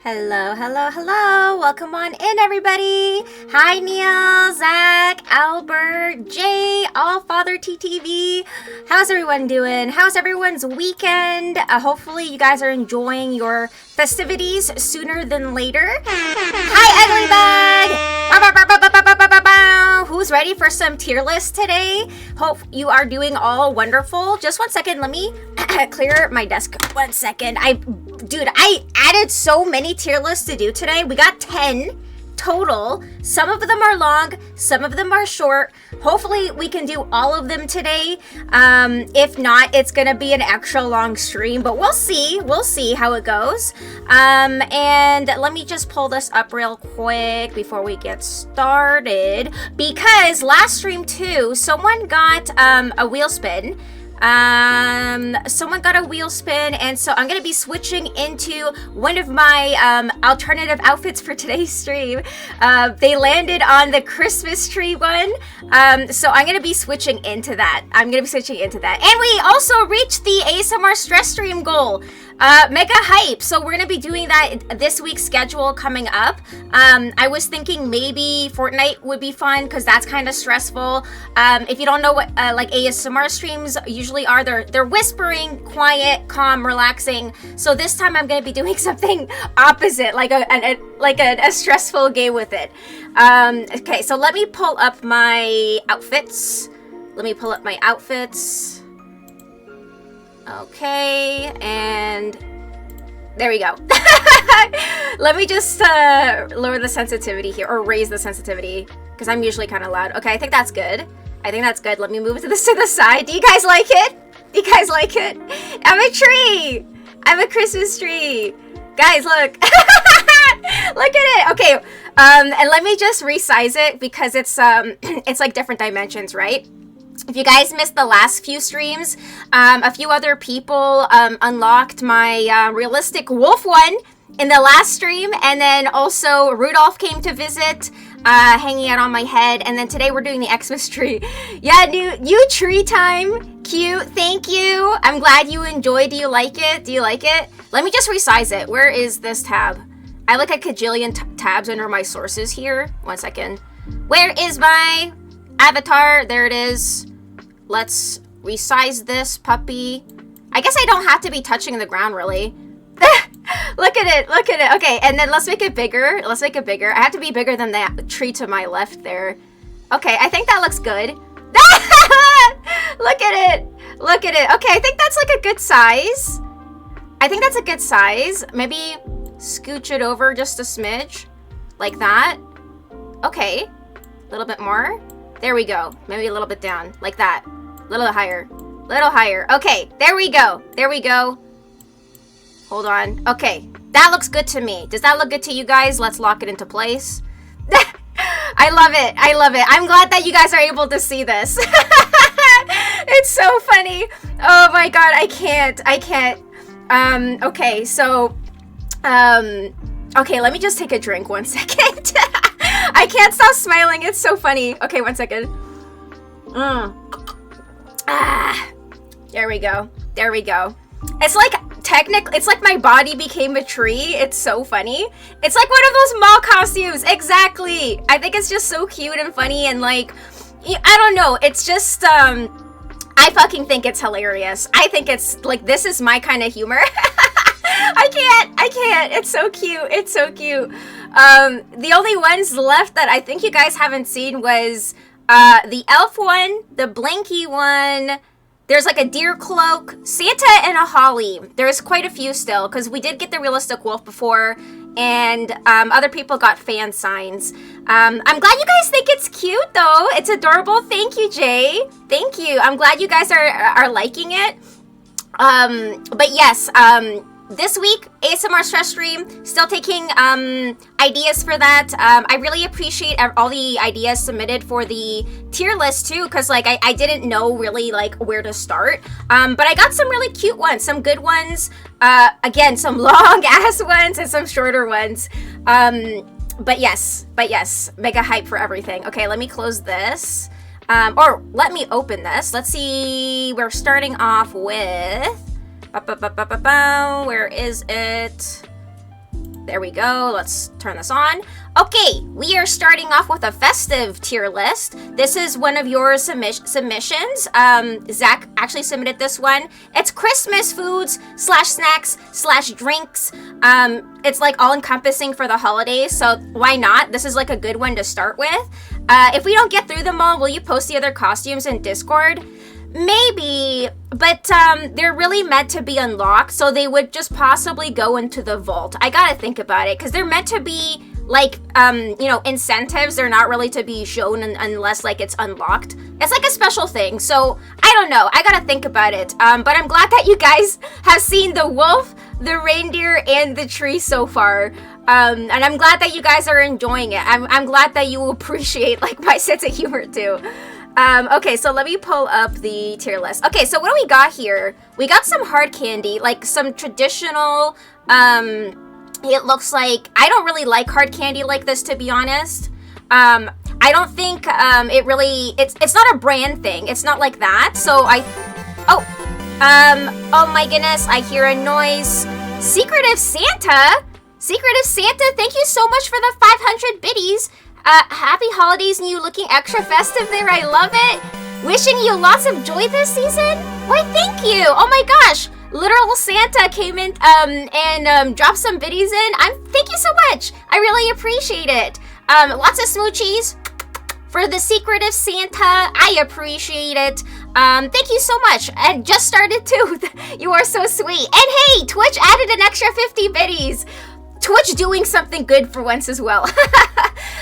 Hello, hello, hello. Welcome on in, everybody. Hi, Neil, Zach, Albert, Jay, Allfather TTV. How's everyone doing? How's everyone's weekend? Hopefully you guys are enjoying your festivities sooner than later. Hi, Uglybug! Who's ready for some tier list today? Hope you are doing all wonderful. Just 1 second, let me clear my desk. 1 second. Dude, I added so many tier lists to do today. We got 10 total. Some of them are long, some of them are short. Hopefully we can do all of them today. If not, it's gonna be an extra long stream, but we'll see how it goes. And let me just pull this up real quick before we get started, because last stream too, someone got a wheel spin. Someone got a wheel spin, and so I'm gonna be switching into one of my alternative outfits for today's stream. They landed on the Christmas tree one, so I'm gonna be switching into that. And we also reached the ASMR stress stream goal. Mega hype. So we're gonna be doing that this week's schedule coming up. I was thinking maybe Fortnite would be fun because that's kind of stressful. If you don't know what like ASMR streams usually are, they're whispering, quiet, calm, relaxing. So this time I'm gonna be doing something opposite, like a stressful game with it. Okay, so let me pull up my outfits. Okay, and there we go. Let me just lower the sensitivity here, or raise the sensitivity, because I'm usually kind of loud. Okay, I think that's good. Let me move it to the side. Do you guys like it? I'm a tree. I'm a Christmas tree. Guys, look. Look at it. Okay, and let me just resize it because it's like different dimensions, right? If you guys missed the last few streams, a few other people unlocked my realistic wolf one in the last stream, and then also Rudolph came to visit, hanging out on my head, and then today we're doing the Xmas tree. Yeah, new tree time. Cute. Thank you. I'm glad you enjoyed. Do you like it? Let me just resize it. Where is this tab? I have like a cajillion tabs under my sources here. 1 second. Where is my avatar? There it is. Let's resize this puppy. I guess I don't have to be touching the ground, really. Look at it. Okay, and then let's make it bigger. I have to be bigger than that tree to my left there. Okay, I think that looks good. Look at it. Okay, I think that's like a good size. Maybe scooch it over just a smidge. Like that. Okay. A little bit more. There we go. Maybe a little bit down. Like that. A little higher. Okay, there we go. Hold on. Okay, that looks good to me. Does that look good to you guys? Let's lock it into place. I love it. I'm glad that you guys are able to see this. It's so funny. Oh my god, I can't. Okay, so, okay, let me just take a drink 1 second. I can't stop smiling. It's so funny. Okay, 1 second. There we go. It's like my body became a tree. It's so funny. It's like one of those mall costumes. Exactly. I think it's just so cute and funny, and like, I don't know. It's just, I fucking think it's hilarious. I think it's like, this is my kind of humor. I can't. It's so cute. The only ones left that I think you guys haven't seen was the elf one, the Blinky one. There's like a deer cloak, Santa, and a holly. There's quite a few still, because we did get the realistic wolf before, and other people got fan signs. I'm glad you guys think it's cute, though. It's adorable. Thank you, Jay. Thank you. I'm glad you guys are liking it. But yes, this week, ASMR stress stream, still taking ideas for that. I really appreciate all the ideas submitted for the tier list too, because like I didn't know really like where to start. But I got some really cute ones, some good ones. Again, some long ass ones and some shorter ones. But yes, mega hype for everything. Okay, let me close this. Or let me open this. Let's see. We're starting off with. Where is it? There we go. Let's turn this on. Okay, we are starting off with a festive tier list. This is one of your submissions. Zach actually submitted this one. It's Christmas foods / snacks / drinks. It's like all encompassing for the holidays, so why not? This is like a good one to start with. If we don't get through them all, will you post the other costumes in Discord? Maybe, but they're really meant to be unlocked, so they would just possibly go into the vault. I gotta think about it, because they're meant to be, like, incentives. They're not really to be shown unless, like, it's unlocked. It's like a special thing, so I don't know. I gotta think about it, but I'm glad that you guys have seen the wolf, the reindeer, and the tree so far. And I'm glad that you guys are enjoying it. I'm glad that you appreciate, like, my sense of humor, too. Okay, so let me pull up the tier list. Okay, so what do we got here? We got some hard candy, like some traditional, it looks like, I don't really like hard candy like this, to be honest. I don't think, it's not a brand thing. It's not like that, so oh my goodness, I hear a noise. Secretive Santa? Secretive Santa, thank you so much for the 500 biddies. Happy holidays and you looking extra festive there. I love it. Wishing you lots of joy this season. Why, thank you. Oh my gosh. Literal Santa came in and dropped some biddies in. Thank you so much. I really appreciate it. Lots of smoochies for the Secretive Santa. I appreciate it. Thank you so much. And just started too. You are so sweet. And hey, Twitch added an extra 50 biddies. Twitch doing something good for once as well.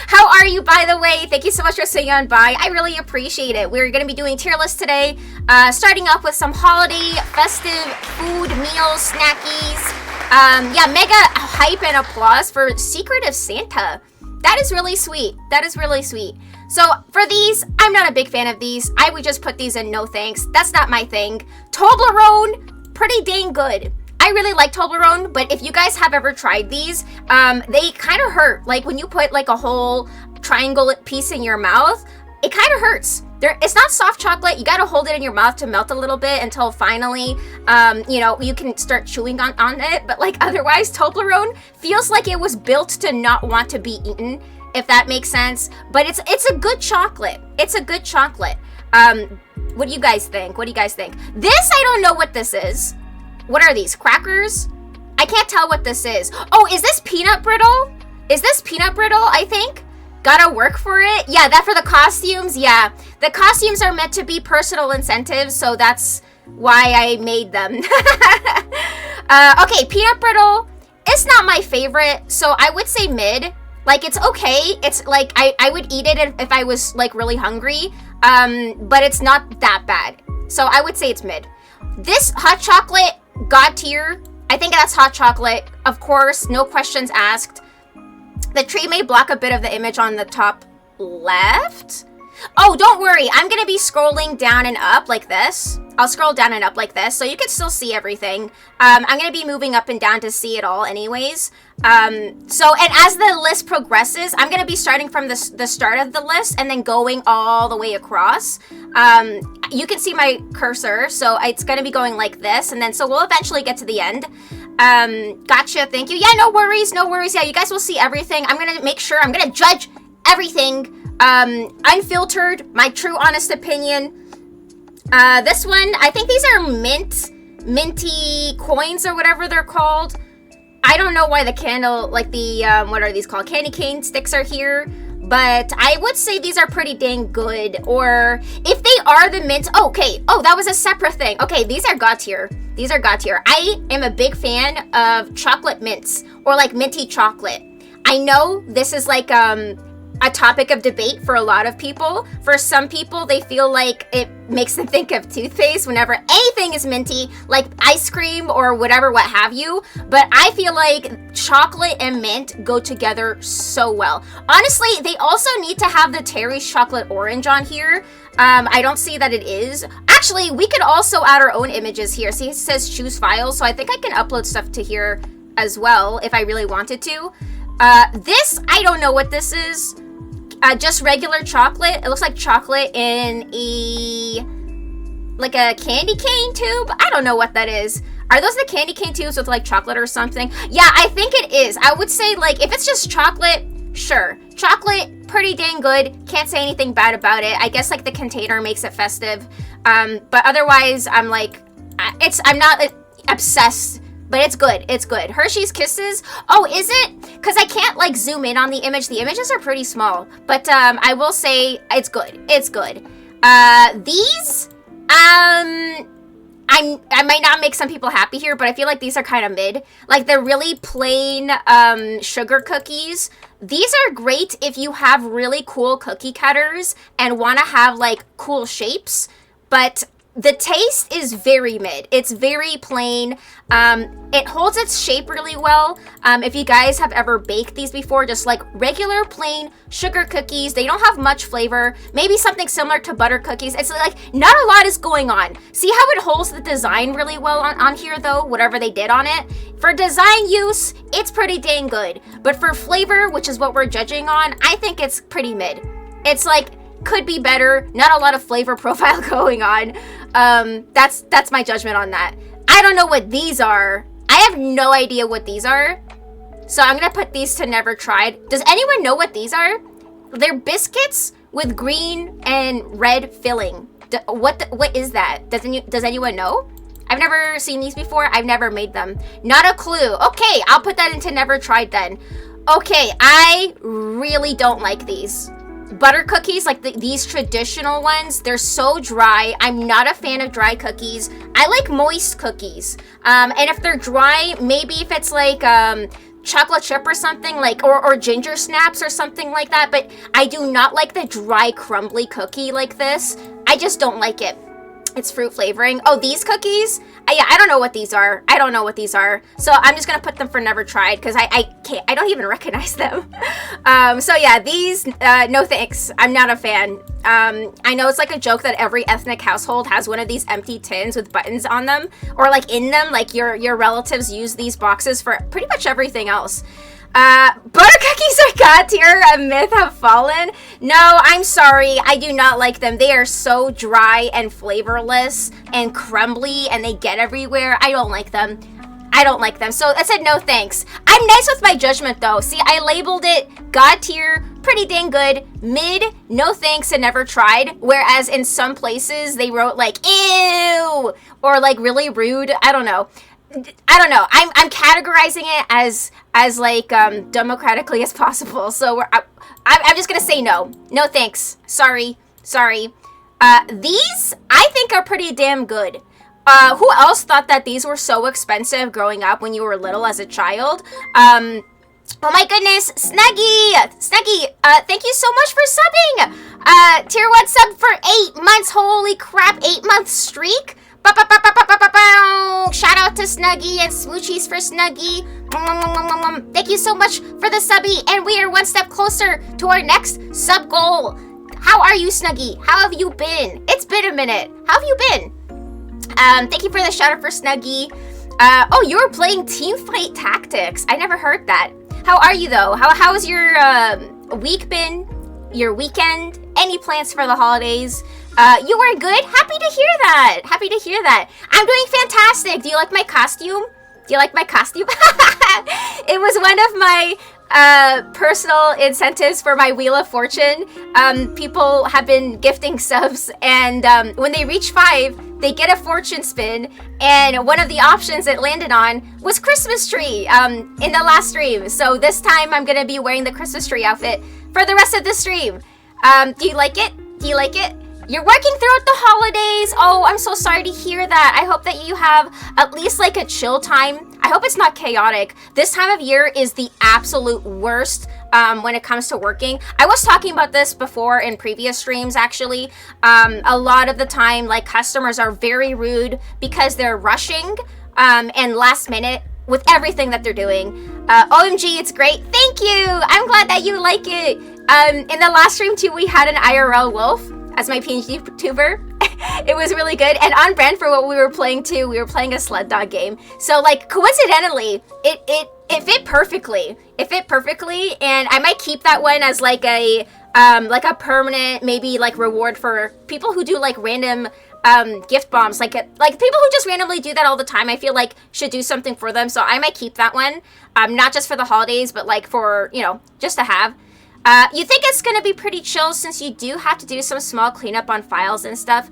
How are you, by the way? Thank you so much for saying on by. I really appreciate it. We're going to be doing tier lists today, starting off with some holiday festive food, meals, snackies. Yeah, mega hype and applause for Secretive Santa. That is really sweet. That is really sweet. So for these, I'm not a big fan of these. I would just put these in no thanks. That's not my thing. Toblerone, pretty dang good. I really like Toblerone, but if you guys have ever tried these, they kind of hurt. Like when you put like a whole triangle piece in your mouth, it kind of hurts. It's not soft chocolate. You gotta hold it in your mouth to melt a little bit until finally, you can start chewing on it. But like otherwise, Toblerone feels like it was built to not want to be eaten, if that makes sense. But it's a good chocolate. It's a good chocolate. What do you guys think? What do you guys think? This, I don't know what this is. What are these? Crackers? I can't tell what this is. Oh, is this peanut brittle? Is this peanut brittle, I think? Gotta work for it? Yeah, that for the costumes? Yeah. The costumes are meant to be personal incentives, so that's why I made them. Okay, peanut brittle. It's not my favorite, so I would say mid. Like, it's okay. It's like, I would eat it if I was, like, really hungry. But it's not that bad. So I would say it's mid. This hot chocolate, God tier. I think that's hot chocolate. Of course, no questions asked. The tree may block a bit of the image on the top left. Oh, don't worry. I'm going to be scrolling down and up like this. I'll scroll down and up like this, so you can still see everything. I'm going to be moving up and down to see it all anyways. And as the list progresses, I'm going to be starting from the start of the list and then going all the way across. You can see my cursor, so it's going to be going like this, and then so we'll eventually get to the end. Gotcha, thank you. Yeah, no worries, no worries. Yeah, you guys will see everything. I'm going to make sure, I'm going to judge everything unfiltered, my true honest opinion. This one, I think these are minty coins or whatever they're called. I don't know why the candle, like the, what are these called? Candy cane sticks are here. But I would say these are pretty dang good. Or if they are the mint, okay. Oh, that was a separate thing. Okay, these are God tier. These are God tier. I am a big fan of chocolate mints or like minty chocolate. I know this is like, a topic of debate for a lot of people. For some people, they feel like it makes them think of toothpaste whenever anything is minty, like ice cream or whatever, what have you. But I feel like chocolate and mint go together so well. Honestly, they also need to have the Terry's chocolate orange on here. I don't see that it is. Actually, we could also add our own images here. See, it says choose files, so I think I can upload stuff to here as well if I really wanted to. This, I don't know what this is. Just regular chocolate. It looks like chocolate in a like a candy cane tube. I don't know what that is. Are those the candy cane tubes with like chocolate or something? Yeah, I think it is. I would say like if it's just chocolate, sure. Chocolate, pretty dang good. Can't say anything bad about it. I guess like the container makes it festive. But otherwise, I'm like, I'm not obsessed. But it's good. It's good. Hershey's Kisses. Oh, is it? Because I can't like zoom in on the image. The images are pretty small. But I will say it's good. It's good. These, I might not make some people happy here, but I feel like these are kind of mid. Like they're really plain sugar cookies. These are great if you have really cool cookie cutters and want to have like cool shapes. But the taste is very mid. It's very plain. It holds its shape really well. If you guys have ever baked these before, just like regular plain sugar cookies, they don't have much flavor. Maybe something similar to butter cookies. It's like not a lot is going on. See how it holds the design really well on here though, whatever they did on it? For design use, it's pretty dang good. But for flavor, which is what we're judging on, I think it's pretty mid. It's like, could be better, not a lot of flavor profile going on. That's my judgment on that. I don't know what these are. I have no idea what these are. So I'm gonna put these to never tried. Does anyone know what these are? They're biscuits with green and red filling. What is that? Does anyone know? I've never seen these before. I've never made them. Not a clue. Okay, I'll put that into never tried then. Okay, I really don't like these. Butter cookies, like these traditional ones, they're so dry. I'm not a fan of dry cookies. I like moist cookies. And if they're dry, maybe if it's like chocolate chip or something, like or ginger snaps or something like that. But I do not like the dry, crumbly cookie like this. I just don't like it. It's fruit flavoring. Oh, these cookies? Yeah, I don't know what these are. I don't know what these are. So I'm just gonna put them for never tried because I can't. I don't even recognize them. So yeah, these no thanks. I'm not a fan. I know it's like a joke that every ethnic household has one of these empty tins with buttons on them or like in them. Like your relatives use these boxes for pretty much everything else. Butter cookies are god tier, a myth have fallen. No, I'm sorry, I do not like them. They are so dry and flavorless and crumbly and they get everywhere. I don't like them. I don't like them. So I said no thanks. I'm nice with my judgment though. See, I labeled it god tier, pretty dang good, mid, no thanks, and never tried. Whereas in some places they wrote like ew or like really rude. I don't know. I'm categorizing it as like democratically as possible. So I'm just gonna say no thanks. Sorry. These I think are pretty damn good. Who else thought that these were so expensive growing up when you were little as a child? Oh my goodness, Snuggy, thank you so much for subbing. Tier 1 sub for 8 months. Holy crap, 8-month streak. Shout out to Snuggy and Smoochies for Snuggy. Thank you so much for the subby, and we are one step closer to our next sub goal. How are you, Snuggy? How have you been? It's been a minute. How have you been? Thank you for the shout out for Snuggy. Oh, you were playing Teamfight Tactics. I never heard that. How are you though? How has your week been? Your weekend? Any plans for the holidays? You were good? Happy to hear that. Happy to hear that. I'm doing fantastic. Do you like my costume? Do you like my costume? It was one of my personal incentives for my Wheel of Fortune. People have been gifting subs, and when they reach 5, they get a fortune spin, and one of the options it landed on was Christmas tree in the last stream. So this time I'm gonna be wearing the Christmas tree outfit for the rest of the stream. Do you like it? Do you like it? You're working throughout the holidays. Oh, I'm so sorry to hear that. I hope that you have at least like a chill time. I hope it's not chaotic. This time of year is the absolute worst when it comes to working. I was talking about this before in previous streams, actually. A lot of the time, like, customers are very rude because they're rushing and last minute with everything that they're doing. OMG, it's great. Thank you. I'm glad that you like it. In the last stream too, we had an IRL wolf as my PNG tuber. It was really good and on brand for what we were playing too. We were playing a sled dog game. So like coincidentally, it fit perfectly. It fit perfectly, and I might keep that one as like a permanent maybe like reward for people who do like random gift bombs, like people who just randomly do that all the time, I feel like should do something for them. So I might keep that one, not just for the holidays, but like for, you know, just to have. You think it's going to be pretty chill since you do have to do some small cleanup on files and stuff.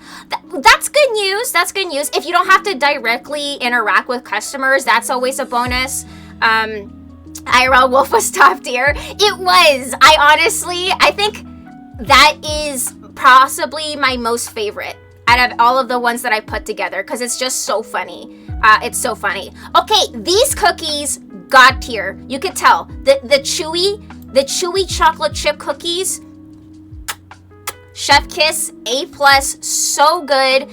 That's good news. That's good news. If you don't have to directly interact with customers, that's always a bonus. IRL Wolf was top tier. It was. I think that is possibly my most favorite out of all of the ones that I put together because it's just so funny. It's so funny. Okay, these cookies, god tier. You can tell. The chewy chocolate chip cookies, Chef Kiss, A+, so good.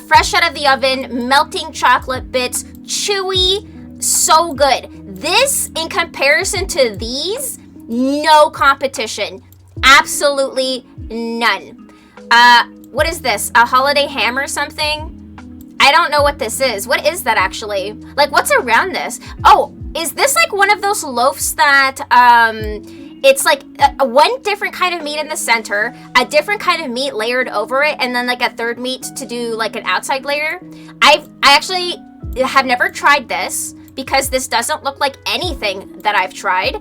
Fresh out of the oven, melting chocolate bits, chewy, so good. This, in comparison to these, no competition. Absolutely none. What is this? A holiday ham or something? I don't know what this is. What is that actually? Like, what's around this? Oh, is this like one of those loaves that, it's like one different kind of meat in the center, a different kind of meat layered over it, and then like a third meat to do like an outside layer? I actually have never tried this because this doesn't look like anything that I've tried.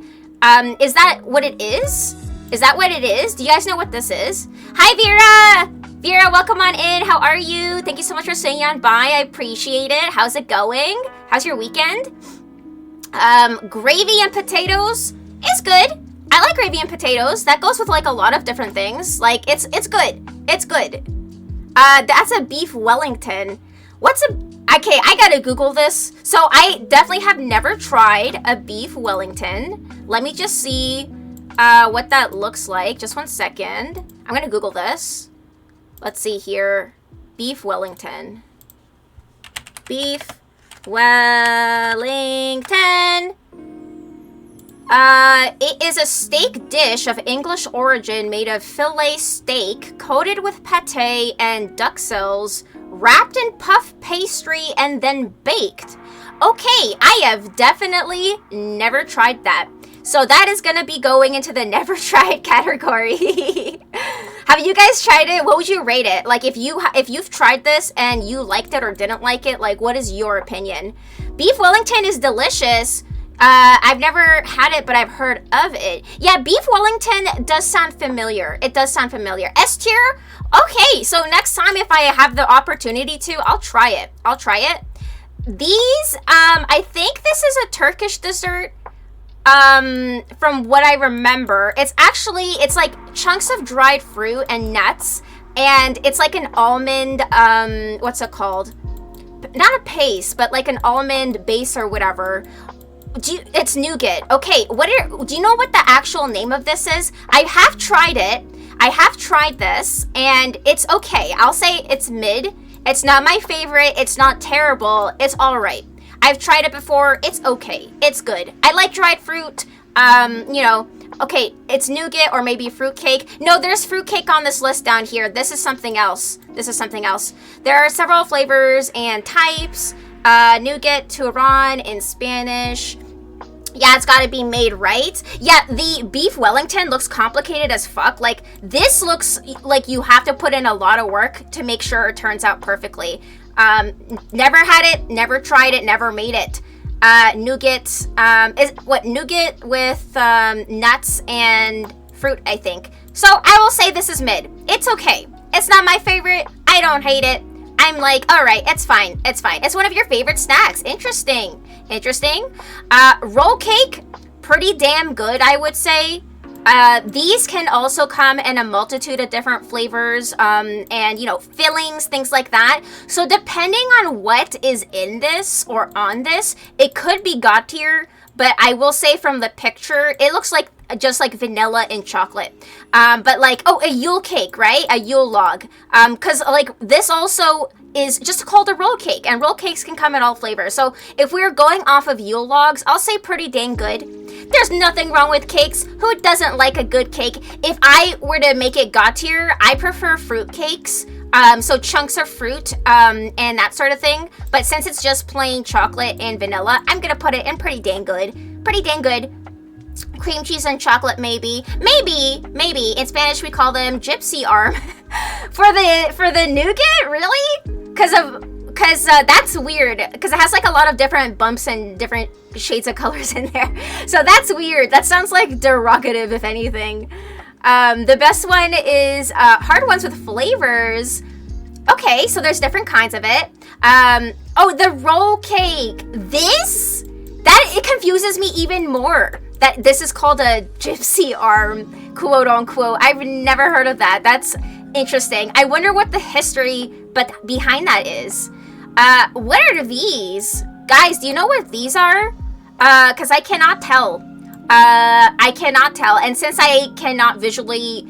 Is that what it is? Is that what it is? Do you guys know what this is? Hi, Vera! Vera, welcome on in. How are you? Thank you so much for staying on by. I appreciate it. How's it going? How's your weekend? Gravy and potatoes is good. I like gravy and potatoes. That goes with like a lot of different things. Like it's good. It's good. That's a beef Wellington. Okay, I gotta Google this. So I definitely have never tried a beef Wellington. Let me just see what that looks like. Just one second. I'm gonna Google this. Let's see here. Beef Wellington. Beef Wellington. It is a steak dish of English origin made of filet steak coated with pate and duxelles, wrapped in puff pastry and then baked. Okay, I have definitely never tried that. So that is gonna be going into the never tried category. Have you guys tried it? What would you rate it? Like if you've tried this and you liked it or didn't like it, like what is your opinion? Beef Wellington is delicious. I've never had it, but I've heard of it. Yeah, beef Wellington does sound familiar. It does sound familiar. S tier? Okay, so next time if I have the opportunity to, I'll try it. I'll try it. These, I think this is a Turkish dessert. From what I remember, it's like chunks of dried fruit and nuts, and it's like an almond, what's it called? Not a paste, but like an almond base or whatever. It's nougat. Okay, do you know what the actual name of this is? I have tried it. I have tried this, and it's okay. I'll say it's mid. It's not my favorite. It's not terrible. It's all right. I've tried it before. It's okay. It's good. I like dried fruit. You know, okay, it's nougat or maybe fruitcake. No, there's fruitcake on this list down here. This is something else. This is something else. There are several flavors and types. Nougat, Turon in Spanish. Yeah, it's gotta be made right. Yeah, the beef Wellington looks complicated as fuck. Like, this looks like you have to put in a lot of work to make sure it turns out perfectly. Never had it, never tried it, never made it. Nougat, nougat with, nuts and fruit, I think. So, I will say this is mid. It's okay. It's not my favorite. I don't hate it. I'm like, all right, it's fine. It's fine. It's one of your favorite snacks. Interesting. Interesting. Roll cake, pretty damn good, I would say. These can also come in a multitude of different flavors, and, you know, fillings, things like that. So depending on what is in this or on this, it could be god tier, but I will say from the picture, it looks like just like vanilla and chocolate. But like, oh, a Yule cake, right? A Yule log. Cause like this also is just called a roll cake, and roll cakes can come in all flavors. So if we're going off of Yule logs, I'll say pretty dang good. There's nothing wrong with cakes. Who doesn't like a good cake? If I were to make it god tier, I prefer fruit cakes. So chunks of fruit, and that sort of thing. But since it's just plain chocolate and vanilla, I'm gonna put it in pretty dang good. Pretty dang good. Cream cheese and chocolate, maybe. Maybe. In Spanish, we call them gypsy arm. For the nougat, really? Because that's weird. Because it has like a lot of different bumps and different shades of colors in there. So that's weird. That sounds like derogative, if anything. The best one is hard ones with flavors. Okay, so there's different kinds of it. Oh, the roll cake. It confuses me even more. That this is called a gypsy arm, quote unquote. I've never heard of that. That's interesting. I wonder what the history behind that is. What are these? Guys, do you know what these are? Because I cannot tell. I cannot tell. And since I cannot visually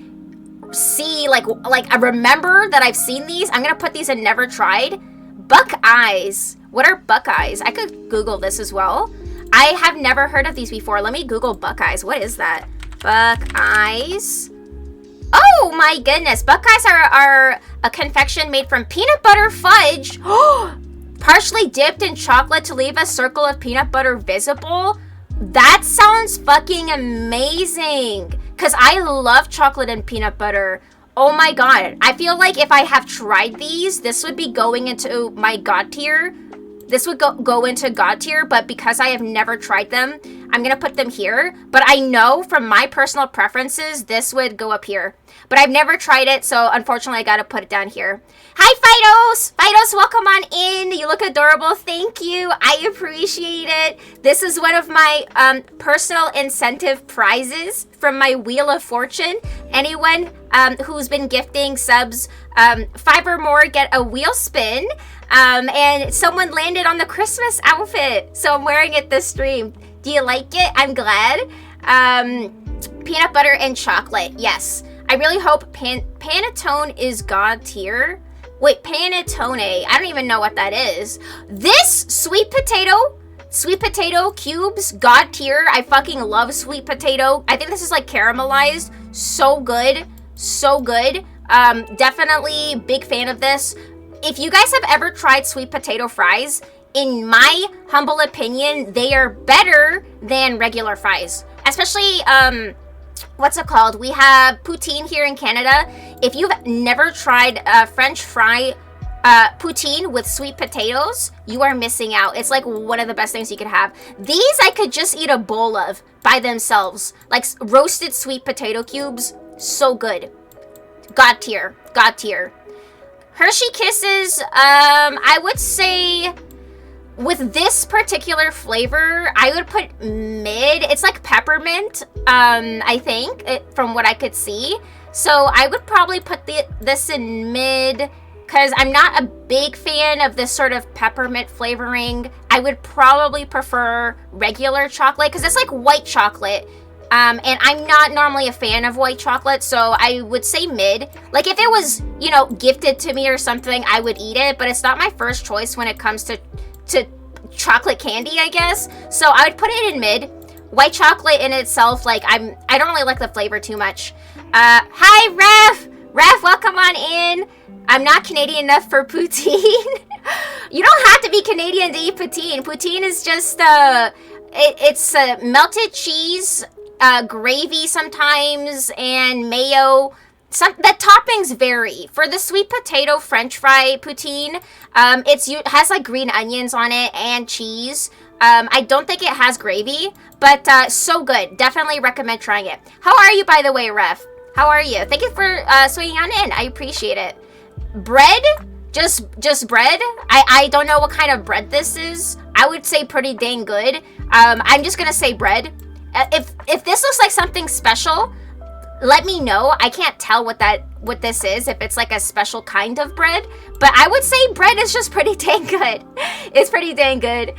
see, like I remember that I've seen these, I'm going to put these in never tried. Buck eyes. What are buck eyes? I could Google this as well. I have never heard of these before. Let me Google Buckeyes. What is that? Buckeyes. Oh my goodness. Buckeyes are a confection made from peanut butter fudge. Partially dipped in chocolate to leave a circle of peanut butter visible. That sounds fucking amazing. Because I love chocolate and peanut butter. Oh my god. I feel like if I have tried these, this would be going into my god tier. This would go into God tier, but because I have never tried them, I'm going to put them here. But I know from my personal preferences, this would go up here. But I've never tried it, so unfortunately I got to put it down here. Hi, Fidos! Fidos, welcome on in. You look adorable. Thank you. I appreciate it. This is one of my personal incentive prizes from my Wheel of Fortune. Anyone who's been gifting subs 5 or more get a wheel spin. And someone landed on the Christmas outfit, so I'm wearing it this stream. Do you like it? I'm glad. Peanut butter and chocolate, yes. I really hope Panettone is God tier. Wait, Panettone, I don't even know what that is. This sweet potato cubes, God tier. I fucking love sweet potato. I think this is like caramelized. So good, so good. Definitely big fan of this. If you guys have ever tried sweet potato fries, in my humble opinion, they are better than regular fries. Especially, what's it called? We have poutine here in Canada. If you've never tried French fry poutine with sweet potatoes, you are missing out. It's like one of the best things you could have. These I could just eat a bowl of by themselves. Like roasted sweet potato cubes. So good. God tier. God tier. Hershey Kisses, I would say with this particular flavor, I would put mid. It's like peppermint, I think, from what I could see. So I would probably put this in mid because I'm not a big fan of this sort of peppermint flavoring. I would probably prefer regular chocolate because it's like white chocolate. And I'm not normally a fan of white chocolate, so I would say mid. Like, if it was, you know, gifted to me or something, I would eat it, but it's not my first choice when it comes to chocolate candy, I guess. So I would put it in mid. White chocolate in itself, like, I don't really like the flavor too much. Hi, Ref! Ref, welcome on in. I'm not Canadian enough for poutine. You don't have to be Canadian to eat poutine. Poutine is just, it's melted cheese, gravy sometimes, and mayo. The toppings vary. For the sweet potato French fry poutine, it has like green onions on it and cheese. I don't think it has gravy, but so good. Definitely recommend trying it. How are you, by the way, Ref? How are you? Thank you for swinging on in. I appreciate it. Bread? Just bread? I don't know what kind of bread this is. I would say pretty dang good. I'm just gonna say bread. If this looks like something special, let me know. I can't tell what this is, if it's like a special kind of bread, but I would say bread is just pretty dang good. It's pretty dang good.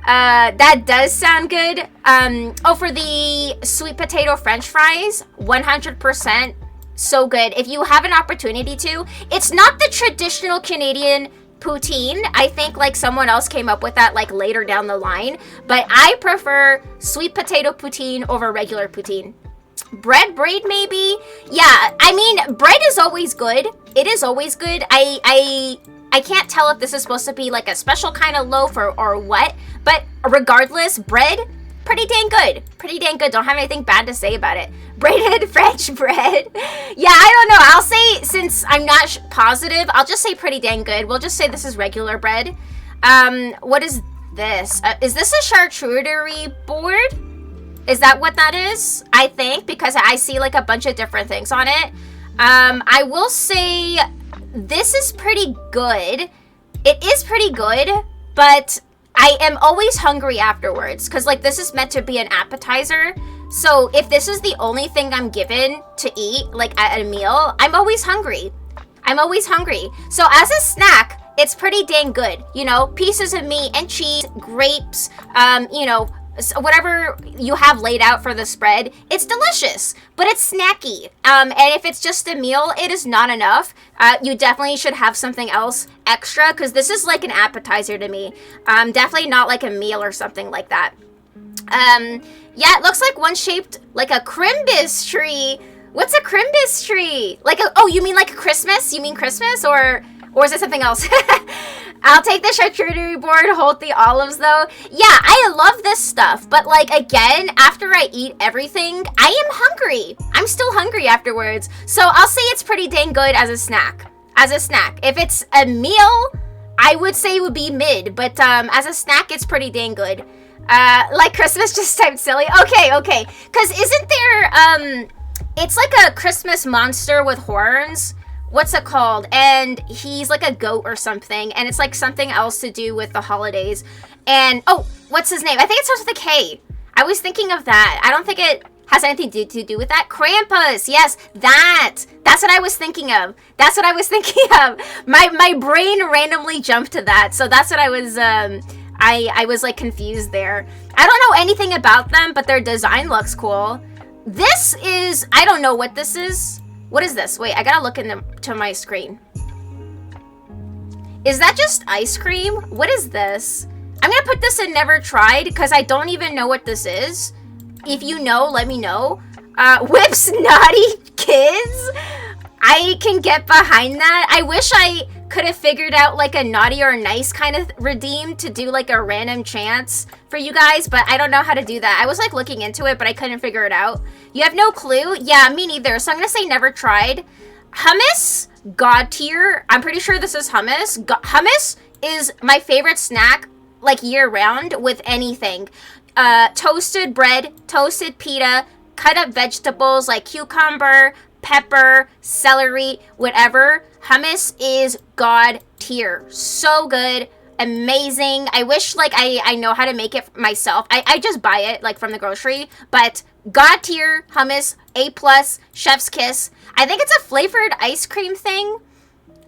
That does sound good. For the sweet potato French fries, 100% so good. If you have an opportunity to, it's not the traditional Canadian poutine. I think like someone else came up with that like later down the line, but I prefer sweet potato poutine over regular poutine. Bread braid maybe? Yeah, I mean, bread is always good. It is always good. I can't tell if this is supposed to be like a special kind of loaf or what, but regardless, bread, pretty dang good. Pretty dang good. Don't have anything bad to say about it. Braided French bread. Yeah, I don't know. I'll say, since I'm not positive, I'll just say pretty dang good. We'll just say this is regular bread. What is this? Is this a charcuterie board? Is that what that is? I think, because I see like a bunch of different things on it. I will say this is pretty good. It is pretty good, but I am always hungry afterwards, because like this is meant to be an appetizer. So if this is the only thing I'm given to eat, like at a meal, I'm always hungry. I'm always hungry. So as a snack, it's pretty dang good. You know, pieces of meat and cheese, grapes, you know, whatever you have laid out for the spread, it's delicious, but it's snacky. And if it's just a meal, it is not enough. You definitely should have something else extra, because this is like an appetizer to me. Definitely not like a meal or something like that. Yeah, it looks like one shaped like a Crimbus tree. What's a Crimbus tree? Like oh, you mean like Christmas? You mean Christmas, or is it something else? I'll take the charcuterie board, hold the olives though. Yeah, I love this stuff, but like again, after I eat everything, I am hungry. I'm still hungry afterwards. So I'll say it's pretty dang good as a snack. As a snack. If it's a meal, I would say it would be mid, but as a snack, it's pretty dang good. Like Christmas just typed silly. Okay. Cause isn't there, it's like a Christmas monster with horns. What's it called? And he's like a goat or something, and it's like something else to do with the holidays. And oh, what's his name? I think it starts with a K. I was thinking of that. I don't think it has anything to do with that. Krampus. Yes, that's what I was thinking of. That's what I was thinking of. My brain randomly jumped to that. So that's what I was I was like confused there. I don't know anything about them, but their design looks cool. This is, I don't know what this is. What is this? Wait, I gotta look into my screen. Is that just ice cream? What is this? I'm gonna put this in never tried, because I don't even know what this is. If you know, let me know. Whips Naughty Kids? I can get behind that. I wish I could have figured out like a naughty or nice kind of redeem to do like a random chance for you guys, but I don't know how to do that. I was like looking into it, but I couldn't figure it out. You have no clue? Yeah, me neither. So I'm gonna say never tried. Hummus, God tier. I'm pretty sure this is hummus. Hummus is my favorite snack, like year round, with anything. Toasted bread, toasted pita, cut up vegetables like cucumber, pepper, celery, whatever. Hummus is God tier. So good. Amazing. I wish like I know how to make it myself. I just buy it like from the grocery, but God tier hummus, A+, chef's kiss. I think it's a flavored ice cream thing.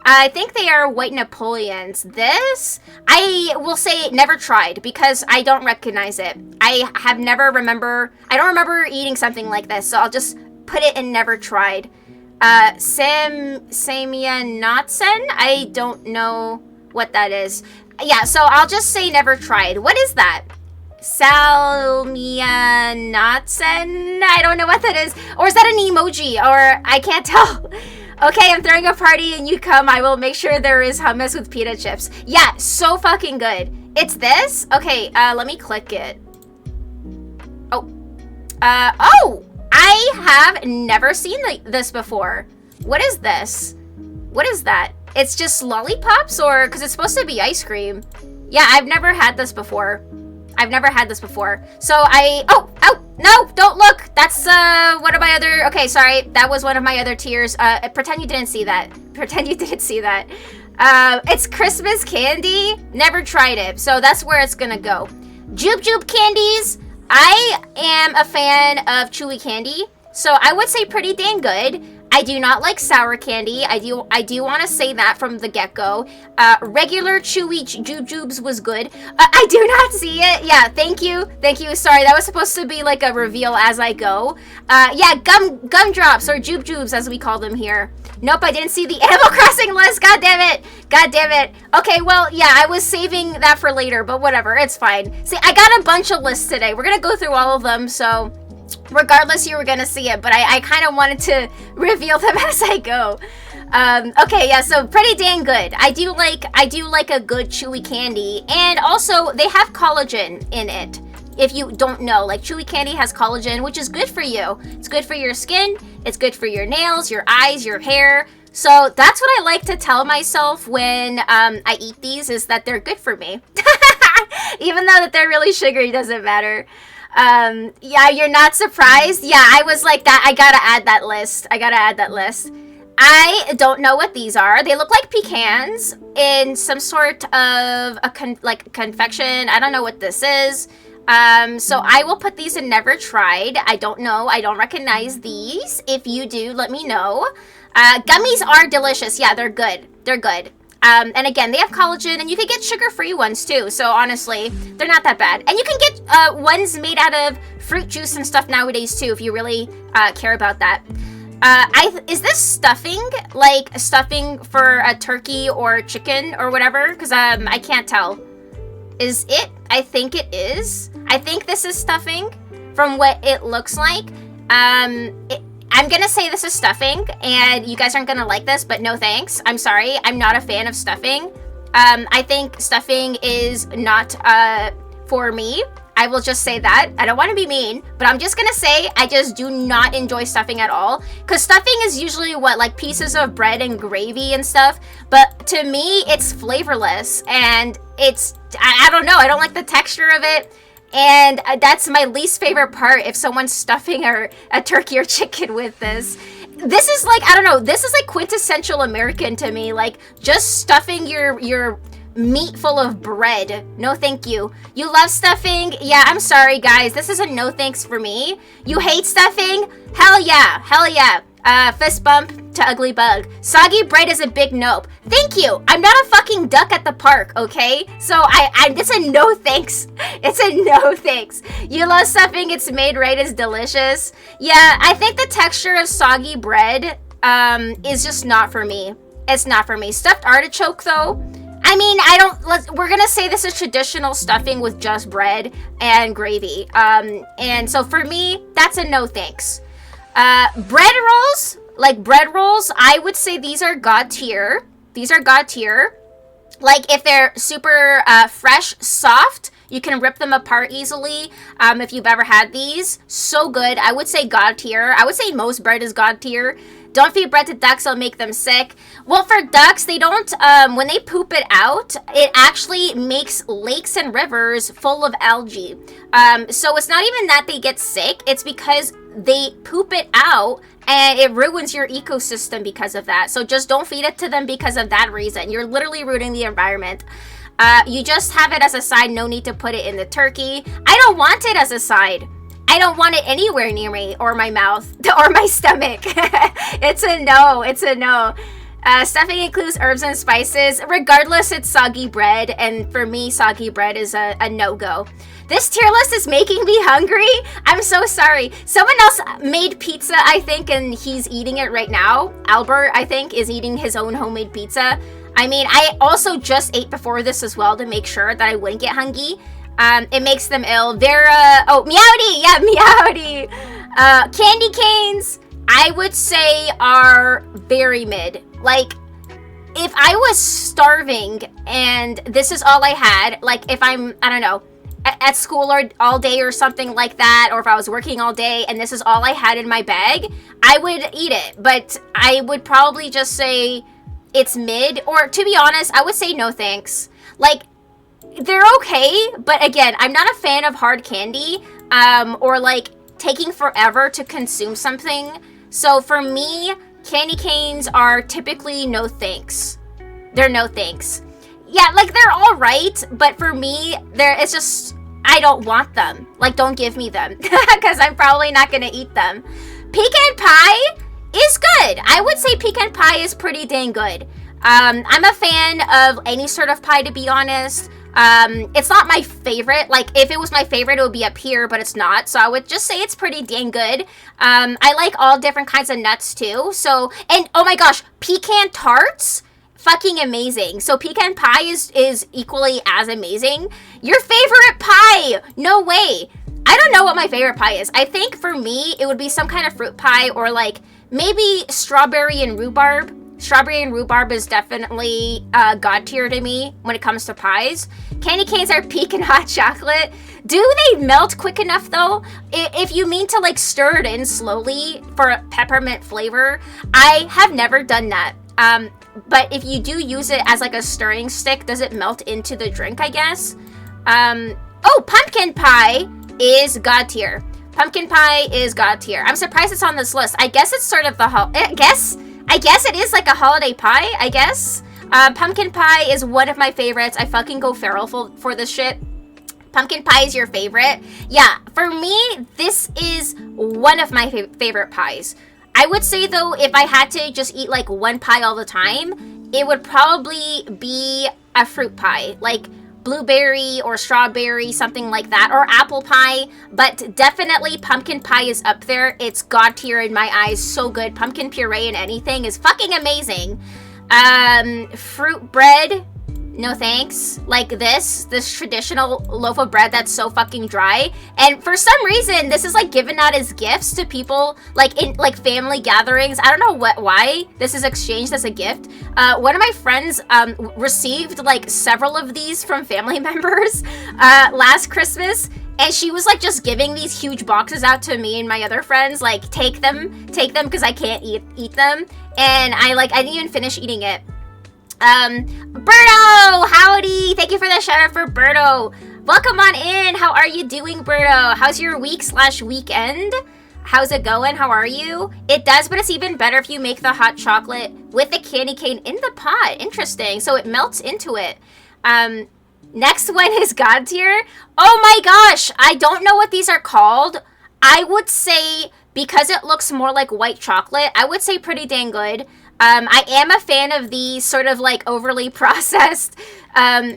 I think they are white Napoleons. This, I will say never tried, because I don't recognize it. I don't remember eating something like this, so I'll just put it in never tried. Samia Natsen? I don't know what that is. Yeah, so I'll just say never tried. What is that? Salmia Natsen? I don't know what that is. Or is that an emoji? Or I can't tell. Okay, I'm throwing a party and you come. I will make sure there is hummus with pita chips. Yeah, so fucking good. It's this? Okay, let me click it. Oh. Oh! I have never seen this before. What is this? What is that? It's just lollipops, or because it's supposed to be ice cream. Yeah, I've never had this before. So oh, no, don't look. That's one of my other, okay, sorry. That was one of my other tiers. Pretend you didn't see that. It's Christmas candy. Never tried it, so that's where it's gonna go. Joop Joop candies. I am a fan of chewy candy, so I would say pretty dang good. I do not like sour candy. I do want to say that from the get-go. Regular chewy Joop Joops was good. I do not see it. Yeah, thank you. Sorry, that was supposed to be like a reveal as I go. Yeah, gumdrops, or Joop Joops as we call them here. Nope, I didn't see the Animal Crossing list. God damn it. Okay, well, yeah, I was saving that for later, but whatever, it's fine. See, I got a bunch of lists today. We're gonna go through all of them, so regardless, you were gonna see it, but I kind of wanted to reveal them as I go. Okay, yeah, so pretty dang good. I do like a good chewy candy, and also they have collagen in it. if you don't know, like chewy candy has collagen, which is good for you. It's good for your skin. It's good for your nails, your eyes, your hair. So that's what I like to tell myself when I eat these, is that they're good for me. Even though that they're really sugary, doesn't matter. Yeah, you're not surprised? Yeah, I was like that. I gotta add that list. I don't know what these are. They look like pecans in some sort of a confection. I don't know what this is. So I will put these in never tried. I don't know. I don't recognize these. If you do, let me know. Gummies are delicious. Yeah, they're good. And again, they have collagen, and you can get sugar-free ones too. So honestly, they're not that bad. And you can get ones made out of fruit juice and stuff nowadays too, if you really care about that. Is this stuffing? Like stuffing for a turkey or chicken or whatever? Because I can't tell. Is it? I think it is. I think this is stuffing from what it looks like. I'm gonna say this is stuffing, and you guys aren't gonna like this, but no thanks. I'm sorry. I'm not a fan of stuffing. I think stuffing is not for me. I will just say that. I don't want to be mean, but I'm just gonna say I just do not enjoy stuffing at all. Because stuffing is usually what, like pieces of bread and gravy and stuff. But to me, it's flavorless, and I don't know. I don't like the texture of it. And that's my least favorite part, if someone's stuffing a turkey or chicken with this. This is like, I don't know, this is like quintessential American to me. Like, just stuffing your meat full of bread. No thank you. You love stuffing? Yeah, I'm sorry guys. This is a no thanks for me. You hate stuffing? Hell yeah. Fist bump to ugly bug. Soggy bread is a big nope. Thank you. I'm not a fucking duck at the park, okay? So it's a no thanks. It's a no thanks. You love stuffing, it's made right, it's delicious. Yeah, I think the texture of soggy bread is just not for me. It's not for me. Stuffed artichoke though, I mean, we're gonna say this is traditional stuffing with just bread and gravy. And so for me, that's a no thanks. Bread rolls, I would say these are god tier. Like, if they're super fresh, soft, you can rip them apart easily. If you've ever had these, so good. I would say god tier. I would say most bread is god tier. Don't feed bread to ducks, it'll make them sick. Well, for ducks, they don't, when they poop it out, it actually makes lakes and rivers full of algae. So it's not even that they get sick, it's because they poop it out and it ruins your ecosystem because of that. So just don't feed it to them because of that reason. You're literally ruining the environment. You just have it as a side, no need to put it in the turkey. I don't want it as a side. I don't want it anywhere near me or my mouth or my stomach. It's a no. Stuffing includes herbs and spices. Regardless, it's soggy bread, and for me, soggy bread is a no-go. This tier list is making me hungry. I'm so sorry. Someone else made pizza, I think, and he's eating it right now. Albert, I think, is eating his own homemade pizza. I mean, I also just ate before this as well to make sure that I wouldn't get hungry. It makes them ill. Meowdy! Yeah, Meowdy! Candy canes, I would say, are very mid. Like, if I was starving and this is all I had, like if I'm, I don't know, at school or all day or something like that, or if I was working all day and this is all I had in my bag, I would eat it. But I would probably just say it's mid, or to be honest, I would say no thanks. Like, they're okay, but again, I'm not a fan of hard candy, or like taking forever to consume something. So for me, candy canes are typically no thanks. They're no thanks. Yeah, like they're all right, but for me, it's just, I don't want them. Like, don't give me them, because I'm probably not gonna eat them. Pecan pie is good. I would say pecan pie is pretty dang good. I'm a fan of any sort of pie, to be honest. It's not my favorite. Like, if it was my favorite, it would be up here, but it's not. So I would just say it's pretty dang good. I like all different kinds of nuts too. So, and oh my gosh, pecan tarts, fucking amazing. So pecan pie is equally as amazing. Your favorite pie? No way. I don't know what my favorite pie is. I think for me, it would be some kind of fruit pie, or like maybe strawberry and rhubarb. Strawberry and rhubarb is definitely god tier to me when it comes to pies. Candy canes are peak and hot chocolate. Do they melt quick enough though? If you mean to like stir it in slowly for peppermint flavor, I have never done that. But if you do use it as like a stirring stick, does it melt into the drink, I guess? Oh, pumpkin pie is god tier. Pumpkin pie is god tier. I'm surprised it's on this list. I guess it's sort of the I guess it is like a holiday pie, I guess. Pumpkin pie is one of my favorites. I fucking go feral for this shit. Pumpkin pie is your favorite? Yeah, for me, this is one of my favorite pies. I would say though, if I had to just eat like one pie all the time, it would probably be a fruit pie, like blueberry or strawberry, something like that, or apple pie. But definitely pumpkin pie is up there. It's god tier in my eyes. So good. Pumpkin puree in anything is fucking amazing. Fruit bread, no thanks. Like this traditional loaf of bread that's so fucking dry. And for some reason, this is like given out as gifts to people, like in like family gatherings. I don't know why this is exchanged as a gift. One of my friends received like several of these from family members last Christmas. And she was like just giving these huge boxes out to me and my other friends, like take them because I can't eat them. And I didn't even finish eating it. Berto, howdy! Thank you for the shout out for Berto. Welcome on in. How are you doing, Berto? How's your week/weekend? How's it going? How are you? It does, but it's even better if you make the hot chocolate with the candy cane in the pot. Interesting. So it melts into it. Next one is god tier. Oh my gosh, I don't know what these are called. I would say, because it looks more like white chocolate, I would say pretty dang good. I am a fan of these sort of like overly processed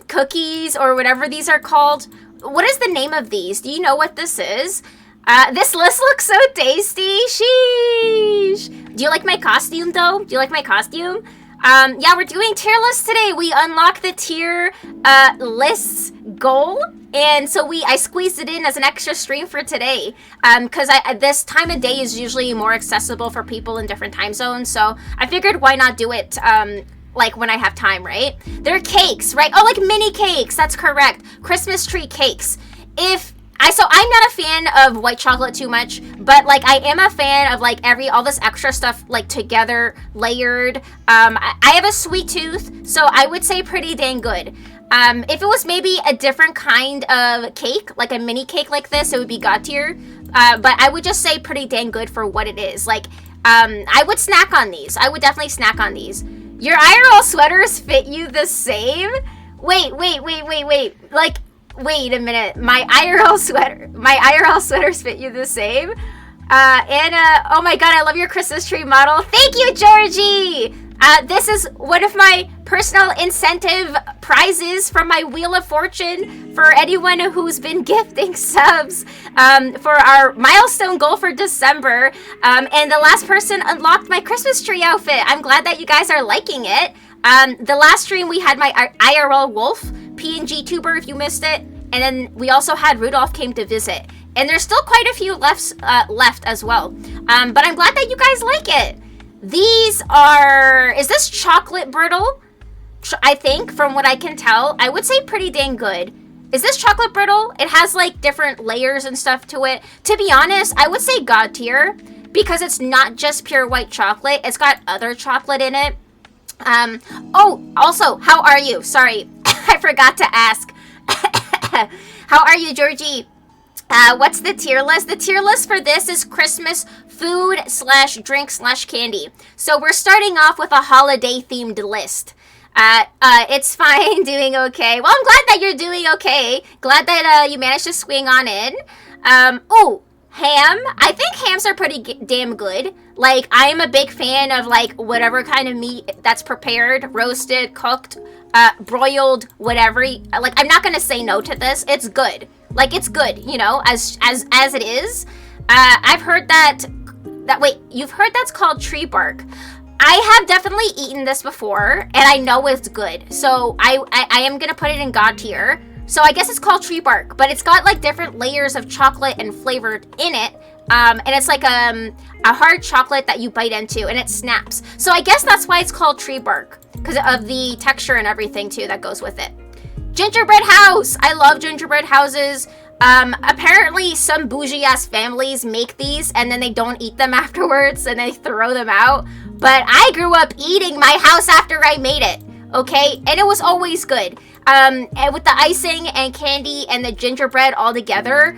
cookies or whatever these are called. What is the name of these? Do you know what this is? This list looks so tasty. Sheesh. Do you like my costume though? Do you like my costume? Yeah, we're doing tier lists today. We unlock the tier lists goal. And so I squeezed it in as an extra stream for today, because this time of day is usually more accessible for people in different time zones. So I figured why not do it like when I have time, right? They're cakes, right? Oh, like mini cakes. That's correct. Christmas tree cakes. So I'm not a fan of white chocolate too much, but like I am a fan of like all this extra stuff like together, layered. I have a sweet tooth, so I would say pretty dang good. If it was maybe a different kind of cake, like a mini cake like this, it would be god tier. But I would just say pretty dang good for what it is. Like, I would snack on these. I would definitely snack on these. Your IRL sweaters fit you the same? Wait. Like, wait a minute. My IRL sweaters fit you the same? Anna, oh my god, I love your Christmas tree model. Thank you, Georgie! This is one of my personal incentive prizes from my Wheel of Fortune for anyone who's been gifting subs for our milestone goal for December. And the last person unlocked my Christmas tree outfit. I'm glad that you guys are liking it. The last stream we had my IRL Wolf, PNG tuber if you missed it. And then we also had Rudolph came to visit. And there's still quite a few left as well. But I'm glad that you guys like it. These is this chocolate brittle? I think, from what I can tell, I would say pretty dang good. Is this chocolate brittle? It has like different layers and stuff to it. To be honest, I would say god tier because it's not just pure white chocolate. It's got other chocolate in it. Oh, also, how are you? Sorry, I forgot to ask. How are you, Georgie? What's the tier list? The tier list for this is Christmas food/drink/candy. So we're starting off with a holiday themed list. It's fine, doing okay. Well, I'm glad that you're doing okay. Glad that you managed to swing on in. Oh, ham. I think hams are pretty damn good. Like, I am a big fan of like whatever kind of meat that's prepared, roasted, cooked, broiled, whatever. Like, I'm not gonna say no to this. It's good. Like, it's good, you know, as it is. I've heard wait, you've heard that's called tree bark. I have definitely eaten this before, and I know it's good. So I am gonna put it in god tier. So I guess it's called tree bark, but it's got like different layers of chocolate and flavored in it. And it's like a hard chocolate that you bite into, and it snaps. So I guess that's why it's called tree bark, because of the texture and everything too that goes with it. Gingerbread house. I love gingerbread houses. Apparently some bougie ass families make these and then they don't eat them afterwards and they throw them out. But I grew up eating my house after I made it, okay? And it was always good. And with the icing and candy and the gingerbread all together,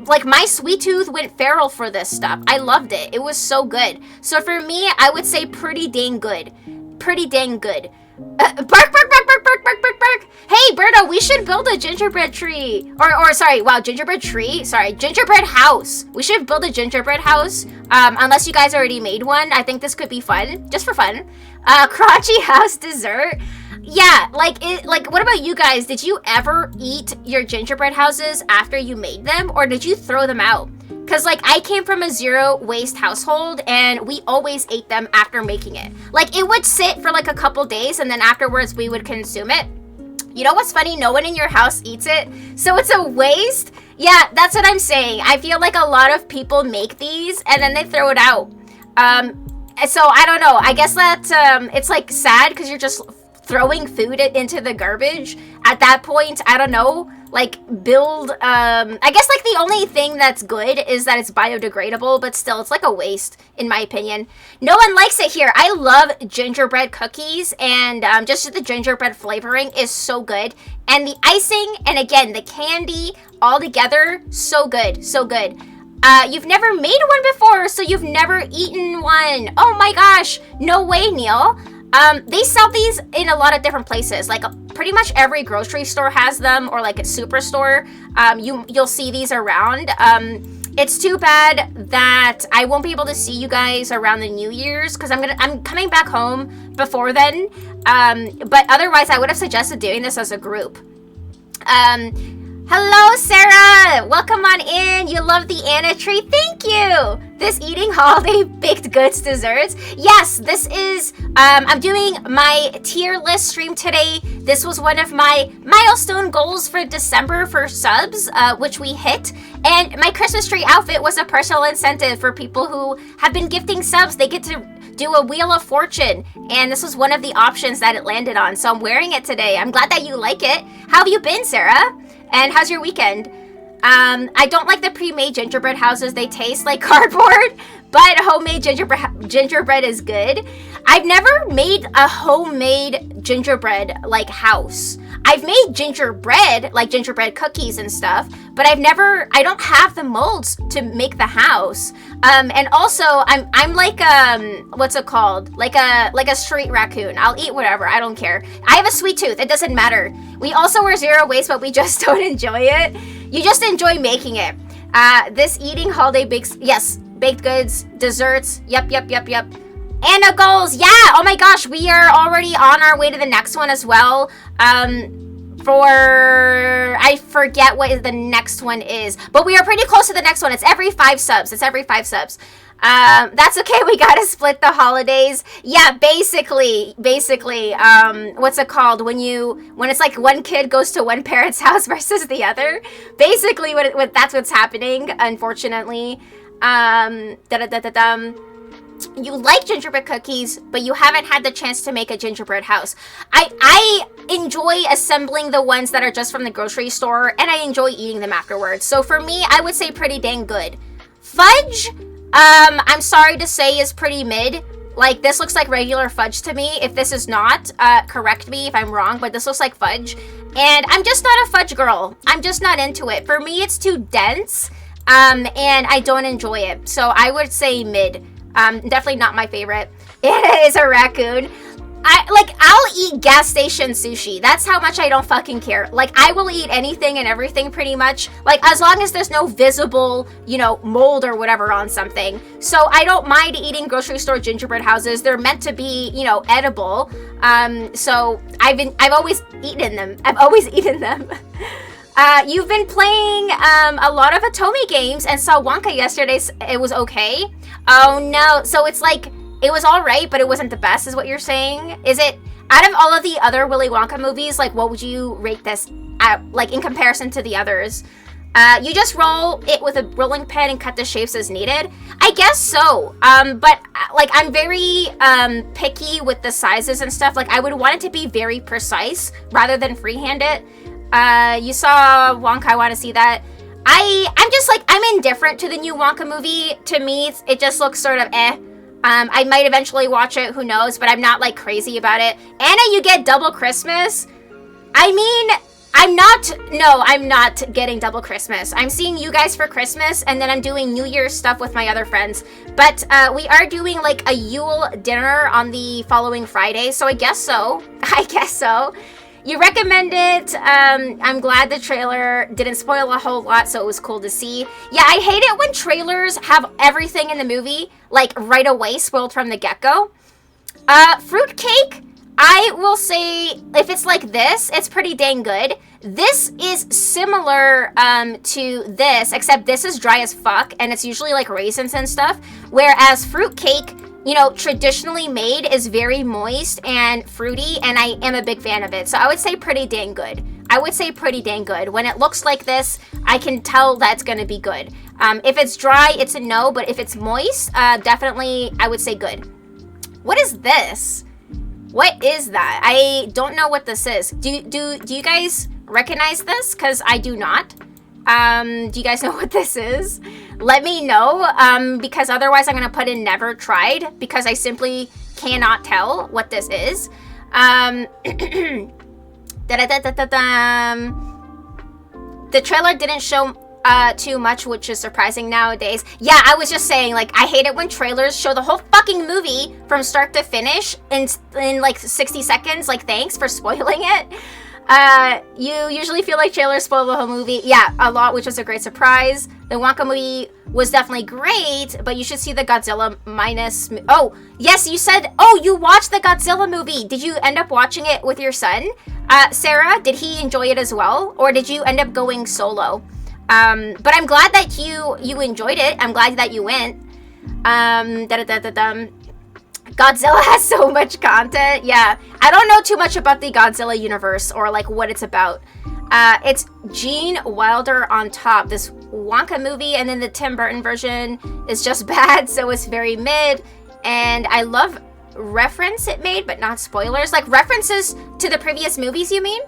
like my sweet tooth went feral for this stuff. I loved it. It was so good. So for me, I would say pretty dang good. Pretty dang good. Bark, bark, bark, bark, bark, bark, bark, bark. Hey, Berto, we should build a gingerbread tree. Or sorry, wow, gingerbread tree? Sorry, gingerbread house. We should build a gingerbread house. Unless you guys already made one. I think this could be fun. Just for fun. Crunchy house dessert. Yeah, like, what about you guys? Did you ever eat your gingerbread houses after you made them? Or did you throw them out? Because, like, I came from a zero waste household, and we always ate them after making it. Like, it would sit for, like, a couple days, and then afterwards we would consume it. You know what's funny? No one in your house eats it, so it's a waste. Yeah, that's what I'm saying. I feel like a lot of people make these, and then they throw it out. So, I don't know. I guess that, it's, like, sad, because you're just throwing food into the garbage. At that point, I don't know, like, build, I guess, like, the only thing that's good is that it's biodegradable, but still, it's like a waste, in my opinion. No one likes it here. I love gingerbread cookies, and just the gingerbread flavoring is so good. And the icing, and again, the candy, all together, so good, so good. You've never made one before, so you've never eaten one. Oh my gosh, no way, Neil. They sell these in a lot of different places. Like, pretty much every grocery store has them, or like a superstore. You'll see these around. It's too bad that I won't be able to see you guys around the New Year's, because I'm coming back home before then. But otherwise, I would have suggested doing this as a group. Hello, Sarah! Welcome on in. You love the Anna tree. Thank you! This eating holiday baked goods desserts. Yes, this is, I'm doing my tier list stream today. This was one of my milestone goals for December for subs, which we hit. And my Christmas tree outfit was a personal incentive for people who have been gifting subs. They get to do a Wheel of Fortune, and this was one of the options that it landed on. So I'm wearing it today. I'm glad that you like it. How have you been, Sarah? And how's your weekend? I don't like the pre-made gingerbread houses. They taste like cardboard, but homemade gingerbread is good. I've never made a homemade gingerbread like house. I've made gingerbread, like gingerbread cookies and stuff, but I don't have the molds to make the house. And also I'm like, what's it called? Like a street raccoon. I'll eat whatever. I don't care. I have a sweet tooth. It doesn't matter. We also were zero waste, but we just don't enjoy it. You just enjoy making it. This eating holiday baked goods, desserts. Yep. Anna goals, yeah! Oh my gosh, we are already on our way to the next one as well. I forget what the next one is, but we are pretty close to the next one. It's every 5 subs. That's okay, we gotta split the holidays. Yeah, basically, what's it called? When it's like one kid goes to one parent's house versus the other. Basically, that's what's happening, unfortunately. You like gingerbread cookies, but you haven't had the chance to make a gingerbread house. I enjoy assembling the ones that are just from the grocery store, and I enjoy eating them afterwards. So for me, I would say pretty dang good. Fudge, I'm sorry to say, is pretty mid. Like, this looks like regular fudge to me. If this is not, correct me if I'm wrong, but this looks like fudge. And I'm just not a fudge girl. I'm just not into it. For me, it's too dense, and I don't enjoy it. So I would say mid. Definitely not my favorite. It is a raccoon. I'll eat gas station sushi. That's how much I don't fucking care. Like, I will eat anything and everything pretty much. Like, as long as there's no visible, mold or whatever on something. So I don't mind eating grocery store gingerbread houses. They're meant to be, edible. So I've always eaten them. You've been playing a lot of Otome games and saw Wonka yesterday. It was okay. Oh no, so it's like, it was alright, but it wasn't the best, is what you're saying? Is it, out of all of the other Willy Wonka movies, like, what would you rate this at, like, in comparison to the others? You just roll it with a rolling pin and cut the shapes as needed? I guess so, but, like, I'm very, picky with the sizes and stuff. Like, I would want it to be very precise, rather than freehand it. You saw Wonka, I want to see that. I'm just like, I'm indifferent to the new Wonka movie. To me, it just looks sort of eh. I might eventually watch it, who knows, but I'm not like crazy about it. Anna, you get double Christmas? I mean, I'm not getting double Christmas. I'm seeing you guys for Christmas, and then I'm doing New Year's stuff with my other friends. But we are doing like a Yule dinner on the following Friday, so I guess so. You recommend it. I'm glad the trailer didn't spoil a whole lot, so it was cool to see. Yeah, I hate it when trailers have everything in the movie, like, right away, spoiled from the get-go. Fruitcake, I will say, if it's like this, it's pretty dang good. This is similar to this, except this is dry as fuck, and it's usually, like, raisins and stuff, whereas fruitcake, you know, traditionally made is very moist and fruity, and I am a big fan of it. So I would say pretty dang good. When it looks like this, I can tell that's going to be good. If it's dry, it's a no, but if it's moist, definitely I would say good. What is this? What is that? I don't know what this is. Do you guys recognize this? Because I do not. Do you guys know what this is? Let me know, because otherwise I'm going to put in never tried, because I simply cannot tell what this is. The trailer didn't show too much, which is surprising nowadays. Yeah, I was just saying, like, I hate it when trailers show the whole fucking movie from start to finish in like 60 seconds. Like, thanks for spoiling it. You usually feel like trailers spoil the whole movie. Yeah, a lot, which was a great surprise. The Wonka movie was definitely great, but you should see the Godzilla minus... Oh, yes, you said... Oh, you watched the Godzilla movie. Did you end up watching it with your son? Sarah, did he enjoy it as well? Or did you end up going solo? But I'm glad that you enjoyed it. I'm glad that you went. Godzilla has so much content. Yeah, I don't know too much about the Godzilla universe or like what it's about. It's Gene Wilder on top. This Wonka movie, and then the Tim Burton version is just bad, so it's very mid. And I love reference it made, but not spoilers. Like references to the previous movies, you mean?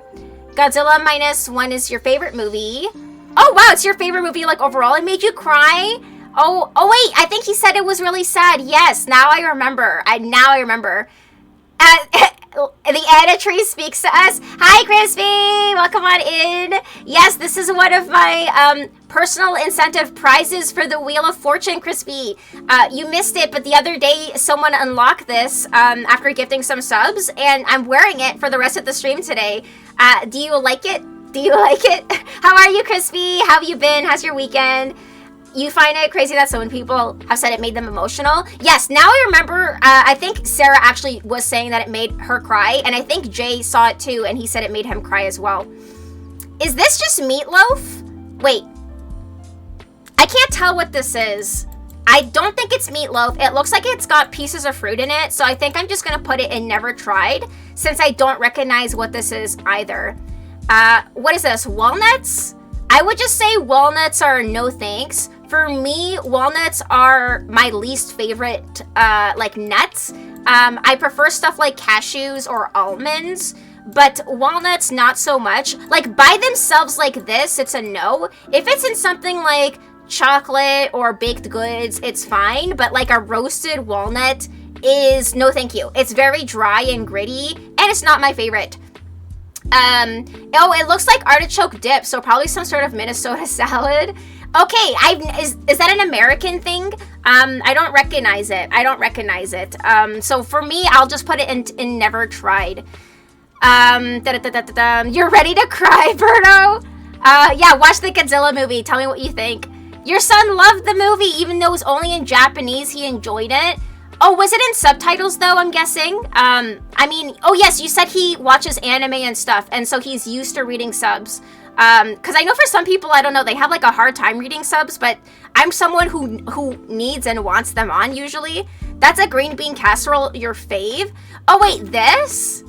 Godzilla minus one is your favorite movie. Oh wow, it's your favorite movie like overall. It made you cry. Oh wait, I think he said it was really sad. Yes, now I remember. Now I remember. The Anna Tree speaks to us. Hi, Crispy! Welcome on in. Yes, this is one of my personal incentive prizes for the Wheel of Fortune, Crispy. You missed it, but the other day someone unlocked this after gifting some subs, and I'm wearing it for the rest of the stream today. Do you like it? How are you, Crispy? How have you been? How's your weekend? You find it crazy that so many people have said it made them emotional? Yes, now I remember, I think Sarah actually was saying that it made her cry, and I think Jay saw it too, and he said it made him cry as well. Is this just meatloaf? Wait. I can't tell what this is. I don't think it's meatloaf. It looks like it's got pieces of fruit in it, so I think I'm just gonna put it in never tried, since I don't recognize what this is either. What is this? Walnuts? I would just say walnuts are no thanks. For me, walnuts are my least favorite, like, nuts. I prefer stuff like cashews or almonds, but walnuts, not so much. Like, by themselves like this, it's a no. If it's in something like chocolate or baked goods, it's fine, but like a roasted walnut is no thank you. It's very dry and gritty, and it's not my favorite. Oh, it looks like artichoke dip, so probably some sort of Minnesota salad. Okay, is that an American thing? I don't recognize it. So for me, I'll just put it in never tried. You're ready to cry, Berto? Yeah, watch the Godzilla movie. Tell me what you think. Your son loved the movie, even though it was only in Japanese, he enjoyed it. Oh, was it in subtitles though, I'm guessing? I mean, oh yes, you said he watches anime and stuff, and so he's used to reading subs. Because I know for some people, I don't know, they have like a hard time reading subs, but I'm someone who needs and wants them on usually. That's a green bean casserole, your fave? Oh wait, this?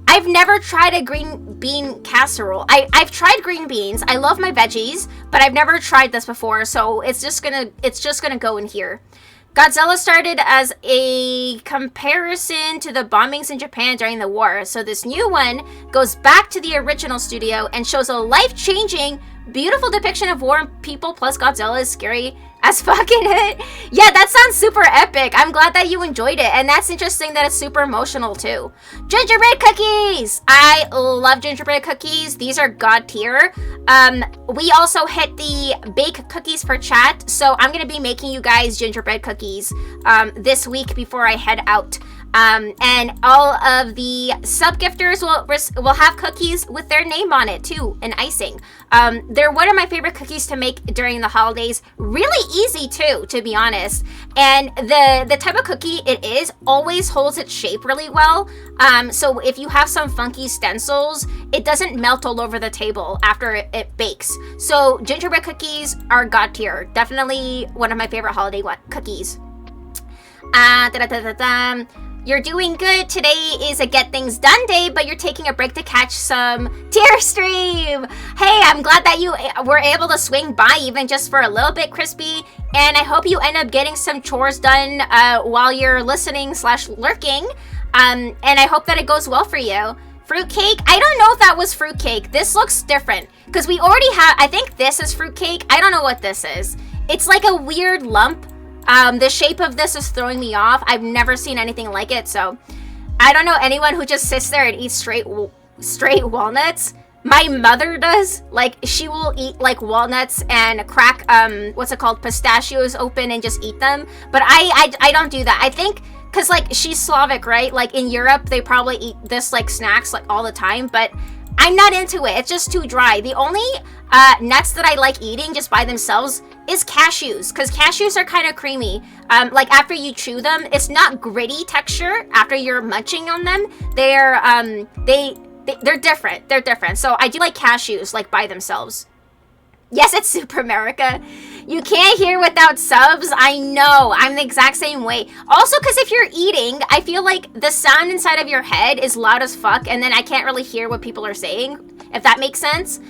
I've never tried a green bean casserole. I've tried green beans. I love my veggies, but I've never tried this before, so it's just gonna go in here. Godzilla started as a comparison to the bombings in Japan during the war, so this new one goes back to the original studio and shows a life-changing Beautiful depiction of war and people plus Godzilla is scary as fucking it. Yeah, that sounds super epic. I'm glad that you enjoyed it. And that's interesting that it's super emotional too. Gingerbread cookies! I love gingerbread cookies. These are god tier. We also hit the bake cookies for chat. So I'm going to be making you guys gingerbread cookies this week before I head out. And all of the sub-gifters will have cookies with their name on it too, and icing. They're one of my favorite cookies to make during the holidays. Really easy too, to be honest. And the type of cookie it is always holds its shape really well. So if you have some funky stencils, it doesn't melt all over the table after it bakes. So gingerbread cookies are god tier. Definitely one of my favorite holiday cookies. You're doing good. Today is a get things done day, but you're taking a break to catch some tier stream. Hey, I'm glad that you were able to swing by even just for a little bit, Crispy. And I hope you end up getting some chores done while you're listening / lurking. And I hope that it goes well for you. Fruitcake? I don't know if that was fruitcake. This looks different because we already have, I think this is fruitcake. I don't know what this is. It's like a weird lump. The shape of this is throwing me off. I've never seen anything like it, so I don't know anyone who just sits there and eats straight walnuts. My mother does. Like, she will eat like walnuts and crack what's it called, pistachios open and just eat them. But I don't do that. I think because like she's Slavic, right? Like in Europe they probably eat this like snacks like all the time, but I'm not into it. It's just too dry. The only nuts that I like eating just by themselves is cashews, because cashews are kind of creamy. Like after you chew them, it's not gritty texture after you're munching on them. They're different. They're different. So I do like cashews like by themselves. Yes, it's Super America. You can't hear without subs. I know. I'm the exact same way. Also, because if you're eating, I feel like the sound inside of your head is loud as fuck, and then I can't really hear what people are saying, if that makes sense.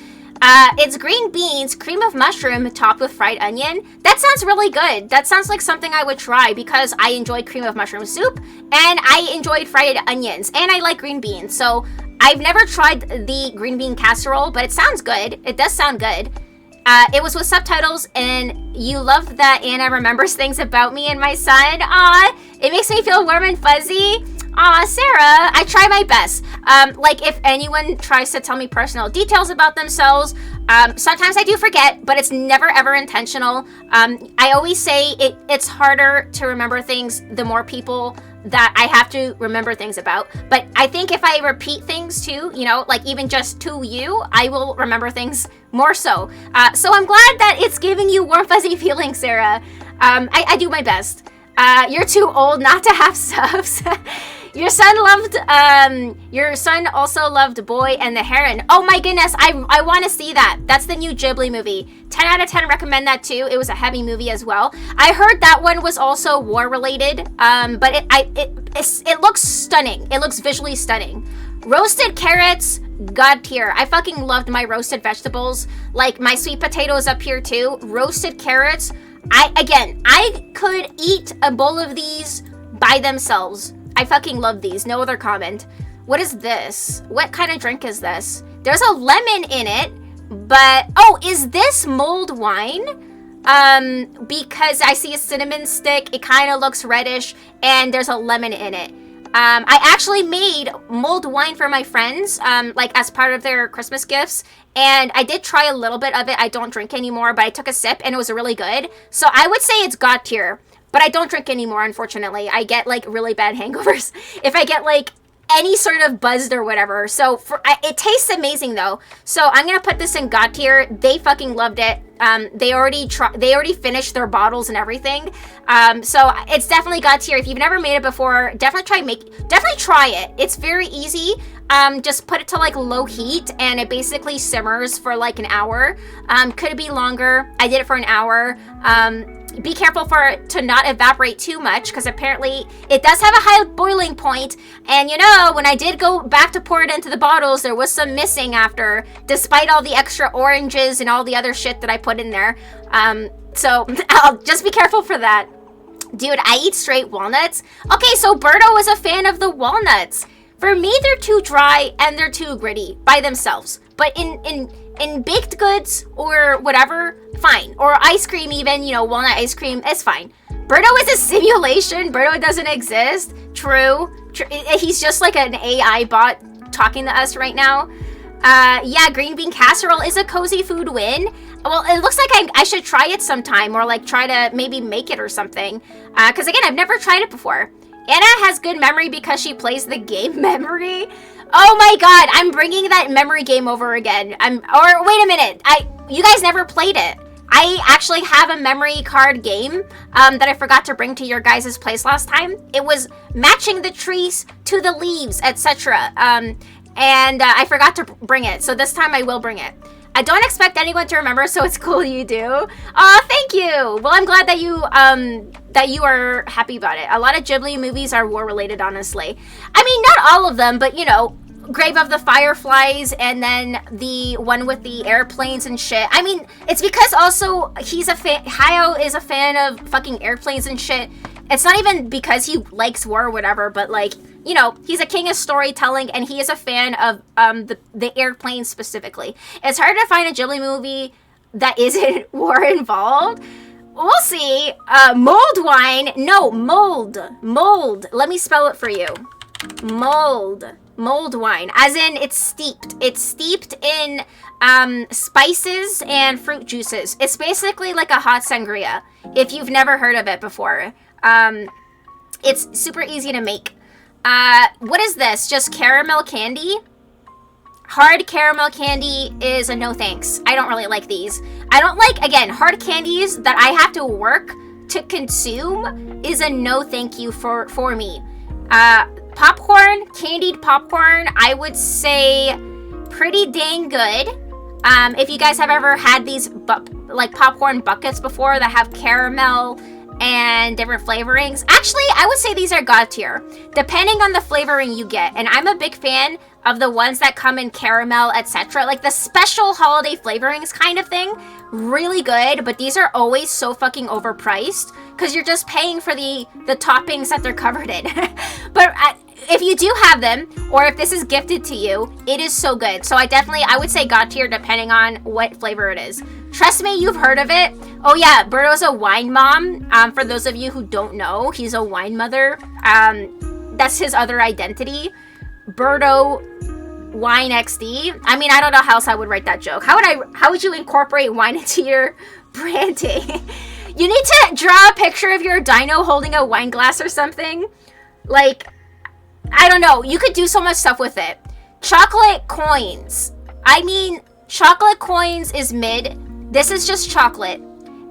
It's green beans, cream of mushroom topped with fried onion. That sounds really good. That sounds like something I would try because I enjoyed cream of mushroom soup, and I enjoyed fried onions, and I like green beans. So I've never tried the green bean casserole, but it sounds good. It does sound good. It was with subtitles, and you love that Anna remembers things about me and my son. Aw, it makes me feel warm and fuzzy. Aw, Sarah, I try my best. Like, if anyone tries to tell me personal details about themselves, sometimes I do forget, but it's never ever intentional. I always say it's harder to remember things the more people that I have to remember things about. But I think if I repeat things too, you know, like even just to you, I will remember things more so. So I'm glad that it's giving you warm fuzzy feelings, Sarah. I do my best. You're too old not to have subs. Your son also loved Boy and the Heron. Oh my goodness, I want to see that. That's the new Ghibli movie. 10 out of 10 recommend that too. It was a heavy movie as well. I heard that one was also war related, but it looks stunning. It looks visually stunning. Roasted carrots, god tier. I fucking loved my roasted vegetables. Like my sweet potatoes up here too. Roasted carrots. I could eat a bowl of these by themselves. I fucking love these. No other comment. What is this? What kind of drink is this? There's a lemon in it, but oh, is this mulled wine? Because I see a cinnamon stick. It kind of looks reddish, and there's a lemon in it. I actually made mulled wine for my friends, like as part of their Christmas gifts, and I did try a little bit of it. I don't drink anymore, but I took a sip, and it was really good. So I would say it's god tier. But I don't drink anymore, unfortunately. I get, like, really bad hangovers if I get, like, any sort of buzzed or whatever. So, it tastes amazing, though. So, I'm gonna put this in god tier. They fucking loved it. They already finished their bottles and everything. So, it's definitely god tier. If you've never made it before, definitely try it. It's very easy. Just put it to, like, low heat, and it basically simmers for, like, an hour. Could it be longer? I did it for an hour. Be careful for it to not evaporate too much, because apparently it does have a high boiling point, and you know, when I did go back to pour it into the bottles, there was some missing after, despite all the extra oranges and all the other shit that I put in there. So I'll just be careful for that. Dude, I eat straight walnuts. Okay, so Berto is a fan of the walnuts. For me, they're too dry and they're too gritty by themselves. But in baked goods or whatever, fine. Or ice cream even, you know, walnut ice cream, it's fine. Birdo is a simulation. Birdo doesn't exist. True. He's just like an AI bot talking to us right now. Yeah, green bean casserole is a cozy food win. Well, it looks like I should try it sometime, or like try to maybe make it or something. Because again, I've never tried it before. Anna has good memory because she plays the game memory. Oh my god, I'm bringing that memory game over again. Or wait a minute, you guys never played it. I actually have a memory card game that I forgot to bring to your guys' place last time. It was matching the trees to the leaves, etc. And I forgot to bring it, so this time I will bring it. I don't expect anyone to remember, so it's cool you do. Oh, thank you. Well, I'm glad that you are happy about it. A lot of Ghibli movies are war related, honestly. I mean, not all of them, but you know, Grave of the Fireflies, and then the one with the airplanes and shit. I mean, it's because also he's a fan. Hayao is a fan of fucking airplanes and shit. It's not even because he likes war or whatever, but like, you know, he's a king of storytelling, and he is a fan of the airplanes specifically. It's hard to find a Ghibli movie that isn't war involved. We'll see. Mold wine. No, mold. Mold. Let me spell it for you. Mold. Mold wine. As in, it's steeped. It's steeped in spices and fruit juices. It's basically like a hot sangria, if you've never heard of it before. It's super easy to make. What is this? Just caramel candy? Hard caramel candy is a no thanks. I don't really like these. I don't like, again, hard candies that I have to work to consume is a no thank you for me. Popcorn, candied popcorn, I would say pretty dang good. If you guys have ever had these like popcorn buckets before that have caramel and different flavorings. Actually, I would say these are god tier, depending on the flavoring you get. And I'm a big fan of the ones that come in caramel, etc. Like the special holiday flavorings kind of thing. Really good, but these are always so fucking overpriced because you're just paying for the toppings that they're covered in. But if you do have them, or if this is gifted to you, it is so good. So I would say god tier depending on what flavor it is. Trust me, you've heard of it. Oh yeah, Birdo's a wine mom. For those of you who don't know, he's a wine mother. That's his other identity. Birdo Wine XD. I mean, I don't know how else I would write that joke. How would you incorporate wine into your branding? You need to draw a picture of your dino holding a wine glass or something. Like, I don't know. You could do so much stuff with it. Chocolate coins. I mean, chocolate coins is mid. This is just chocolate.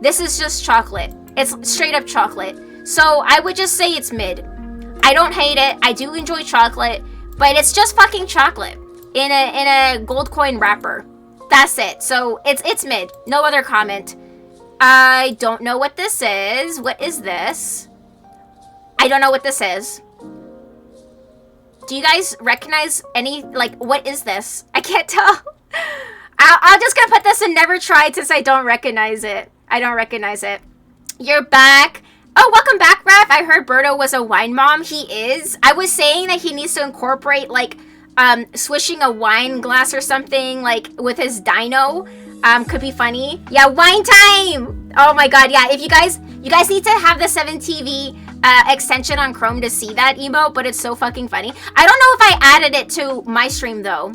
This is just chocolate. It's straight up chocolate. So I would just say it's mid. I don't hate it. I do enjoy chocolate, but it's just fucking chocolate in a gold coin wrapper. That's it. So it's mid. No other comment. I don't know what this is. What is this? I don't know what this is. Do you guys recognize any, like, what is this? I can't tell. I'm just gonna put this in never tried since I don't recognize it. I don't recognize it. You're back. Oh, welcome back, Raph. I heard Birdo was a wine mom. He is. I was saying that he needs to incorporate, like, swishing a wine glass or something, like, with his dino. Could be funny. Yeah, wine time! Oh my god, yeah. If you guys need to have the 7TV extension on Chrome to see that emote, but it's so fucking funny. I don't know if I added it to my stream, though.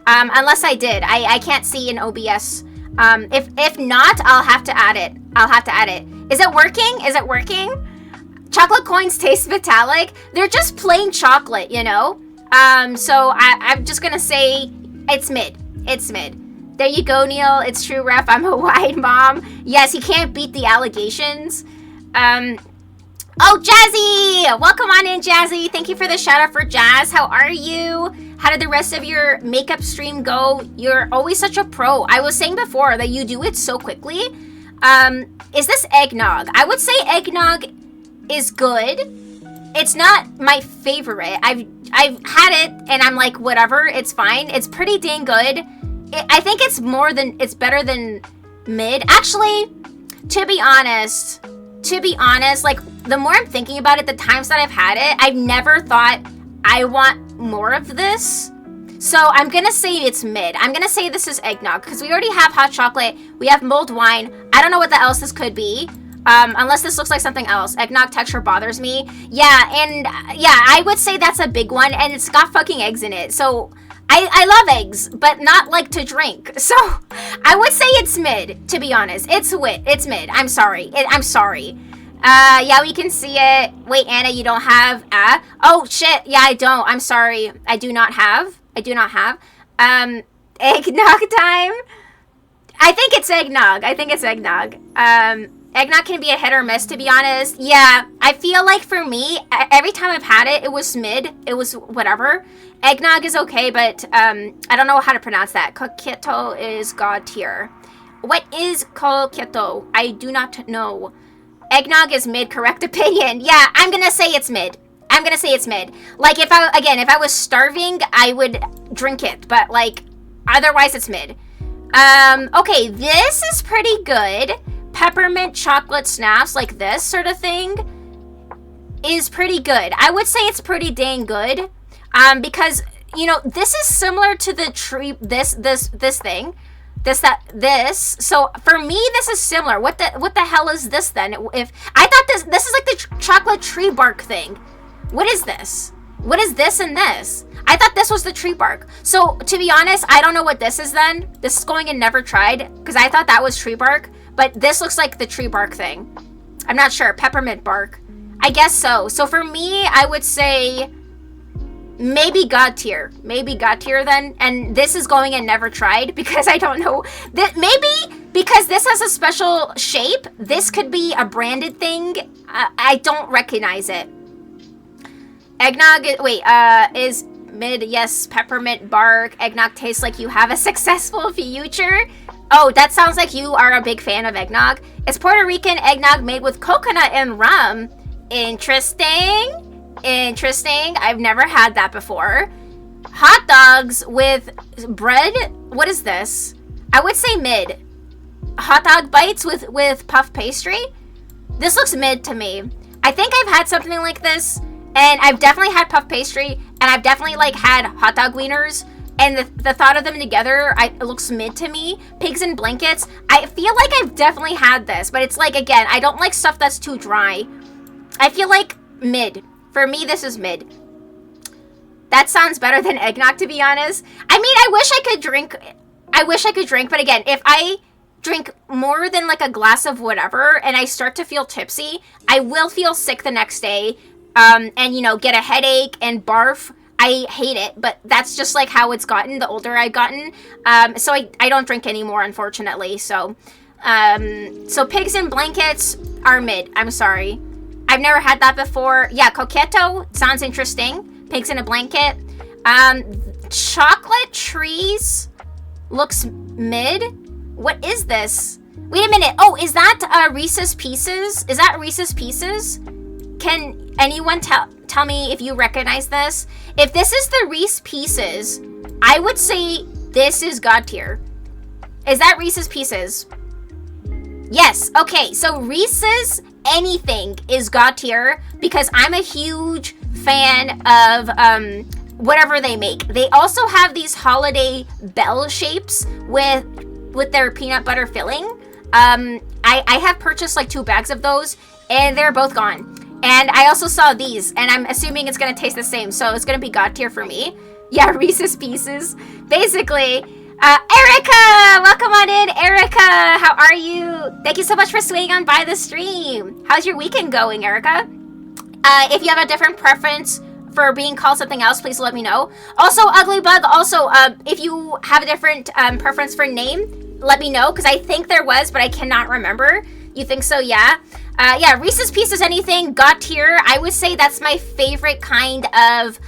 Unless I did. I can't see in OBS. If not, I'll have to add it. Is it working? Is it working? Chocolate coins taste metallic. They're just plain chocolate, you know? So I'm just gonna say it's mid. It's mid. There you go, Neil. It's true, Ref. I'm a wine mom. Yes, he can't beat the allegations. Oh, Jazzy! Welcome on in, Jazzy. Thank you for the shout out for Jazz. How are you? How did the rest of your makeup stream go? You're always such a pro. I was saying before that you do it so quickly. Is this eggnog? I would say eggnog is good. It's not my favorite. I've had it and I'm like, whatever, it's fine. It's pretty dang good. I think it's better than mid. Actually, to be honest, like, the more I'm thinking about it, the times that I've had it, I've never thought I want more of this. So I'm gonna say it's mid. I'm gonna say this is eggnog because we already have hot chocolate. We have mulled wine. I don't know what the else this could be. Unless this looks like something else. Eggnog texture bothers me. Yeah, and yeah, I would say that's a big one, and it's got fucking eggs in it. So I love eggs, but not like to drink. So I would say it's mid, to be honest. It's mid. I'm sorry. I'm sorry. Yeah, we can see it. Wait, Anna, you don't have, oh shit, yeah, I don't. I'm sorry. I do not have. Eggnog time. I think it's eggnog. Eggnog can be a hit or miss, to be honest. Yeah, I feel like for me, every time I've had it, it was mid. It was whatever. Eggnog is okay, but I don't know how to pronounce that. Coquito is god tier. What is coquito? I do not know. Eggnog is mid, correct opinion. Yeah, I'm gonna say it's mid. Like, if I was starving, I would drink it, but like, otherwise it's mid. Okay, this is pretty good. Peppermint chocolate snaps, like this sort of thing, is pretty good. I would say it's pretty dang good. Because, you know, this is similar to the tree, this thing. This. So, for me, this is similar. What the hell is this then? If I thought this is like the chocolate tree bark thing. What is this? What is this and this? I thought this was the tree bark. So, to be honest, I don't know what this is then. This is going in never tried, because I thought that was tree bark. But this looks like the tree bark thing. I'm not sure. Peppermint bark. I guess so. So for me, I would say maybe god tier. Maybe god tier then. And this is going in never tried because I don't know. Maybe because this has a special shape. This could be a branded thing. I don't recognize it. Eggnog, is mid. Yes, peppermint bark. Eggnog tastes like you have a successful future. Oh, that sounds like you are a big fan of eggnog. It's Puerto Rican eggnog made with coconut and rum. Interesting. I've never had that before. Hot dogs with bread. What is this? I would say mid. Hot dog bites with puff pastry. This looks mid to me. I think I've had something like this, and I've definitely had puff pastry, and I've definitely like had hot dog wieners. And the thought of them together, it looks mid to me. Pigs in blankets. I feel like I've definitely had this, but it's like, again, I don't like stuff that's too dry. I feel like mid. For me, this is mid. That sounds better than eggnog, to be honest. I mean, I wish I could drink, but again, if I drink more than like a glass of whatever and I start to feel tipsy, I will feel sick the next day, and, you know, get a headache and barf. I hate it, but that's just like how it's gotten the older I've gotten. So I don't drink anymore, unfortunately. So pigs in blankets are mid. I'm sorry. I've never had that before. Yeah, coquito sounds interesting. Pigs in a blanket. Chocolate trees looks mid. What is this? Wait a minute. Oh, is that Reese's Pieces? Is that Reese's Pieces? Can anyone tell me if you recognize this? If this is the Reese Pieces, I would say this is god tier. Is that Reese's Pieces? Yes. Okay, so Reese's anything is god tier because I'm a huge fan of whatever they make. They also have these holiday bell shapes with their peanut butter filling. I have purchased like 2 bags of those, and they're both gone. And I also saw these, and I'm assuming it's gonna taste the same, so it's gonna be god tier for me. Yeah, Reese's Pieces. Basically, Erica! Welcome on in, Erica! How are you? Thank you so much for swinging on by the stream. How's your weekend going, Erica? If you have a different preference for being called something else, please let me know. Also, Ugly Bug, if you have a different preference for name, let me know, because I think there was, but I cannot remember. You think so? Yeah. Yeah, Reese's Pieces anything, god tier. I would say that's my favorite kind of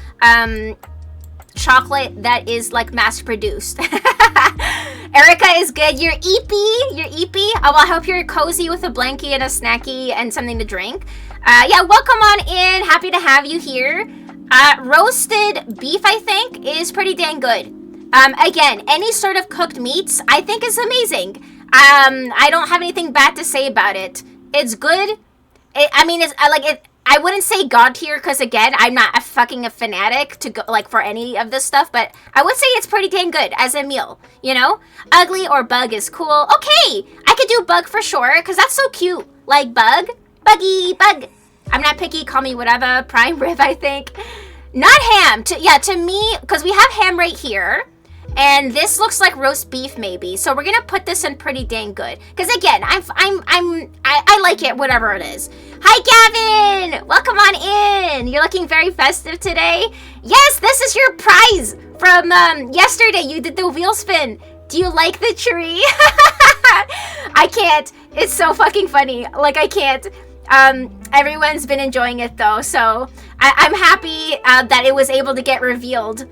chocolate that is like mass produced. Erica is good. You're eepy. Oh, I hope you're cozy with a blankie and a snacky and something to drink. Yeah, welcome on in. Happy to have you here. Roasted beef, I think, is pretty dang good. Again, any sort of cooked meats, I think is amazing. I don't have anything bad to say about it. It's good. I wouldn't say god tier because again, I'm not a fanatic to go like for any of this stuff, but I would say it's pretty dang good as a meal, you know? Ugly or bug is cool. Okay, I could do bug for sure because that's so cute. Like bug, buggy, bug. I'm not picky, call me whatever. Prime rib, I think. Not ham. To me, because we have ham right here. And this looks like roast beef maybe. So we're gonna put this in pretty dang good. Because again, I like it, whatever it is. Hi Gavin! Welcome on in! You're looking very festive today. Yes, this is your prize from yesterday. You did the wheel spin. Do you like the tree? I can't. It's so fucking funny. Like I can't. Everyone's been enjoying it though, so I'm happy that it was able to get revealed.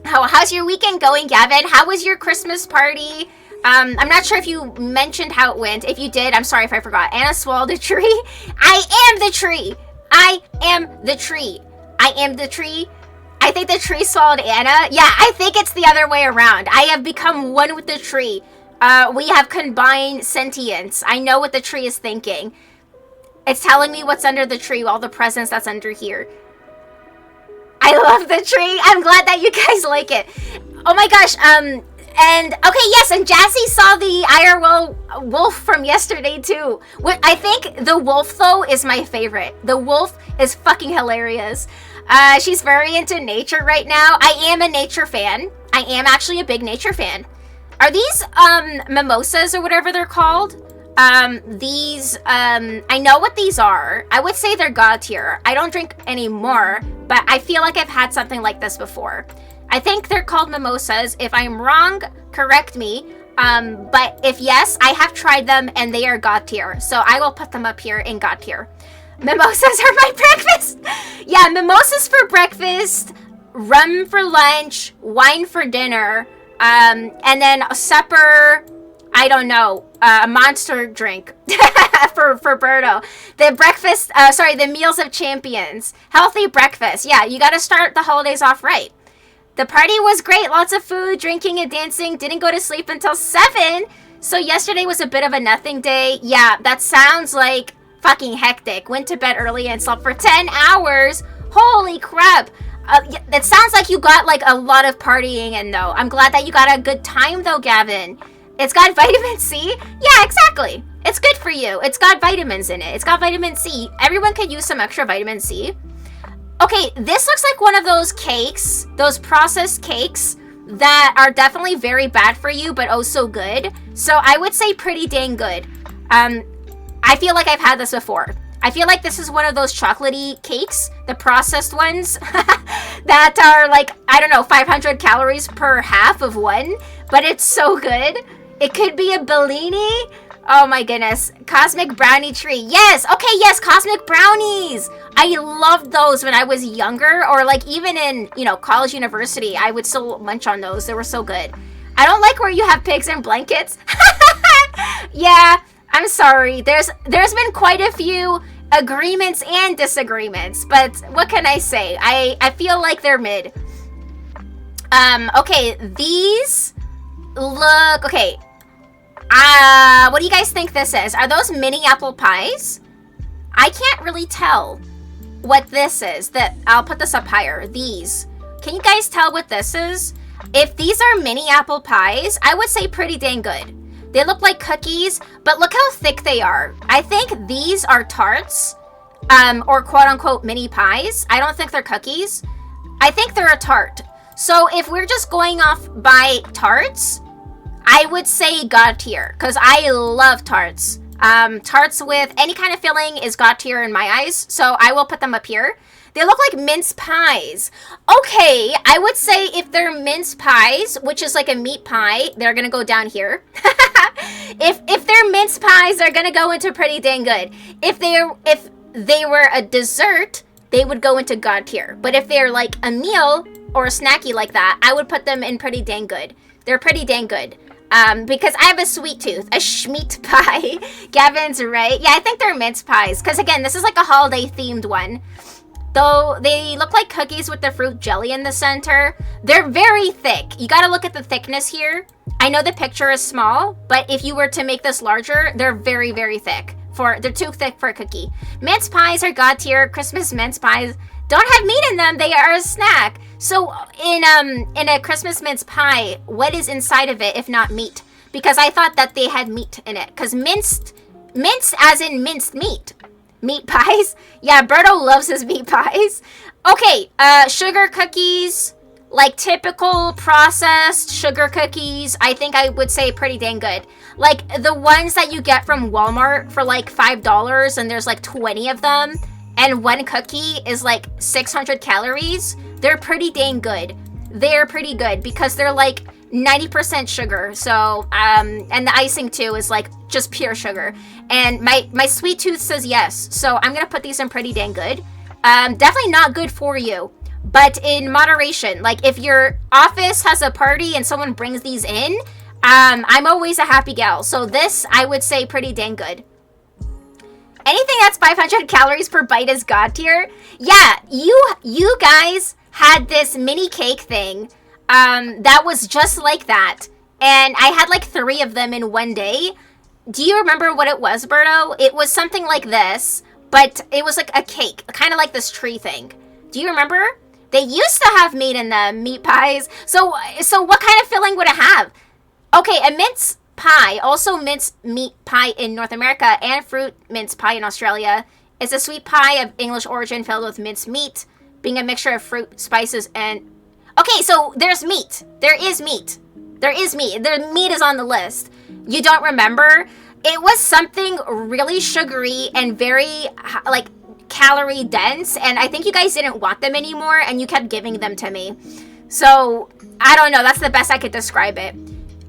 How's your weekend going, Gavin? How was your Christmas party? I'm not sure if you mentioned how it went. If you did, I'm sorry if I forgot. Anna swallowed a tree. I am the tree. I am the tree. I am the tree. I think the tree swallowed Anna. Yeah, I think it's the other way around. I have become one with the tree. We have combined sentience. I know what the tree is thinking. It's telling me what's under the tree, all the presents that's under here. I love the tree. I'm glad that you guys like it. Oh my gosh. And okay, yes, and Jazzy saw the IRL wolf from yesterday too. I think the wolf though is my favorite. The wolf is fucking hilarious. She's very into nature right now. I am a nature fan. I am actually a big nature fan. Are these mimosas or whatever they're called? I know what these are. I would say they're god tier. I don't drink anymore, but I feel like I've had something like this before. I think they're called mimosas. If I'm wrong, correct me. But if yes, I have tried them and they are god tier. So I will put them up here in god tier. Mimosas are my breakfast. Yeah, mimosas for breakfast, rum for lunch, wine for dinner, and then a supper, I don't know, a monster drink for Berto. The meals of champions. Healthy breakfast. Yeah, you gotta start the holidays off right. The party was great. Lots of food, drinking, and dancing. Didn't go to sleep until 7. So yesterday was a bit of a nothing day. Yeah, that sounds like fucking hectic. Went to bed early and slept for 10 hours. Holy crap. It sounds like you got like a lot of partying in though. I'm glad that you got a good time though, Gavin. It's got vitamin C? Yeah, exactly. It's good for you. It's got vitamins in it. It's got vitamin C. Everyone could use some extra vitamin C. Okay, this looks like one of those cakes, those processed cakes that are definitely very bad for you, but oh so good. So I would say pretty dang good. I feel like I've had this before. I feel like this is one of those chocolatey cakes, the processed ones that are like, I don't know, 500 calories per half of one, but it's so good. It could be a Bellini. Oh my goodness. Cosmic brownie tree. Yes. Okay. Yes. Cosmic brownies. I loved those when I was younger, or like even in, college, university, I would still munch on those. They were so good. I don't like where you have pigs and blankets. Yeah, I'm sorry. There's been quite a few agreements and disagreements, but what can I say? I feel like they're mid. Okay, these look, okay. What do you guys think this is? Are those mini apple pies? I can't really tell what this is. I'll put this up higher. These. Can you guys tell what this is? If these are mini apple pies, I would say pretty dang good. They look like cookies, but look how thick they are. I think these are tarts, or quote-unquote mini pies. I don't think they're cookies. I think they're a tart. So if we're just going off by tarts, I would say god tier, because I love tarts. Tarts with any kind of filling is god tier in my eyes, so I will put them up here. They look like mince pies. Okay, I would say if they're mince pies, which is like a meat pie, they're gonna go down here. If they're mince pies, they're gonna go into pretty dang good. If they were a dessert, they would go into god tier. But if they're like a meal or a snacky like that, I would put them in pretty dang good. They're pretty dang good. Because I have a sweet tooth, a schmeat pie. Gavin's right. Yeah, I think they're mince pies. Because again, this is like a holiday themed one. Though they look like cookies with the fruit jelly in the center. They're very thick. You gotta look at the thickness here. I know the picture is small, but if you were to make this larger, they're very, very thick. they're too thick for a cookie. Mince pies are god tier. Christmas mince pies don't have meat in them. They are a snack. So in a Christmas mince pie, what is inside of it if not meat? Because I thought that they had meat in it. Because minced as in minced meat. Meat pies? Yeah, Berto loves his meat pies. Okay, sugar cookies, like typical processed sugar cookies, I think I would say pretty dang good. Like the ones that you get from Walmart for like $5 and there's like 20 of them, and one cookie is like 600 calories, they're pretty dang good. They're pretty good because they're like 90% sugar. So, and the icing too is like just pure sugar. And my sweet tooth says yes. So I'm gonna put these in pretty dang good. Definitely not good for you, but in moderation. Like if your office has a party and someone brings these in, I'm always a happy gal. So this, I would say pretty dang good. Anything that's 500 calories per bite is god tier. Yeah, you guys had this mini cake thing that was just like that. And I had like 3 of them in one day. Do you remember what it was, Berto? It was something like this, but it was like a cake, kind of like this tree thing. Do you remember? They used to have meat in them, meat pies. So what kind of filling would it have? Okay, a mince pie, also mince meat pie in North America, and fruit mince pie in Australia, is a sweet pie of English origin filled with minced meat, being a mixture of fruit, spices, and... Okay, so there's meat. There is meat. There is meat. The meat is on the list. You don't remember? It was something really sugary and very, like, calorie dense, and I think you guys didn't want them anymore, and you kept giving them to me. So, I don't know. That's the best I could describe it.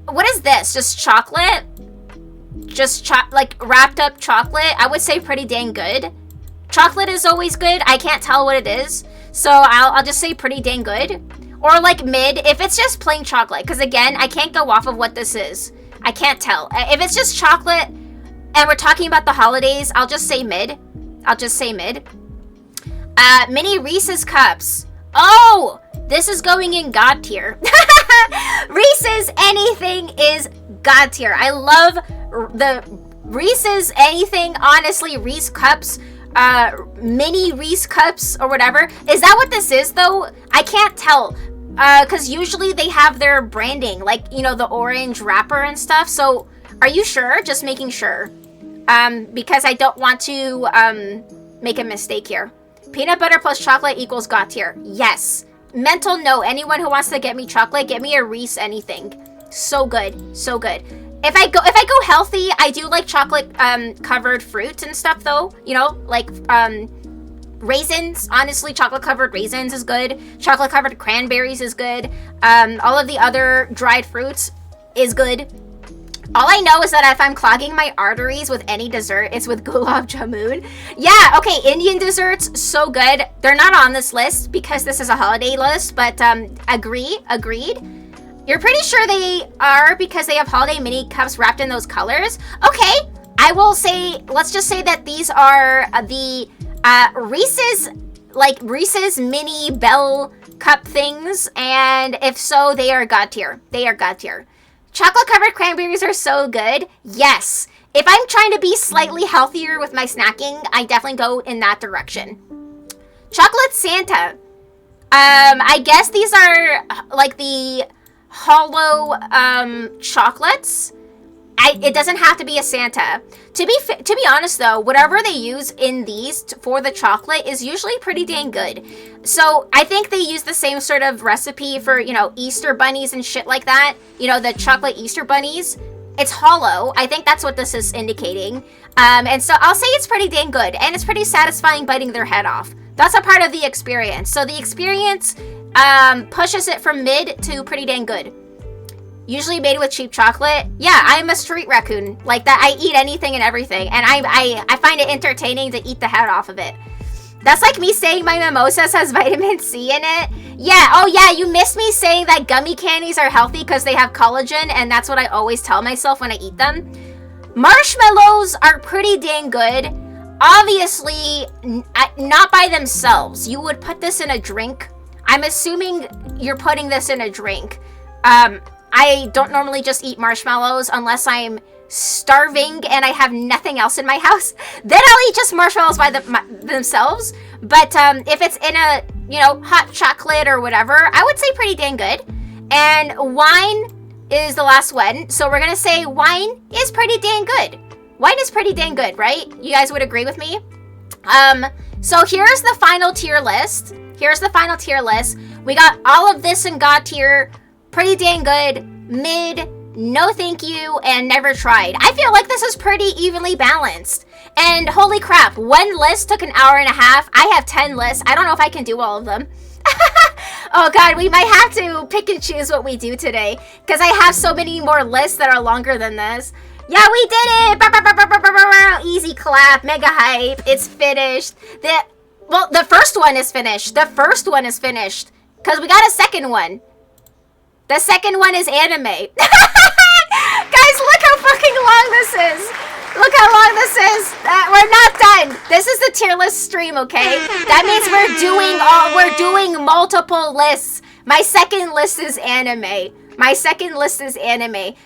What is this? Just chocolate? Just like wrapped up chocolate? I would say pretty dang good. Chocolate is always good. I can't tell what it is. So I'll just say pretty dang good. Or like mid, if it's just plain chocolate. Because again, I can't go off of what this is. I can't tell. If it's just chocolate and we're talking about the holidays, I'll just say mid. I'll just say mid. Mini Reese's Cups. Oh! This is going in god tier. Reese's anything is god tier. I love the Reese's anything. Honestly, Reese Cups, mini Reese Cups or whatever. Is that what this is though? I can't tell. Because usually they have their branding, like, you know, the orange wrapper and stuff. So are you sure? Just making sure. Because I don't want to make a mistake here. Peanut butter plus chocolate equals god tier. Yes. Mental note, anyone who wants to get me chocolate, get me a Reese anything. So good. So good. If I go healthy, I do like chocolate covered fruit and stuff though. You know, like raisins. Honestly, chocolate covered raisins is good. Chocolate covered cranberries is good. All of the other dried fruits is good. All I know is that if I'm clogging my arteries with any dessert, it's with gulab jamun. Yeah, okay, Indian desserts, so good. They're not on this list because this is a holiday list, but agreed. You're pretty sure they are because they have holiday mini cups wrapped in those colors? Okay, I will say, let's just say that these are the Reese's mini bell cup things, and if so, they are god tier. They are god tier. Chocolate covered cranberries are so good. Yes. If I'm trying to be slightly healthier with my snacking, I definitely go in that direction. Chocolate Santa. I guess these are like the hollow chocolates. It doesn't have to be a Santa. To be honest though, whatever they use in these for the chocolate is usually pretty dang good. So I think they use the same sort of recipe for, you know, Easter bunnies and shit like that. You know, the chocolate Easter bunnies. It's hollow. I think that's what this is indicating. And so I'll say it's pretty dang good. And it's pretty satisfying biting their head off. That's a part of the experience. So the experience pushes it from mid to pretty dang good. Usually made with cheap chocolate. Yeah, I'm a street raccoon. Like that, I eat anything and everything. And I find it entertaining to eat the head off of it. That's like me saying my mimosas has vitamin C in it. Yeah, oh yeah, you missed me saying that gummy candies are healthy because they have collagen, and that's what I always tell myself when I eat them. Marshmallows are pretty dang good. Obviously, not by themselves. You would put this in a drink. I'm assuming you're putting this in a drink. I don't normally just eat marshmallows unless I'm starving and I have nothing else in my house, then I'll eat just marshmallows by themselves. But if it's in a, hot chocolate or whatever, I would say pretty dang good. And wine is the last one. So we're going to say wine is pretty dang good. Wine is pretty dang good, right? You guys would agree with me? So here's the final tier list. We got all of this in God tier, pretty dang good, mid, no thank you, and never tried. I feel like this is pretty evenly balanced. And holy crap, one list took an hour and a half. I have 10 lists. I don't know if I can do all of them. Oh god, we might have to pick and choose what we do today, because I have so many more lists that are longer than this. Yeah, we did it! Easy clap, mega hype, it's finished. The first one is finished. Because we got a second one. The second one is anime. Guys, look how fucking long this is. Look how long this is. We're not done. This is the tier list stream, okay? That means we're doing multiple lists. My second list is anime.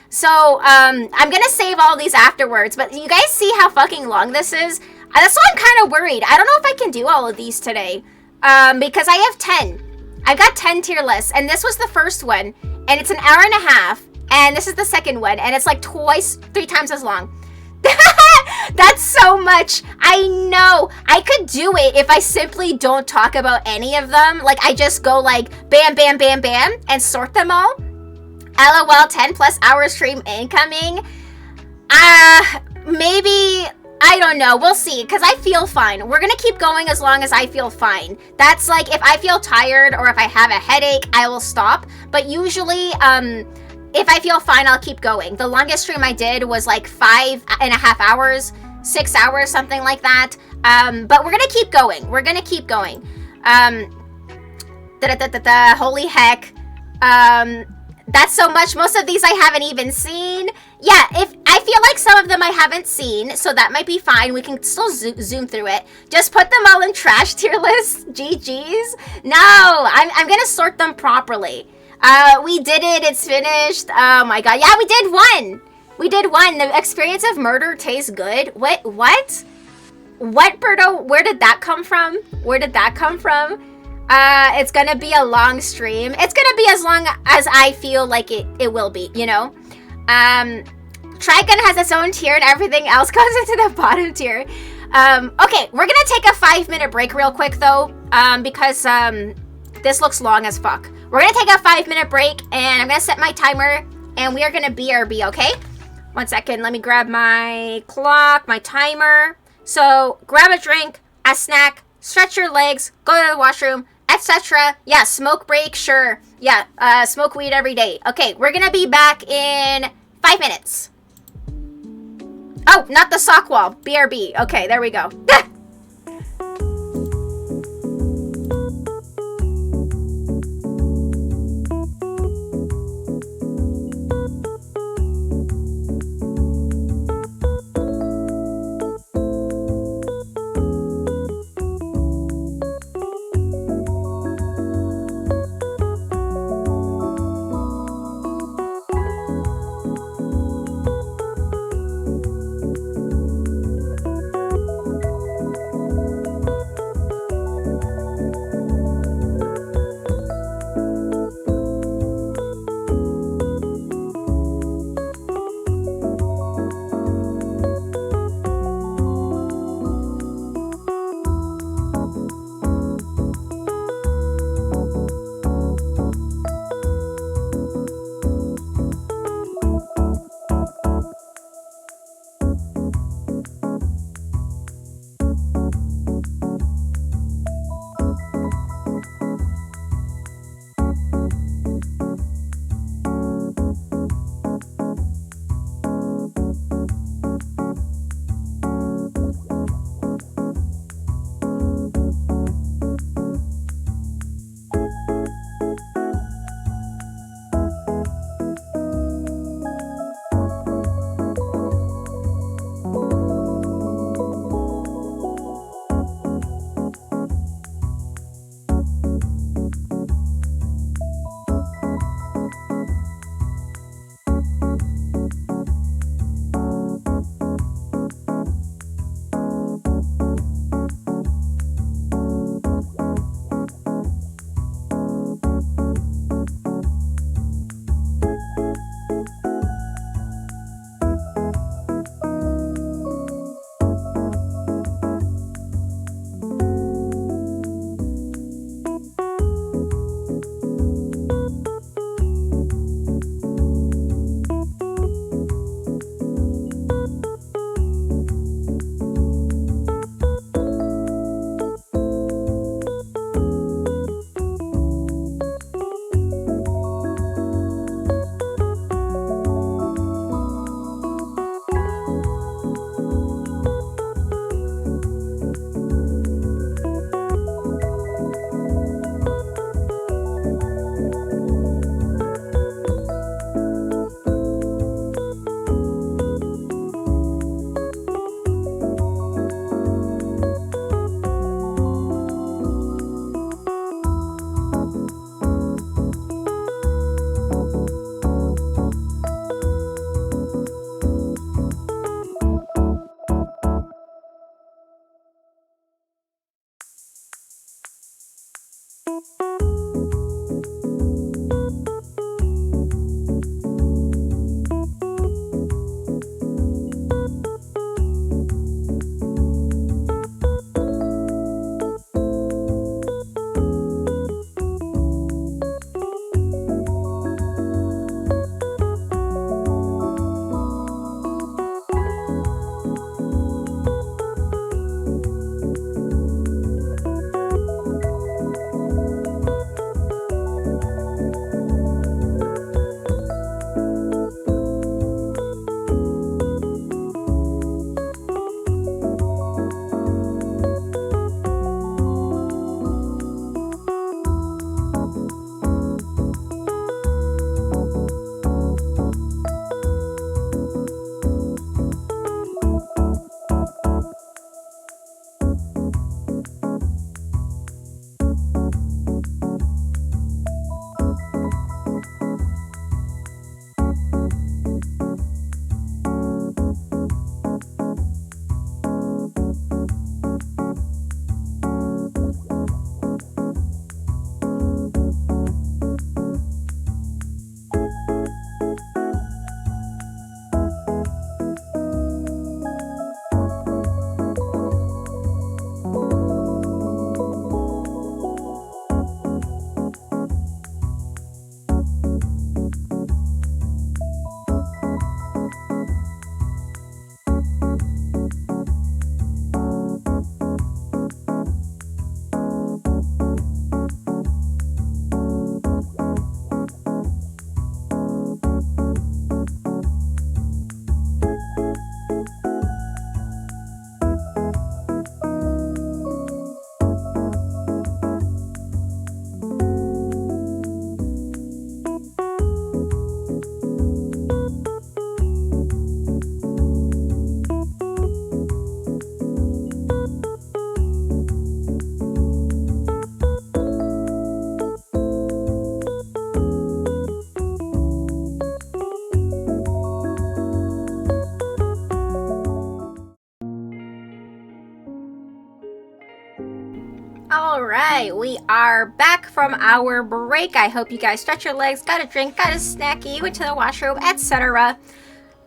So, I'm gonna save all these afterwards, but you guys see how fucking long this is? That's why I'm kind of worried. I don't know if I can do all of these today, because I have 10. I've got 10 tier lists, and this was the first one, and it's an hour and a half, and this is the second one, and it's like 3 times as long. That's so much. I know. I could do it if I simply don't talk about any of them. Like, I just go like, bam, bam, bam, bam, and sort them all. LOL, 10 plus hour stream incoming. Maybe, I don't know. We'll see, because I feel fine. We're going to keep going as long as I feel fine. That's like, if I feel tired or if I have a headache, I will stop. But usually, if I feel fine, I'll keep going. The longest stream I did was like 5.5 hours, 6 hours, something like that. But we're going to keep going. Holy heck. That's so much. Most of these I haven't even seen. Yeah, if I feel like some of them I haven't seen, so that might be fine. We can still zoom through it. Just put them all in trash tier list. GG's. No, I'm gonna sort them properly. We did it. It's finished. Oh my god. Yeah, we did one. The experience of murder tastes good. What? What, Birdo? Where did that come from? It's gonna be a long stream. It's gonna be as long as I feel like it will be, Trigun has its own tier and everything else goes into the bottom tier. Okay, we're gonna take a 5-minute break real quick though, because this looks long as fuck. We're gonna take a 5-minute break and I'm gonna set my timer and we are gonna BRB, okay? 1 second, let me grab my clock, my timer. So, grab a drink, a snack, stretch your legs, go to the washroom, etc. Yeah, smoke break, sure. Yeah, smoke weed every day. Okay, we're gonna be back in 5 minutes. Oh, not the sock wall. BRB. Okay, there we go. All right, we are back from our break. I hope you guys stretch your legs, got a drink, got a snacky, went to the washroom, etc.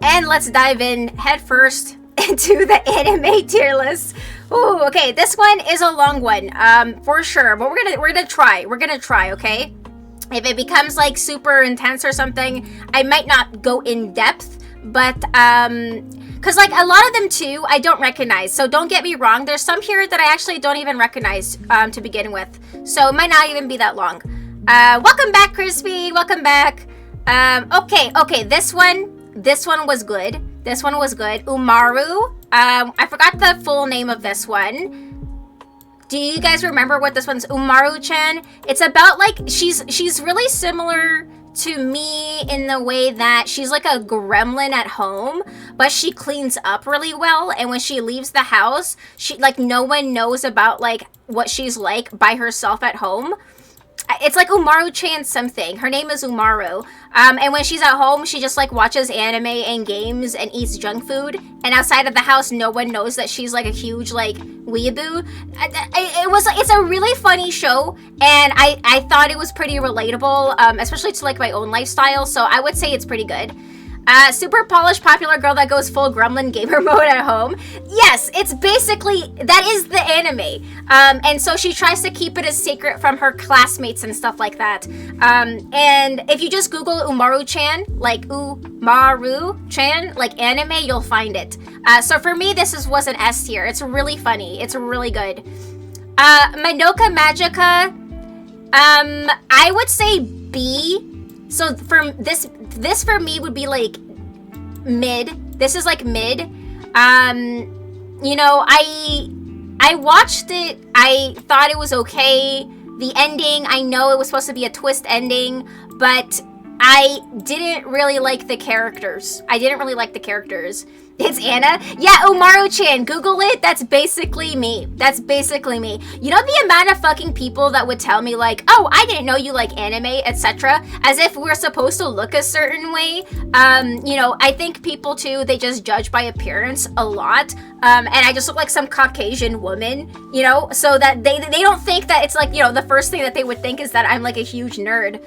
And let's dive in head first into the anime tier list. Ooh, okay, this one is a long one, for sure. But we're gonna try. We're gonna try, okay? If it becomes like super intense or something, I might not go in depth, but because like a lot of them too, I don't recognize. So don't get me wrong. There's some here that I actually don't even recognize to begin with. So it might not even be that long. Welcome back, Crispy. Welcome back. Okay. This one was good. This one was good. Umaru. I forgot the full name of this one. Do you guys remember what this one's? Umaru-chan. It's about like she's really similar to me in the way that she's like a gremlin at home, but she cleans up really well, and when she leaves the house, she like no one knows about like what she's like by herself at home. It's like Umaru-chan something. Her name is Umaru. And when she's at home, she just like watches anime and games and eats junk food. And outside of the house, no one knows that she's like a huge like weeaboo. It's a really funny show, and I thought it was pretty relatable, especially to like my own lifestyle. So I would say it's pretty good. Super polished, popular girl that goes full gremlin gamer mode at home. Yes, it's basically, that is the anime. And so she tries to keep it a secret from her classmates and stuff like that. And if you just Google Umaru-chan, like Umaru-chan, like anime, you'll find it. So for me, was an S tier. It's really funny. It's really good. Madoka Magica, I would say B. So for this for me would be like mid. This is like mid. You know, I watched it. I thought it was okay. The ending, I know it was supposed to be a twist ending, but I didn't really like the characters. It's Anna? Yeah, Umaru-chan. Google it. That's basically me. You know the amount of fucking people that would tell me like, oh, I didn't know you like anime, etc. As if we're supposed to look a certain way. You know, I think people too, they just judge by appearance a lot. and I just look like some Caucasian woman, you know, so that they don't think that it's like, you know, the first thing that they would think is that I'm like a huge nerd.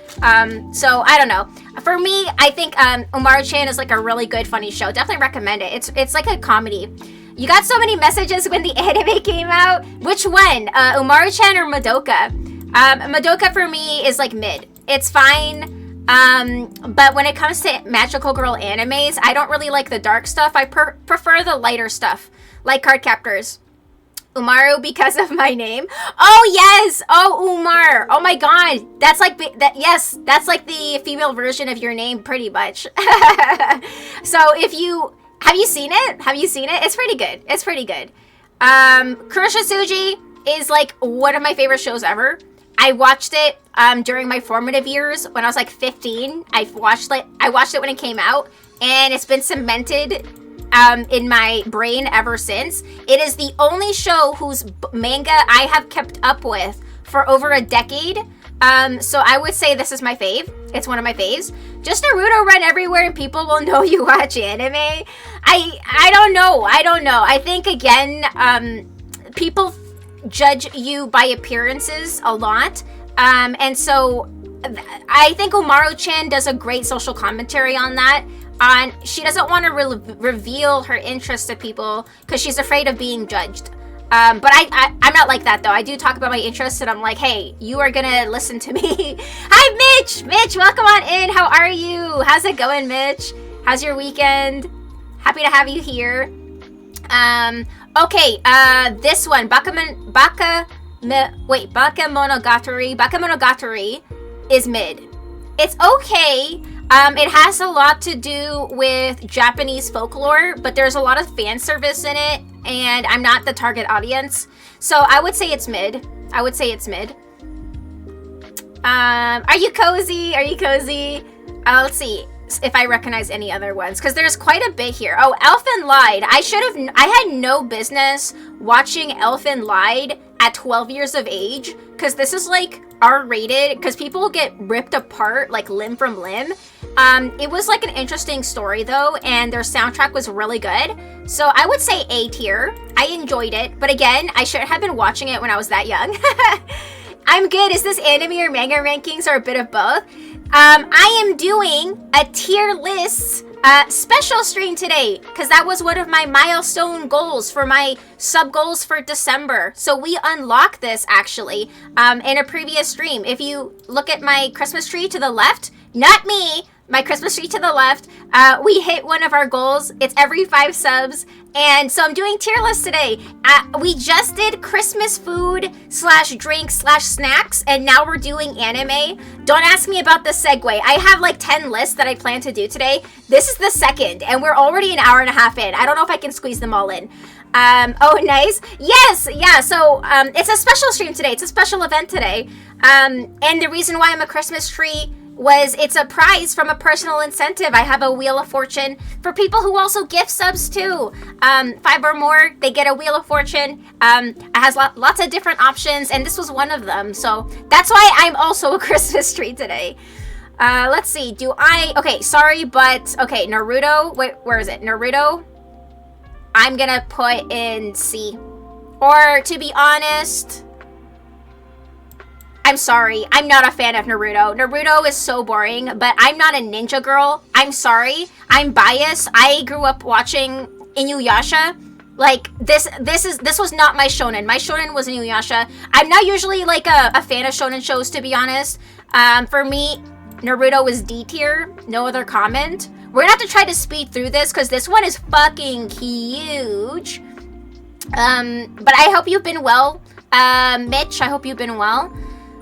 So I don't know. For me, I think Umaru-chan is like a really good, funny show. Definitely recommend it. It's like a comedy. You got so many messages when the anime came out. Which one? Umaru-chan or Madoka? Madoka for me is like mid. It's fine. But when it comes to magical girl animes, I don't really like the dark stuff. I prefer the lighter stuff, like Cardcaptors. Umaru because of my name. Oh yes! Oh, Umar! Oh my god! That's like that. Yes, that's like the female version of your name, pretty much. So if you have you seen it? Have you seen it? It's pretty good. It's pretty good. Kuroshitsuji is like one of my favorite shows ever. I watched it during my formative years when I was like 15. I watched it when it came out, and it's been cemented in my brain ever since. It is the only show whose manga I have kept up with for over a decade. So I would say this is my fave. It's one of my faves. Just Naruto run everywhere and people will know you watch anime. I don't know. I think again, people judge you by appearances a lot. And so I think Umaru-chan does a great social commentary on that. She doesn't want to reveal her interest to people because she's afraid of being judged. But I'm not like that though. I do talk about my interests and I'm like, hey, you are gonna listen to me. Hi, Mitch! Mitch, welcome on in. How are you? How's it going, Mitch? How's your weekend? Happy to have you here. Okay, this one, Bakemonogatari is mid. It's okay. It has a lot to do with Japanese folklore, but there's a lot of fan service in it, and I'm not the target audience. So I would say it's mid. Are you cozy? Let's see if I recognize any other ones, because there's quite a bit here. Oh, Elfen Lied. I had no business watching Elfen Lied at 12 years of age, because this is like R-rated, because people get ripped apart like limb from limb. It was like an interesting story though, and their soundtrack was really good. So I would say A tier. I enjoyed it, but again, I shouldn't have been watching it when I was that young. I'm good. Is this anime or manga rankings or a bit of both? I am doing a tier list special stream today because that was one of my milestone goals for my sub goals for December. So we unlocked this actually in a previous stream. If you look at my Christmas tree to the left, not me, my Christmas tree to the left, we hit one of our goals. It's every 5 subs. And so I'm doing tier lists today. We just did Christmas food / drinks / snacks, and now we're doing anime. Don't ask me about the segue. I have like 10 lists that I plan to do today. This is the second, and we're already an hour and a half in. I don't know if I can squeeze them all in. Oh, nice. Yes, yeah, so it's a special stream today. It's a special event today. And the reason why I'm a Christmas tree was it's a prize from a personal incentive. I have a Wheel of Fortune for people who also gift subs too. 5 or more, they get a Wheel of Fortune. It has lots of different options, and this was one of them. So that's why I'm also a Christmas tree today. Let's see, okay, sorry, but, okay, Naruto, wait, where is it? Naruto, I'm gonna put in C. Or, to be honest, I'm sorry, I'm not a fan of Naruto. Naruto is so boring, but I'm not a ninja girl. I'm sorry, I'm biased. I grew up watching Inuyasha. Like, this was not my shonen. My shonen was Inuyasha. I'm not usually like a fan of shonen shows, to be honest. For me, Naruto was D tier, no other comment. We're gonna have to try to speed through this because this one is fucking huge. But I hope you've been well. Mitch, I hope you've been well.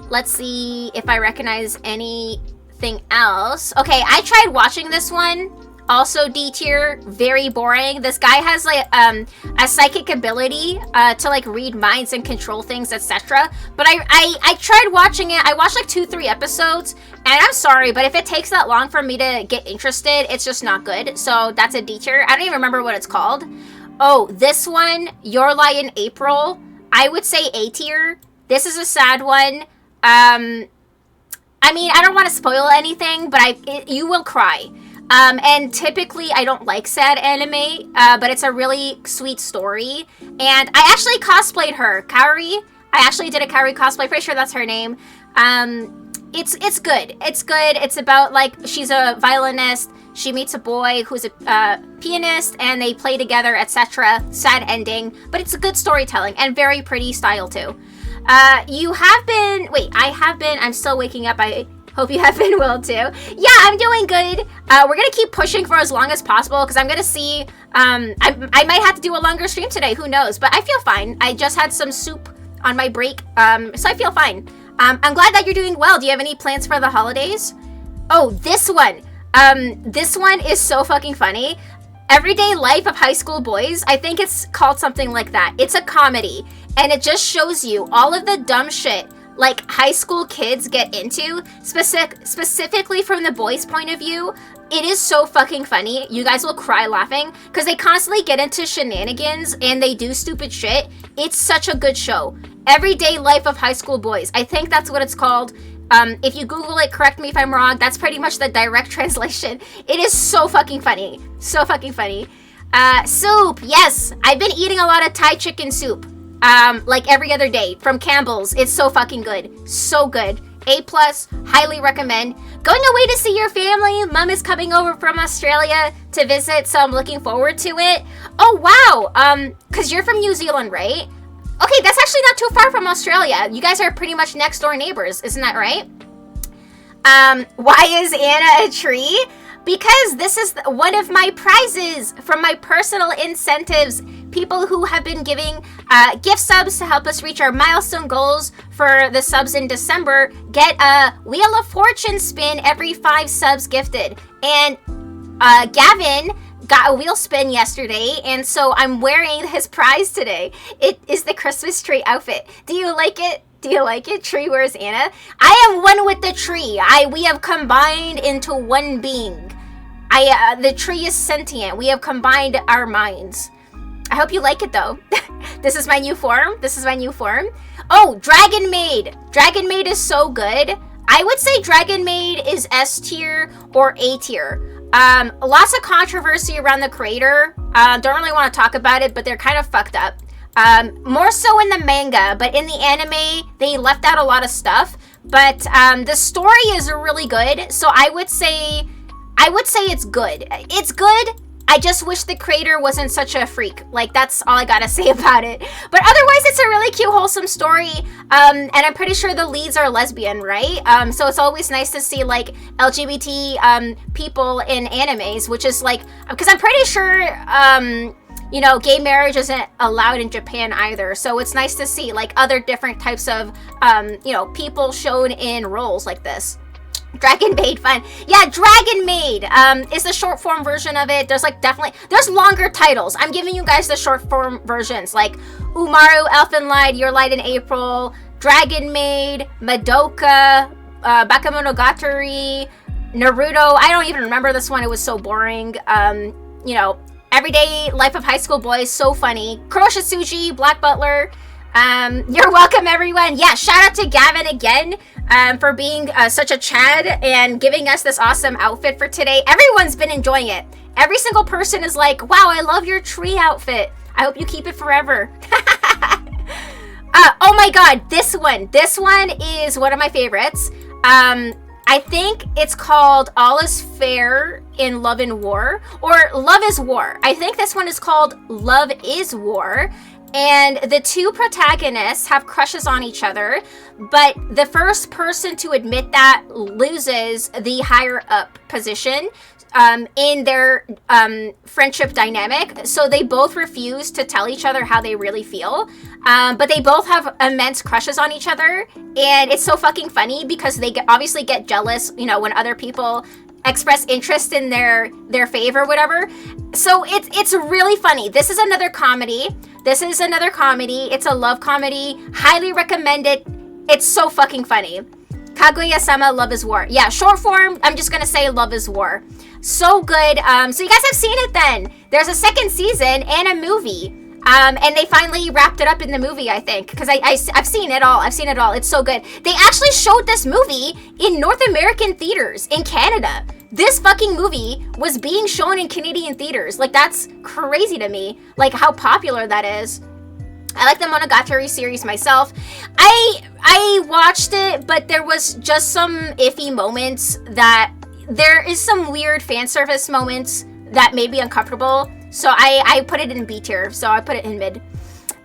Let's see if I recognize anything else. Okay, I tried watching this one. Also D tier, very boring. This guy has like a psychic ability to like read minds and control things, etc. But I tried watching it. I watched like 2-3 episodes, and I'm sorry, but if it takes that long for me to get interested, it's just not good. So that's a D tier. I don't even remember what it's called. Oh, this one, Your Lie in April. I would say A tier. This is a sad one. I mean, I don't want to spoil anything, but you will cry. And typically I don't like sad anime, but it's a really sweet story. And I actually cosplayed her, Kaori. I actually did a Kaori cosplay, pretty sure that's her name. It's good. It's good. It's about, like, she's a violinist. She meets a boy who's a pianist, and they play together, etc. Sad ending, but it's a good storytelling and very pretty style too. I have been. I'm still waking up. I hope you have been well too. Yeah, I'm doing good. We're gonna keep pushing for as long as possible because I'm gonna see. I might have to do a longer stream today. Who knows? But I feel fine. I just had some soup on my break, so I feel fine. I'm glad that you're doing well. Do you have any plans for the holidays? Oh, this one. This one is so fucking funny. Everyday Life of High School Boys. I think it's called something like that. It's a comedy, and it just shows you all of the dumb shit like high school kids get into, specifically from the boys' point of view. It is so fucking funny. You guys will cry laughing because they constantly get into shenanigans and they do stupid shit. It's such a good show. Everyday Life of High School Boys. I think that's what it's called. If you Google it, correct me if I'm wrong. That's pretty much the direct translation. It is so fucking funny. So fucking funny. Soup. Yes. I've been eating a lot of Thai chicken soup. Like every other day from Campbell's. It's so fucking good. So good. A+, highly recommend. Going away to see your family. Mom is coming over from Australia to visit, so I'm looking forward to it. Oh, wow. Because you're from New Zealand, right? Okay, that's actually not too far from Australia. You guys are pretty much next door neighbors, isn't that right? Why is Anna a tree? Because this is one of my prizes from my personal incentives. People who have been giving gift subs to help us reach our milestone goals for the subs in December get a Wheel of Fortune spin every 5 subs gifted. And Gavin got a wheel spin yesterday, and so I'm wearing his prize today. It is the Christmas tree outfit. Do you like it? Do you like it? Tree, where's Anna? I am one with the tree. We have combined into one being. The tree is sentient. We have combined our minds. I hope you like it though. This is my new form. This is my new form. Oh, Dragon Maid. Dragon Maid is so good. I would say Dragon Maid is S tier or A tier. Lots of controversy around the creator. Don't really want to talk about it, but they're kind of fucked up. More so in the manga, but in the anime, they left out a lot of stuff. But the story is really good, so I would say it's good. It's good. I just wish the creator wasn't such a freak. Like, that's all I gotta say about it. But otherwise, it's a really cute, wholesome story. And I'm pretty sure the leads are lesbian, right? So it's always nice to see, like, LGBT people in animes, which is, like, because I'm pretty sure, you know, gay marriage isn't allowed in Japan either. So it's nice to see, like, other different types of, you know, people shown in roles like this. Dragon Maid, fun. Yeah, Dragon Maid is the short form version of it. There's there's longer titles. I'm giving you guys the short form versions, like Umaru, Elfen Lied, Your Light in April, Dragon Maid, Madoka, Bakemonogatari, Naruto. I don't even remember this one. It was so boring. You know, Everyday Life of High School Boys, so funny. Kuroshitsuji, Black Butler. You're welcome, everyone. Yeah, shout out to Gavin again for being such a Chad and giving us this awesome outfit for today. Everyone's been enjoying it. Every single person is like, wow, I love your tree outfit. I hope you keep it forever. Oh my god, this one is one of my favorites. I think it's called All Is Fair in Love and War, or Love is War. I think this one is called Love is War. And the two protagonists have crushes on each other, but the first person to admit that loses the higher up position in their friendship dynamic. So they both refuse to tell each other how they really feel, but they both have immense crushes on each other. And it's so fucking funny because they obviously get jealous, you know, when other people express interest in their fave or whatever. So it's really funny. This is another comedy. It's a love comedy. Highly recommend it. It's so fucking funny. Kaguya-sama, Love is War. Yeah, short form, I'm just gonna say Love is War. So good. So you guys have seen it then. There's a second season and a movie. And they finally wrapped it up in the movie, I think, because I've seen it all. I've seen it all. It's so good. They actually showed this movie in North American theaters in Canada. This fucking movie was being shown in Canadian theaters. Like, that's crazy to me, like how popular that is. I like the Monogatari series myself. I watched it, but there was just some iffy moments that there is some weird fan service moments that made me uncomfortable. So I put it in B tier. So I put it in mid.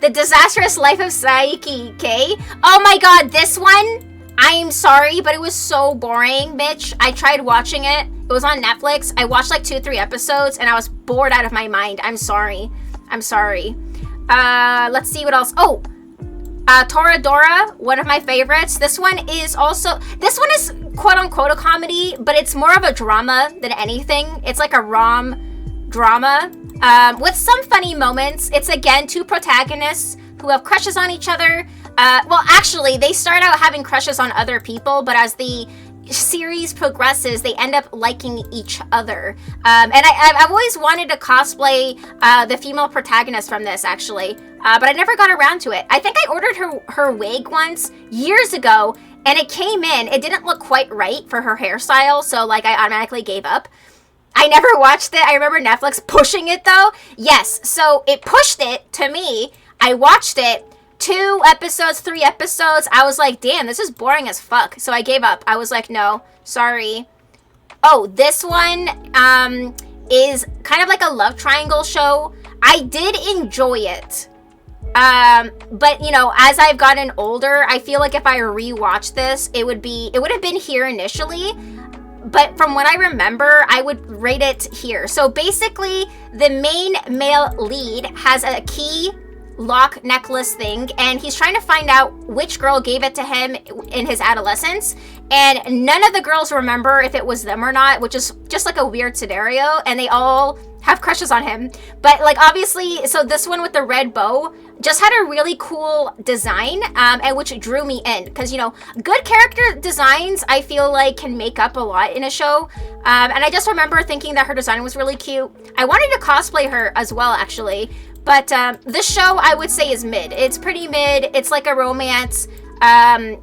The Disastrous Life of Saiki K. Oh my god, this one. I'm sorry, but it was so boring, Mitch. I tried watching it. It was on Netflix. I watched like 2-3 episodes and I was bored out of my mind. I'm sorry. I'm sorry. Let's see what else. Oh, Toradora, one of my favorites. This one is quote unquote a comedy, but it's more of a drama than anything. It's like a rom drama, with some funny moments. It's again 2 protagonists who have crushes on each other. Well, actually, they start out having crushes on other people, but as the series progresses, they end up liking each other. And I've always wanted to cosplay the female protagonist from this, actually, but I never got around to it. I think I ordered her wig once years ago, and it came in. It didn't look quite right for her hairstyle, so like I automatically gave up. I never watched it. I remember Netflix pushing it though. Yes, so it pushed it to me. I watched it. 2 episodes, 3 episodes, I was like, damn, this is boring as fuck. So I gave up. I was like, no, sorry. Oh, this one is kind of like a love triangle show. I did enjoy it. But you know, as I've gotten older, I feel like if I rewatch this, it would have been here initially. But from what I remember, I would rate it here. So basically, the main male lead has a key lock necklace thing, and he's trying to find out which girl gave it to him in his adolescence, and none of the girls remember if it was them or not, which is just like a weird scenario, and they all have crushes on him. But like, obviously, so this one with the red bow just had a really cool design, and which drew me in, because you know, good character designs I feel like can make up a lot in a show. And I just remember thinking that her design was really cute. I wanted to cosplay her as well, actually. But this show, I would say, is mid. It's pretty mid. It's like a romance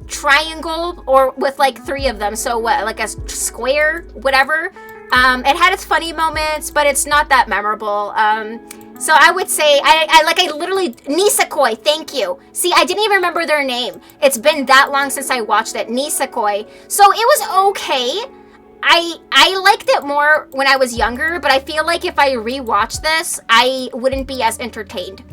triangle, or with like 3 of them. So what, like a square, whatever. It had its funny moments, but it's not that memorable. So I would say, I literally, Nisekoi, thank you. See, I didn't even remember their name. It's been that long since I watched it, Nisekoi. So it was okay. I liked it more when I was younger, but I feel like if I rewatch this, I wouldn't be as entertained.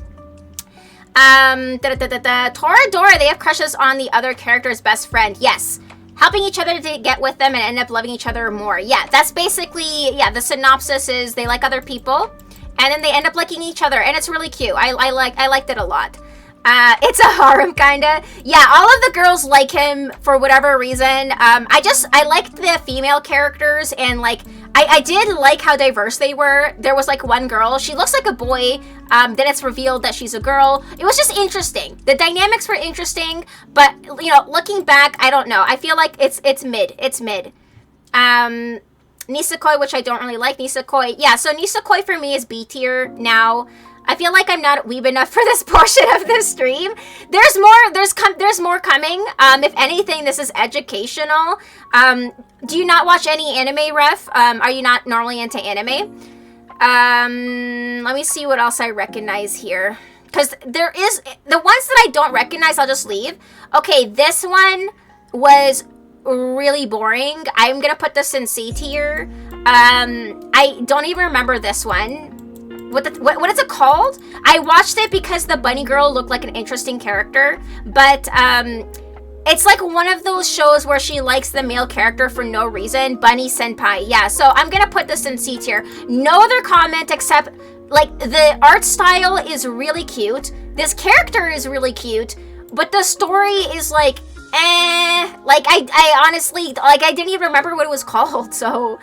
Toradora, they have crushes on the other character's best friend. Yes. Helping each other to get with them and end up loving each other more. Yeah, that's basically, yeah, the synopsis is they like other people, and then they end up liking each other, and it's really cute. I liked it a lot. It's a harem, kinda. Yeah, all of the girls like him for whatever reason. I liked the female characters, and like, I did like how diverse they were. There was like one girl, she looks like a boy, then it's revealed that she's a girl. It was just interesting. The dynamics were interesting, but you know, looking back, I don't know. I feel like it's mid. It's mid. Nisekoi, which I don't really like. Nisekoi, yeah, so Nisekoi for me is B tier now. I feel like I'm not weeb enough for this portion of the stream. There's more coming. If anything, this is educational. Do you not watch any anime, Ref? Are you not normally into anime? Let me see what else I recognize here. Because there is, the ones that I don't recognize, I'll just leave. Okay, this one was really boring. I'm gonna put this in C tier. I don't even remember this one. What is it called? I watched it because the bunny girl looked like an interesting character, but it's like one of those shows where she likes the male character for no reason. Bunny Senpai, yeah. So I'm gonna put this in C tier. No other comment except like the art style is really cute. This character is really cute, but the story is like, eh. Like I honestly, like I didn't even remember what it was called. So,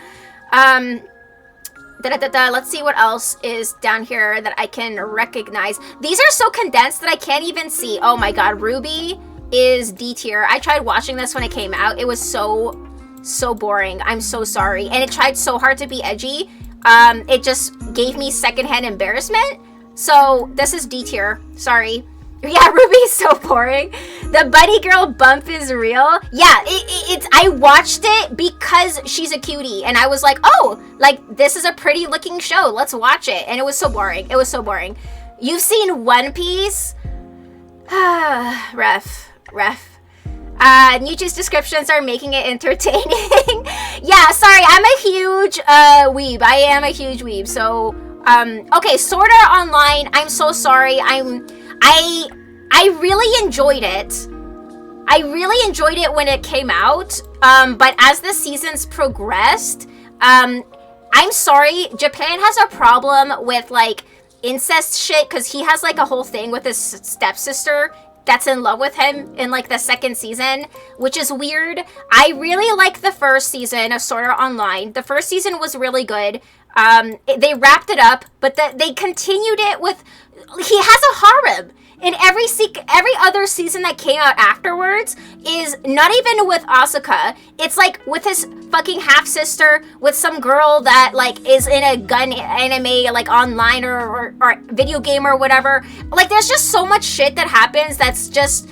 let's see what else is down here that I can recognize. These are so condensed that I can't even see. Oh my god, Ruby is D tier. I tried watching this when it came out. It was so boring. I'm so sorry. And it tried so hard to be edgy. It just gave me secondhand embarrassment. So this is D tier. Sorry. Yeah, Ruby's so boring. The bunny girl bump is real. Yeah, it's. I watched it because she's a cutie, and I was like, oh, like this is a pretty looking show. Let's watch it. And it was so boring. It was so boring. You've seen One Piece? Ref. Nuchi's descriptions are making it entertaining. Yeah, sorry, I'm a huge weeb. I am a huge weeb. So, okay, Sword Art Online. I'm so sorry. I really enjoyed it. I really enjoyed it when it came out. But as the seasons progressed, I'm sorry, Japan has a problem with like incest shit because he has like a whole thing with his stepsister that's in love with him in like the second season, which is weird. I really like the first season of Sword Art Online. The first season was really good. They wrapped it up, but they continued it with, he has a harem. And every other season that came out afterwards is not even with Asuka. It's like with his fucking half sister, with some girl that like is in a gun anime like online or video game or whatever. Like there's just so much shit that happens that's just,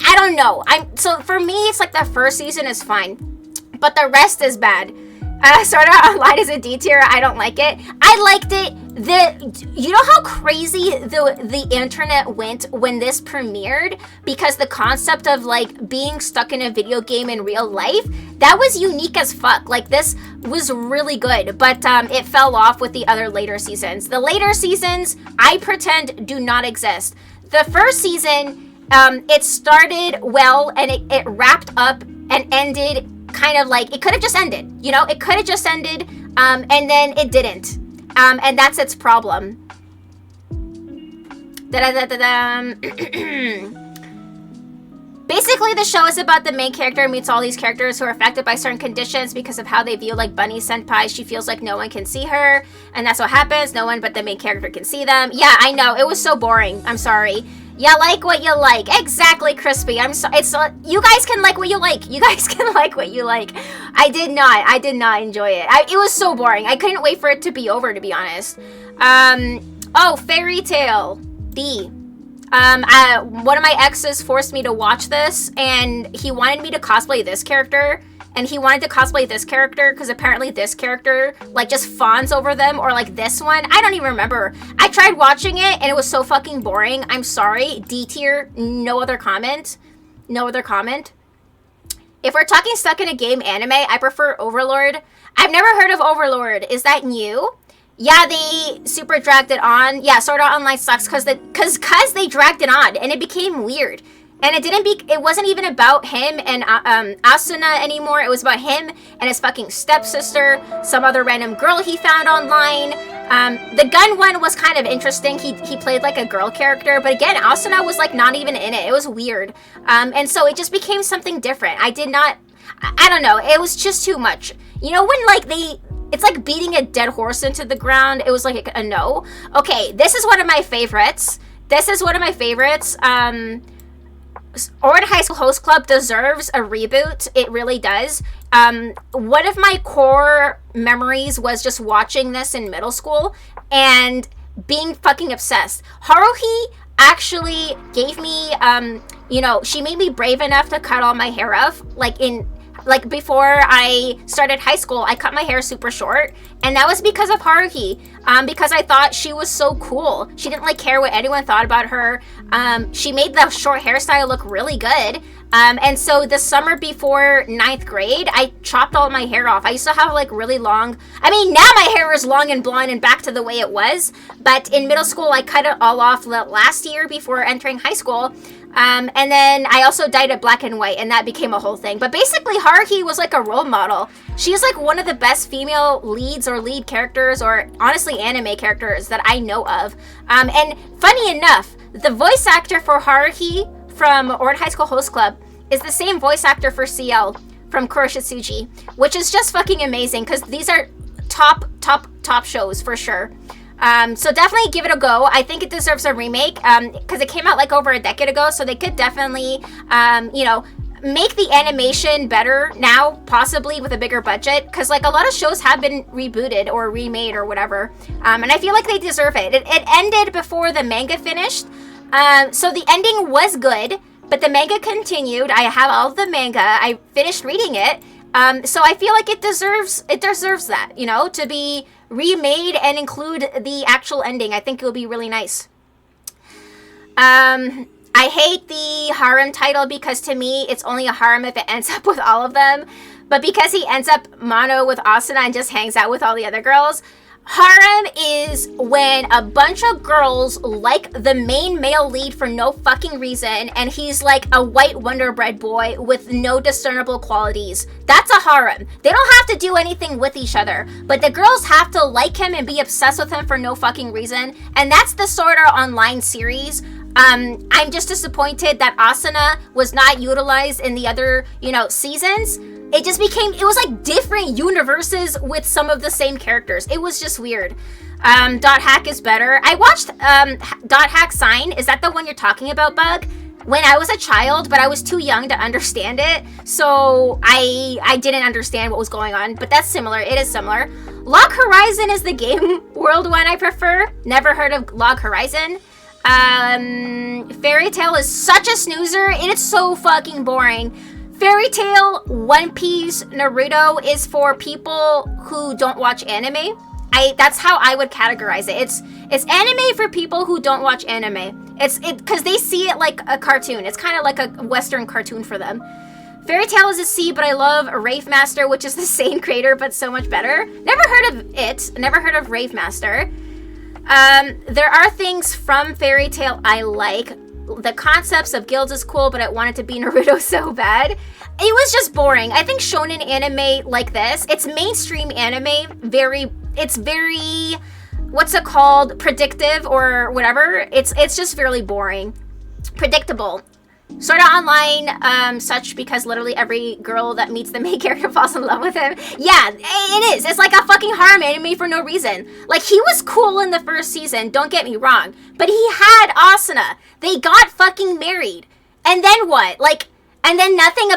I don't know. So for me it's like the first season is fine, but the rest is bad. Sword Art Online is a D tier. I don't like it. I liked it. You know how crazy the internet went when this premiered? Because the concept of like being stuck in a video game in real life, that was unique as fuck. Like this was really good, but it fell off with the other later seasons. The later seasons, I pretend, do not exist. The first season, it started well and it wrapped up and ended kind of like, it could have just ended, you know, it could have just ended, and then it didn't, and that's its problem. Basically, the show is about the main character meets all these characters who are affected by certain conditions because of how they view like Bunny Senpai. She feels like no one can see her, and that's what happens. No one but the main character can see them. Yeah, I know, it was so boring. I'm sorry. You like what you like. Exactly, Crispy. I'm sorry. You guys can like what you like. You guys can like what you like. I did not enjoy it. It was so boring. I couldn't wait for it to be over, to be honest. Oh, Fairy Tail. D. One of my exes forced me to watch this, and he wanted me to cosplay this character. And he wanted to cosplay this character because apparently this character like just fawns over them, or like this one. I don't even remember. I tried watching it and it was so fucking boring. I'm sorry. D tier. No other comment. No other comment. If we're talking stuck in a game anime, I prefer Overlord. I've never heard of Overlord. Is that new? Yeah, they super dragged it on. Yeah, Sword Art Online sucks because they dragged it on and it became weird. And it wasn't even about him and Asuna anymore. It was about him and his fucking stepsister, some other random girl he found online. The gun one was kind of interesting. He played like a girl character, but again, Asuna was like not even in it. It was weird. And so it just became something different. I don't know. It was just too much. You know, when like it's like beating a dead horse into the ground. It was like a no. Okay, this is one of my favorites. Ouran High School Host Club deserves a reboot. It really does. One of my core memories was just watching this in middle school and being fucking obsessed. Haruhi actually gave me, she made me brave enough to cut all my hair off. Like before I started high school, I cut my hair super short, and that was because of Haruhi, because I thought she was so cool. She didn't like care what anyone thought about her. She made the short hairstyle look really good. And so the summer before 9th grade, I chopped all my hair off. I used to have like really long, now my hair is long and blonde and back to the way it was, but in middle school, I cut it all off last year before entering high school. And then I also dyed it black and white, and that became a whole thing. But basically, Haruhi was like a role model. She's like one of the best female leads or lead characters, or honestly anime characters that I know of. And funny enough, the voice actor for Haruhi from Ouran High School Host Club is the same voice actor for CL from Kuroshitsuji, which is just fucking amazing because these are top shows for sure. So definitely give it a go. I think it deserves a remake because it came out like over a decade ago, so they could definitely, make the animation better now, possibly with a bigger budget, because like a lot of shows have been rebooted or remade or whatever, and I feel like they deserve it. It ended before the manga finished, so the ending was good, but the manga continued. I have all of the manga. I finished reading it, so I feel like it deserves that, you know, to be remade and include the actual ending. I think it would be really nice. I hate the harem title because to me, it's only a harem if it ends up with all of them. But because he ends up mono with Asuna and just hangs out with all the other girls, harem is when a bunch of girls like the main male lead for no fucking reason, and he's like a white Wonder Bread boy with no discernible qualities. That's a harem. They don't have to do anything with each other, but the girls have to like him and be obsessed with him for no fucking reason, and that's the Sword Art Online series. I'm just disappointed that Asuna was not utilized in the other, you know, seasons. It was like different universes with some of the same characters. It was just weird. Dot Hack is better. I watched Dot Hack Sign. Is that the one you're talking about, Bug? When I was a child, but I was too young to understand it, so I didn't understand what was going on, but that's similar. It is similar. Log Horizon is the game world one I prefer. Never heard of Log Horizon. Fairy Tail is such a snoozer. It is so fucking boring. Fairy Tail, One Piece, Naruto is for people who don't watch anime. That's how I would categorize it. It's anime for people who don't watch anime. It's because they see it like a cartoon. It's kind of like a Western cartoon for them. Fairy Tail is a C, but I love Rave Master, which is the same creator but so much better. Never heard of it. Never heard of Rave Master. There are things from Fairy Tail I like. The concepts of guilds is cool, but I wanted to be Naruto so bad. It was just boring. I think shonen anime like this, it's mainstream anime, it's very, what's it called, predictive or whatever. It's just fairly boring. Predictable. Sword Art Online, such because literally every girl that meets the main character falls in love with him. Yeah, it is. It's like a fucking harem anime for no reason. Like, he was cool in the first season, don't get me wrong. But he had Asuna. They got fucking married. And then what? And then nothing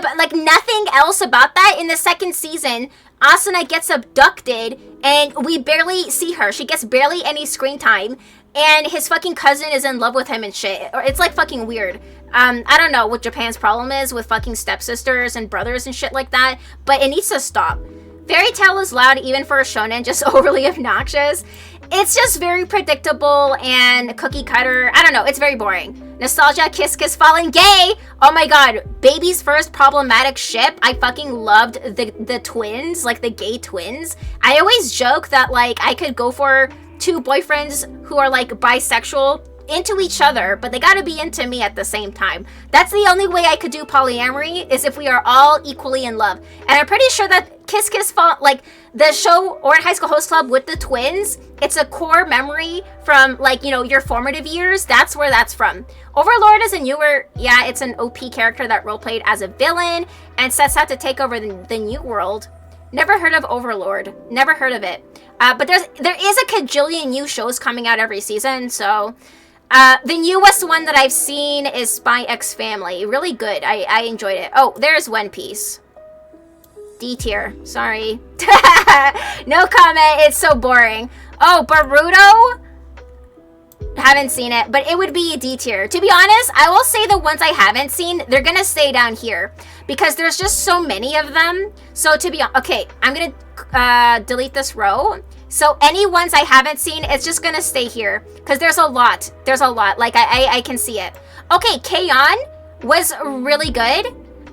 else about that. In the second season, Asuna gets abducted and we barely see her. She gets barely any screen time. And his fucking cousin is in love with him and shit. It's like fucking weird. I don't know what Japan's problem is with fucking stepsisters and brothers and shit like that, but it needs to stop. Fairy Tail is loud even for a shonen, just overly obnoxious. It's just very predictable and cookie cutter. I don't know, it's very boring. Nostalgia, Kiss Kiss Fallen Gay! Oh my god, baby's first problematic ship. I fucking loved the twins, like the gay twins. I always joke that like I could go for two boyfriends who are like bisexual into each other, but they gotta be into me at the same time. That's the only way I could do polyamory, is if we are all equally in love. And I'm pretty sure that Kiss Kiss Fall, like the show Ouran High School Host Club with the twins, it's a core memory from like, you know, your formative years. That's where that's from. Overlord is a newer, yeah, it's an OP character that roleplayed as a villain and sets out to take over the new world. Never heard of Overlord. Never heard of it. But there is a kajillion new shows coming out every season, so the newest one that I've seen is Spy X Family. Really good. I enjoyed it. Oh, there's One Piece. D tier. Sorry. No comment. It's so boring. Oh, Boruto? Haven't seen it, but it would be a D tier. To be honest, I will say the ones I haven't seen, they're gonna stay down here because there's just so many of them. So to be okay, I'm gonna delete this row. So any ones I haven't seen, it's just gonna stay here because there's a lot. There's a lot. Like I can see it. Okay, K-On! Was really good.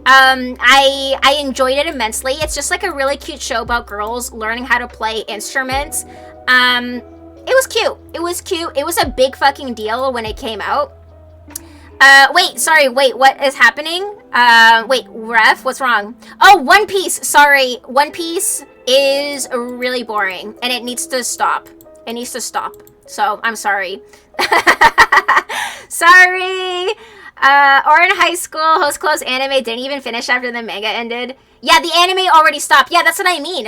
I enjoyed it immensely. It's just like a really cute show about girls learning how to play instruments. It was cute. It was cute. It was a big fucking deal when it came out. Wait, what is happening? Wait, ref, what's wrong? Oh, One Piece, sorry. One Piece is really boring, and it needs to stop. It needs to stop. So, I'm sorry. Sorry! Ouran High School Host Close anime didn't even finish after the manga ended. Yeah, the anime already stopped. Yeah, that's what I mean.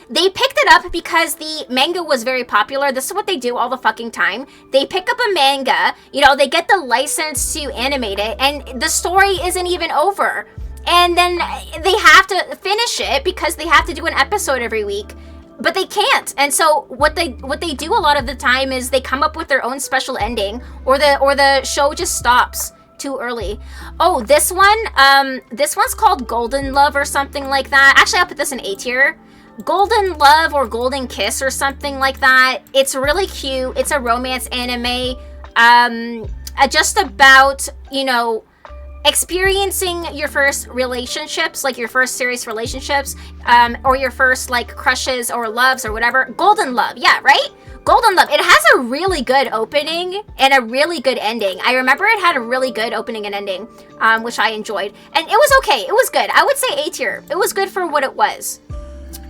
They picked it up because the manga was very popular. This is what they do all the fucking time. They pick up a manga, you know, they get the license to animate it, and the story isn't even over. and then they have to finish it because they have to do an episode every week. But they can't. And so what they do a lot of the time is they come up with their own special ending, or the show just stops too early. Oh, this one's called Golden Love or something like that. Actually, I'll put this in A tier. Golden Love or Golden Kiss or something like that. It's really cute. It's a romance anime. Just about, you know, experiencing your first relationships, like your first serious relationships, or your first like crushes or loves or whatever. Golden Love, yeah, right? Golden Love. It has a really good opening and a really good ending. I remember it had a really good opening and ending, which I enjoyed. And it was okay. It was good. I would say A tier. It was good for what it was.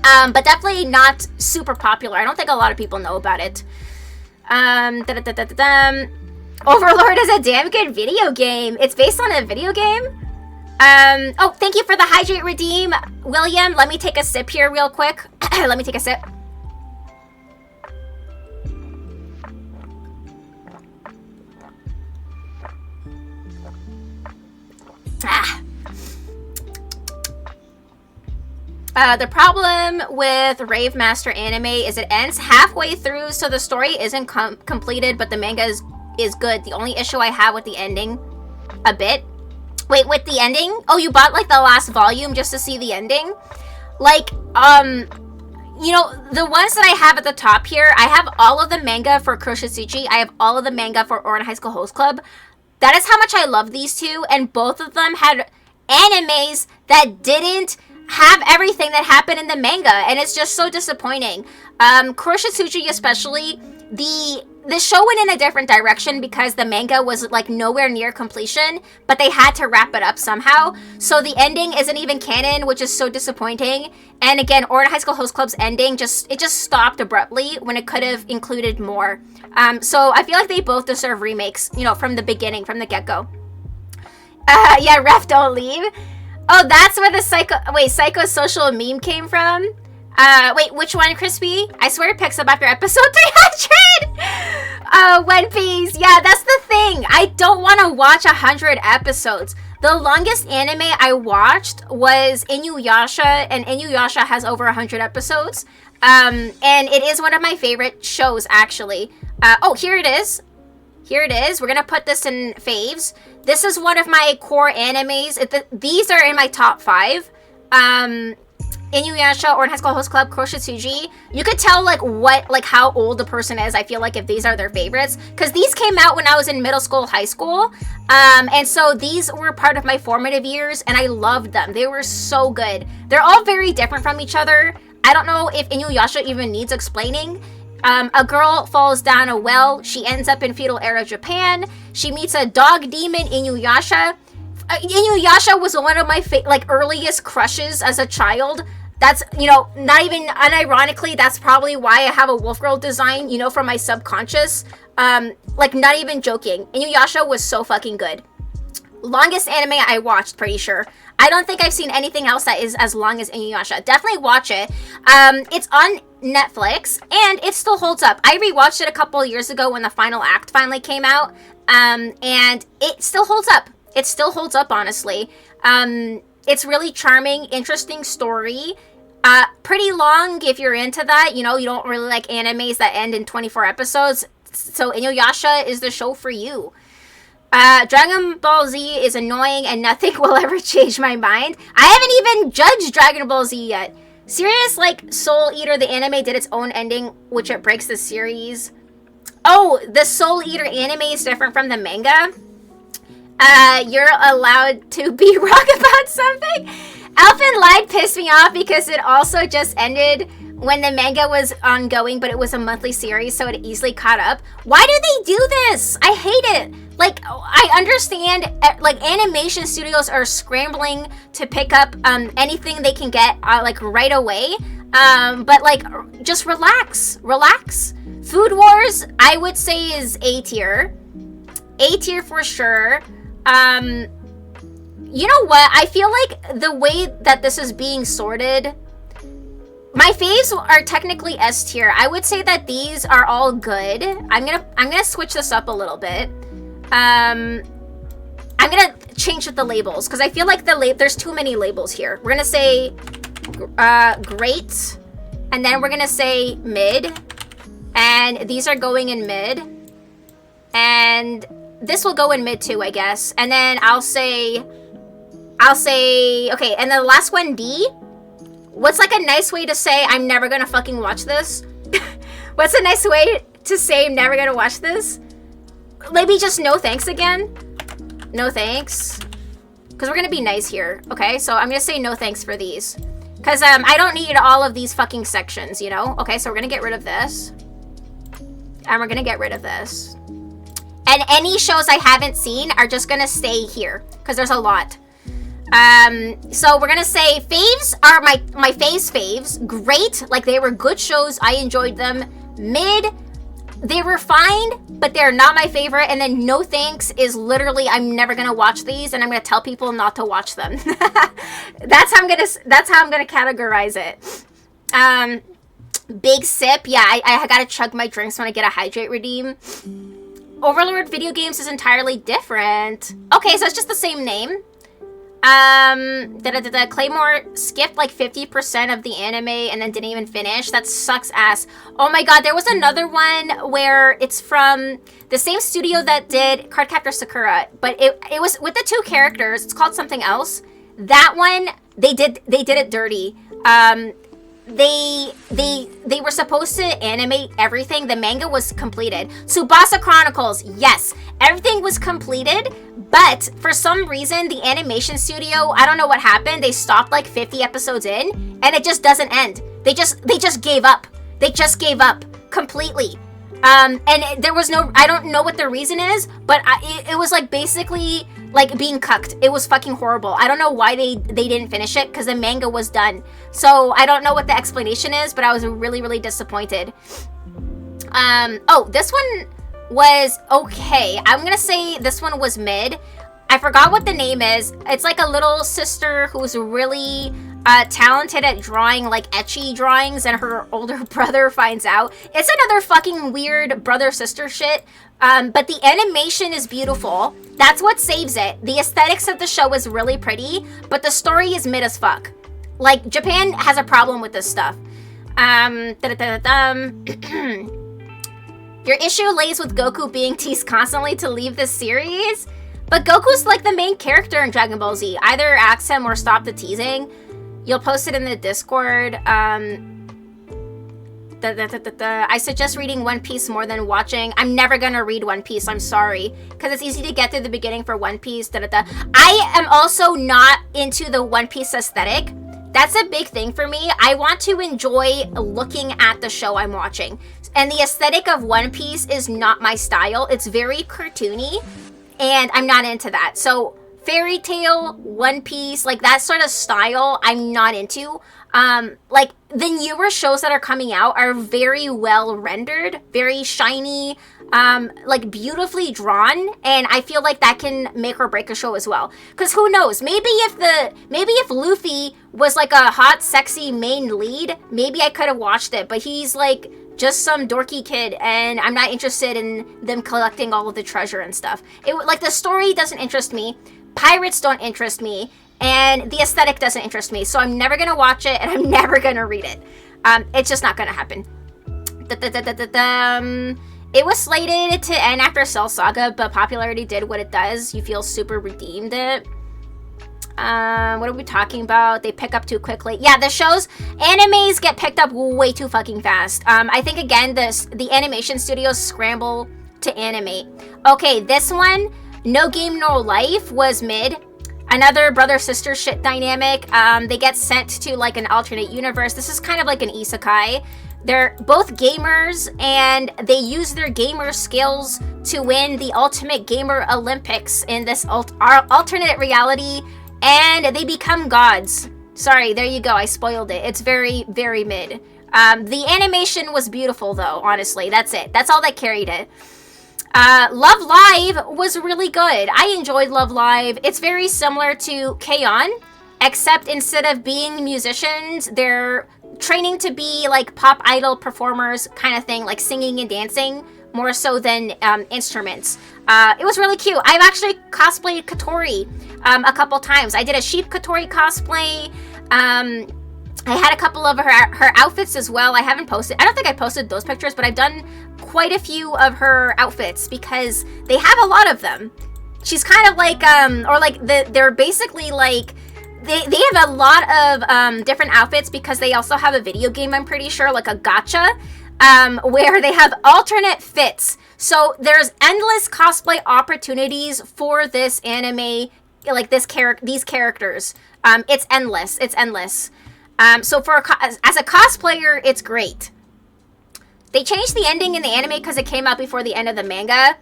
But definitely not super popular. I don't think a lot of people know about it. Overlord is a damn good video game. It's based on a video game. Oh, thank you for the Hydrate Redeem, William. Let me take a sip here real quick. Let me take a sip. The problem with Rave Master anime is it ends halfway through, so the story isn't completed, but the manga is good. The only issue I have with the ending, a bit. Wait, with the ending? Oh, you bought like the last volume just to see the ending? Like, you know, the ones that I have at the top here, I have all of the manga for Kuroshitsuji. I have all of the manga for Ouran High School Host Club. That is how much I love these two, and both of them had animes that didn't have everything that happened in the manga, and it's just so disappointing. Kuroshitsuji especially, the show went in a different direction because the manga was like nowhere near completion, but they had to wrap it up somehow. So the ending isn't even canon, which is so disappointing. And again, Ouran High School Host Club's ending just stopped abruptly when it could have included more. So I feel like they both deserve remakes, you know, from the beginning, from the get-go. Yeah, ref, don't leave. Oh, that's where the psychosocial meme came from? Wait, which one, Crispy? I swear it picks up after episode 300! One Piece. Yeah, that's the thing. I don't want to watch 100 episodes. The longest anime I watched was Inuyasha, and Inuyasha has over 100 episodes. And it is one of my favorite shows, actually. Oh, here it is. Here it is. We're gonna put this in faves. This is one of my core animes. These are in my top 5. Inuyasha, Ouran High School Host Club, Kuroshitsuji. You could tell how old the person is, I feel like, if these are their favorites. Because these came out when I was in middle school, high school. And so these were part of my formative years, and I loved them. They were so good. They're all very different from each other. I don't know if Inuyasha even needs explaining. A girl falls down a well. She ends up in feudal era Japan. She meets a dog demon, Inuyasha. Inuyasha was one of my earliest crushes as a child. That's, you know, not even unironically, that's probably why I have a wolf girl design, you know, from my subconscious. Not even joking. Inuyasha was so fucking good. Longest anime I watched, pretty sure. I don't think I've seen anything else that is as long as Inuyasha. Definitely watch it. It's on Netflix, and it still holds up. I rewatched it a couple of years ago when the final act finally came out, and it still holds up. It still holds up, honestly. It's really charming, interesting story. Pretty long if you're into that. You know, you don't really like animes that end in 24 episodes. So Inuyasha is the show for you. Dragon Ball Z is annoying and nothing will ever change my mind. I haven't even judged Dragon Ball Z yet. Serious, like Soul Eater, the anime did its own ending, which it breaks the series. Oh, the Soul Eater anime is different from the manga. You're allowed to be wrong about something. Elfin Lied pissed me off because it also just ended when the manga was ongoing, but it was a monthly series, so it easily caught up. Why do they do this? I hate it. Like, I understand, like, animation studios are scrambling to pick up anything they can get, like, right away. But, like, just relax. Relax. Food Wars, I would say, is A tier. A tier for sure. You know what? I feel like the way that this is being sorted, my faves are technically S tier. I would say that these are all good. I'm gonna switch this up a little bit. I'm gonna change with the labels because I feel like there's too many labels here. We're gonna say great, and then we're gonna say mid, and these are going in mid, and this will go in mid too, I guess. And then I'll say okay, and then the last one, D. What's like a nice way to say I'm never gonna fucking watch this? What's a nice way to say I'm never gonna watch this? Maybe just no thanks again. No thanks. Because we're gonna be nice here. Okay, so I'm gonna say no thanks for these. Because I don't need all of these fucking sections, you know? Okay, so we're gonna get rid of this. And we're gonna get rid of this. And any shows I haven't seen are just gonna stay here. Because there's a lot. So we're gonna say faves are my faves. Great, like they were good shows. I enjoyed them. Mid, they were fine, but they're not my favorite. And then no thanks is literally I'm never gonna watch these, and I'm gonna tell people not to watch them. That's how I'm gonna categorize it. Big sip, yeah. I gotta chug my drinks when I get a hydrate redeem. Overlord Video Games is entirely different. Okay, so it's just the same name. Claymore skipped like 50% of the anime and then didn't even finish. That sucks ass. Oh my god, there was another one where it's from the same studio that did Cardcaptor Sakura, but it was with the two characters. It's called something else. That one, they did it dirty. They were supposed to animate everything. The manga was completed. Tsubasa Chronicles, yes, everything was completed, but for some reason the animation studio, I don't know what happened. They stopped like 50 episodes in, and it just doesn't end. They just gave up. They just gave up completely. And there was no, I don't know what the reason is, but it was like basically like being cucked. It was fucking horrible. I don't know why they didn't finish it because the manga was done. So I don't know what the explanation is, but I was really, really disappointed. Oh, this one was okay. I'm gonna say this one was mid. I forgot what the name is. It's like a little sister who's really talented at drawing like ecchi drawings, and her older brother finds out. It's another fucking weird brother-sister shit. But the animation is beautiful. That's what saves it. The aesthetics of the show is really pretty, but the story is mid as fuck. Like, Japan has a problem with this stuff. Your issue lays with Goku being teased constantly to leave this series, but Goku's like the main character in Dragon Ball Z. Either axe him or stop the teasing. You'll post it in the Discord. I suggest reading One Piece more than watching. I'm never gonna read One Piece, I'm sorry. Because it's easy to get through the beginning for One Piece. I am also not into the One Piece aesthetic. That's a big thing for me. I want to enjoy looking at the show I'm watching. And the aesthetic of One Piece is not my style. It's very cartoony, and I'm not into that. So Fairy Tail, One Piece, like that sort of style, I'm not into. Like the newer shows that are coming out are very well rendered, very shiny, like beautifully drawn, and I feel like that can make or break a show as well. Because who knows? Maybe if Luffy was like a hot, sexy main lead, maybe I could have watched it. But he's like just some dorky kid, and I'm not interested in them collecting all of the treasure and stuff. Like the story doesn't interest me. Pirates don't interest me. And the aesthetic doesn't interest me, so I'm never gonna watch it, and I'm never gonna read it. It's just not gonna happen. It was slated to end after Cell Saga, but popularity did what it does. You feel super redeemed it. What are we talking about? They pick up too quickly. Yeah, the animes get picked up way too fucking fast. I think again, the animation studios scramble to animate. Okay, this one, No Game No Life, was mid. Another brother-sister shit dynamic. They get sent to like an alternate universe. This is kind of like an isekai. They're both gamers, and they use their gamer skills to win the Ultimate Gamer Olympics in this alternate reality, and they become gods. Sorry, there you go. I spoiled it. It's very, very mid. The animation was beautiful, though, honestly. That's it. That's all that carried it. Love Live was really good. I enjoyed Love Live. It's very similar to K-On!, except instead of being musicians, they're training to be like pop idol performers kind of thing, like singing and dancing more so than instruments. It was really cute. I've actually cosplayed Katori. a couple times. I did a Sheep Kotori cosplay. I had a couple of her outfits as well. I haven't posted. I don't think I posted those pictures, but I've done quite a few of her outfits because they have a lot of them. She's kind of like, they're basically like, they have a lot of different outfits because they also have a video game, I'm pretty sure, like a gacha, where they have alternate fits. So there's endless cosplay opportunities for this anime, like these characters. It's endless. It's endless. So as a cosplayer, it's great. They changed the ending in the anime because it came out before the end of the manga.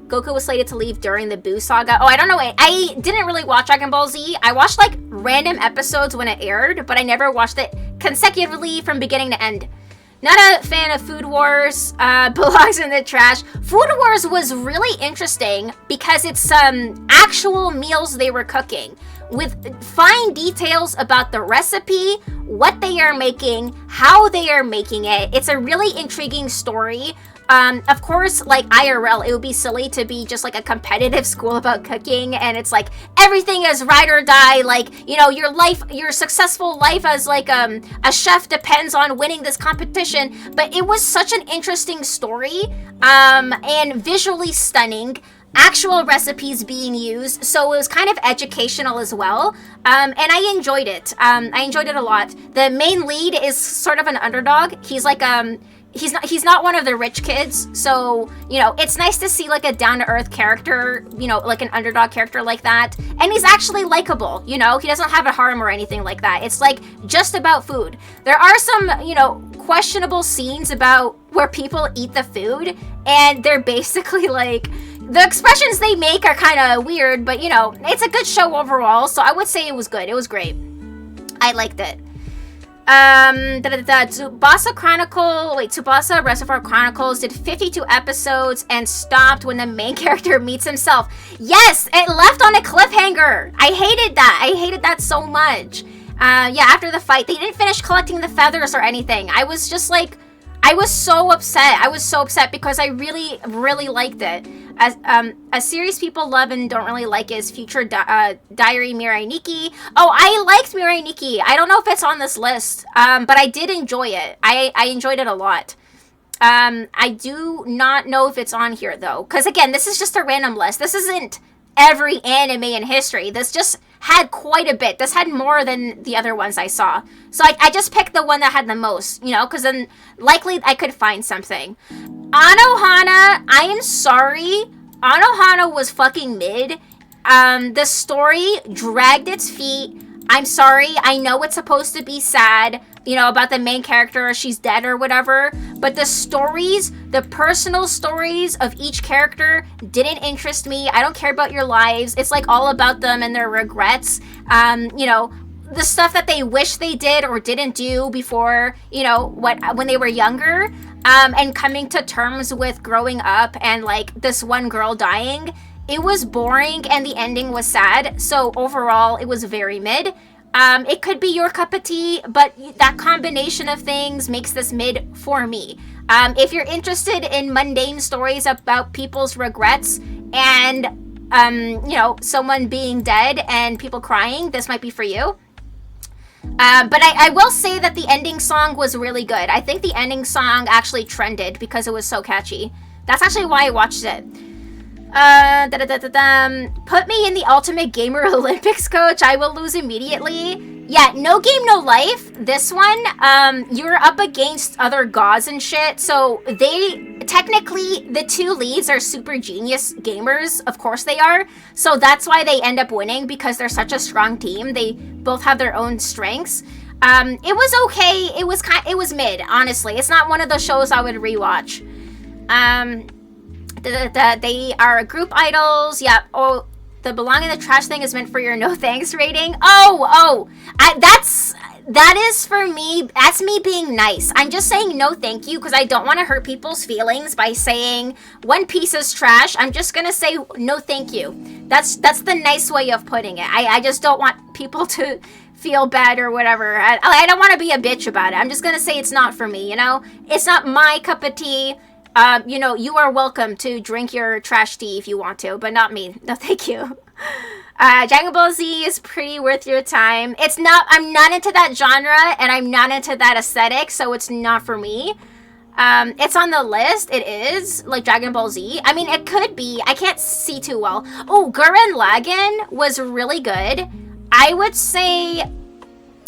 Goku was slated to leave during the Buu saga. Oh, I don't know. I didn't really watch Dragon Ball Z. I watched like random episodes when it aired, but I never watched it consecutively from beginning to end. Not a fan of Food Wars, belongs in the trash. Food Wars was really interesting because it's actual meals they were cooking with fine details about the recipe, what they are making, how they are making it. It's a really intriguing story. Of course, like IRL, it would be silly to be just like a competitive school about cooking, and it's like everything is ride or die. Like, you know, your successful life as like a chef depends on winning this competition. But it was such an interesting story, and visually stunning. Actual recipes being used, so it was kind of educational as well, and I enjoyed it. I enjoyed it a lot. The main lead is sort of an underdog. He's like he's not one of the rich kids, so, you know, it's nice to see like a down-to-earth character, you know, like an underdog character like that, and he's actually likable, you know. He doesn't have a harem or anything like that. It's like just about food. There are some, you know, questionable scenes about where people eat the food, and they're basically like, the expressions they make are kind of weird, but, you know, it's a good show overall, so I would say it was good. It was great. I liked it. Tsubasa Reservoir Chronicles did 52 episodes and stopped when the main character meets himself. Yes, it left on a cliffhanger. I hated that. I hated that so much. Yeah, after the fight, they didn't finish collecting the feathers or anything. I was just like, I was so upset. I was so upset because I really, really liked it. As a series people love and don't really like is Future Diary Mirai Nikki. Oh, I liked Mirai Nikki. I don't know if it's on this list, but I did enjoy it. I enjoyed it a lot. I do not know if it's on here though, because again, this is just a random list. This isn't every anime in history. This just had quite a bit. This had more than the other ones I saw. So I just picked the one that had the most, you know, because then likely I could find something. Anohana, I am sorry. Anohana was fucking mid. The story dragged its feet. I'm sorry. I know it's supposed to be sad, you know, about the main character, she's dead or whatever. But the stories, the personal stories of each character didn't interest me. I don't care about your lives. It's like all about them and their regrets. You know, the stuff that they wish they did or didn't do before, you know, when they were younger. And coming to terms with growing up and like this one girl dying. It was boring and the ending was sad. So overall, it was very mid. It could be your cup of tea, but that combination of things makes this mid for me. If you're interested in mundane stories about people's regrets and, you know, someone being dead and people crying, this might be for you. But I will say that the ending song was really good. I think the ending song actually trended because it was so catchy. That's actually why I watched it. Put me in the Ultimate Gamer Olympics, coach. I will lose immediately. Yeah, No Game, No Life. This one, you're up against other gods and shit. So technically, the two leads are super genius gamers. Of course they are. So that's why they end up winning, because they're such a strong team. They both have their own strengths. It was okay. It was mid, honestly. It's not one of the shows I would rewatch. They are group idols. Yeah. Oh, the belong in the trash thing is meant for your no thanks rating. That is for me. That's me being nice. I'm just saying no thank you because I don't want to hurt people's feelings by saying One Piece is trash. I'm just gonna say no thank you. That's the nice way of putting it. I just don't want people to feel bad or whatever. I don't want to be a bitch about it. I'm just gonna say it's not for me, you know? It's not my cup of tea. You know, you are welcome to drink your trash tea if you want to, but not me. No, thank you. Dragon Ball Z is pretty worth your time. It's not, I'm not into that genre, and I'm not into that aesthetic, so it's not for me. It's on the list. It is, like Dragon Ball Z. I mean, it could be. I can't see too well. Oh, Gurren Lagann was really good. I would say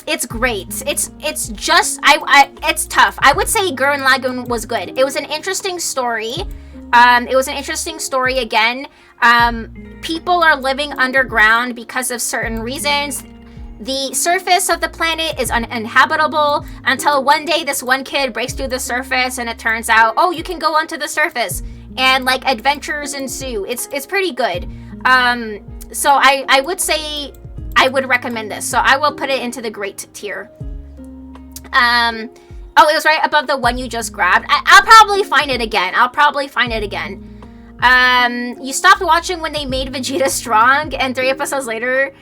it's great. It's just, it's tough. I would say Gurren Lagann was good. It was an interesting story. It was an interesting story again. People are living underground because of certain reasons. The surface of the planet is uninhabitable until one day this one kid breaks through the surface and it turns out, oh, you can go onto the surface, and like adventures ensue. It's pretty good. So I would say I would recommend this. So I will put it into the great tier. Oh, it was right above the one you just grabbed. I'll probably find it again. You stopped watching when they made Vegeta strong, and 3 episodes later,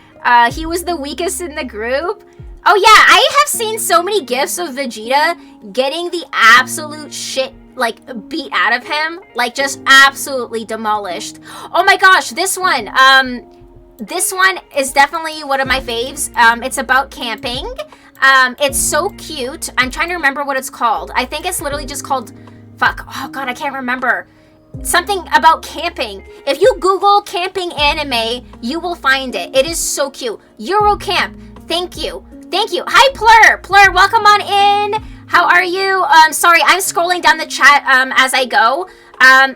he was the weakest in the group. Oh yeah, I have seen so many gifs of Vegeta getting the absolute shit, like, beat out of him. Like, just absolutely demolished. Oh my gosh, this one is definitely one of my faves. It's about camping. It's so cute. I'm trying to remember what it's called. I think it's literally just called, oh god, I can't remember. Something about camping. If you Google camping anime, you will find it. It is so cute. Eurocamp. Thank you. Hi, Plur. Plur, welcome on in. How are you? Sorry, I'm scrolling down the chat as I go.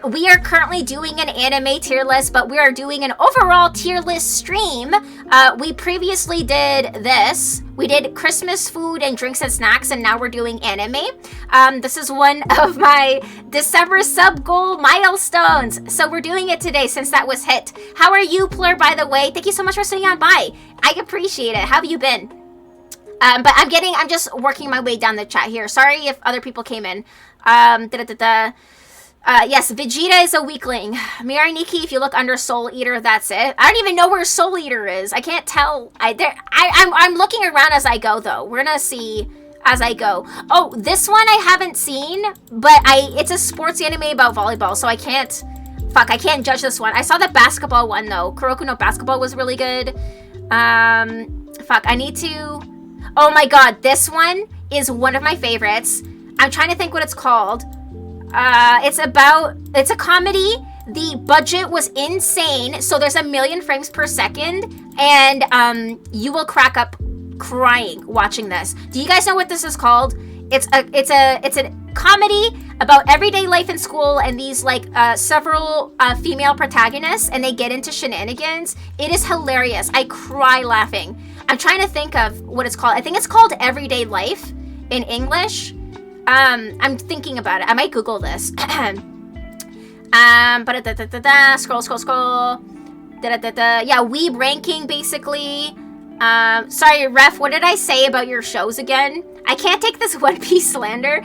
We are currently doing an anime tier list, but we are doing an overall tier list stream. We previously did this. We did Christmas food and drinks and snacks, and now we're doing anime. This is one of my December sub goal milestones. So we're doing it today since that was hit. How are you, Plur, by the way? Thank you so much for staying on by. I appreciate it. How have you been? But I'm just working my way down the chat here. Sorry if other people came in. Yes, Vegeta is a weakling. Mirai Nikki, if you look under Soul Eater, that's it. I don't even know where Soul Eater is. I can't tell. I'm looking around as I go, though. We're gonna see as I go. Oh, this one I haven't seen, but it's a sports anime about volleyball, so I can't judge this one. I saw the basketball one, though. Kuroko no Basketball was really good. I need to... Oh my god, this one is one of my favorites. I'm trying to think what it's called. It's a comedy. The budget was insane, so there's 1 million frames per second, and you will crack up crying watching this. Do you guys know what this is called? It's a comedy about everyday life in school, and these several female protagonists, and they get into shenanigans. It is hilarious. I cry laughing. I'm trying to think of what it's called. I think it's called Everyday Life in English. I'm thinking about it. I might Google this. Scroll. Yeah, weeb ranking, basically. Sorry, Ref, what did I say about your shows again? I can't take this One Piece slander.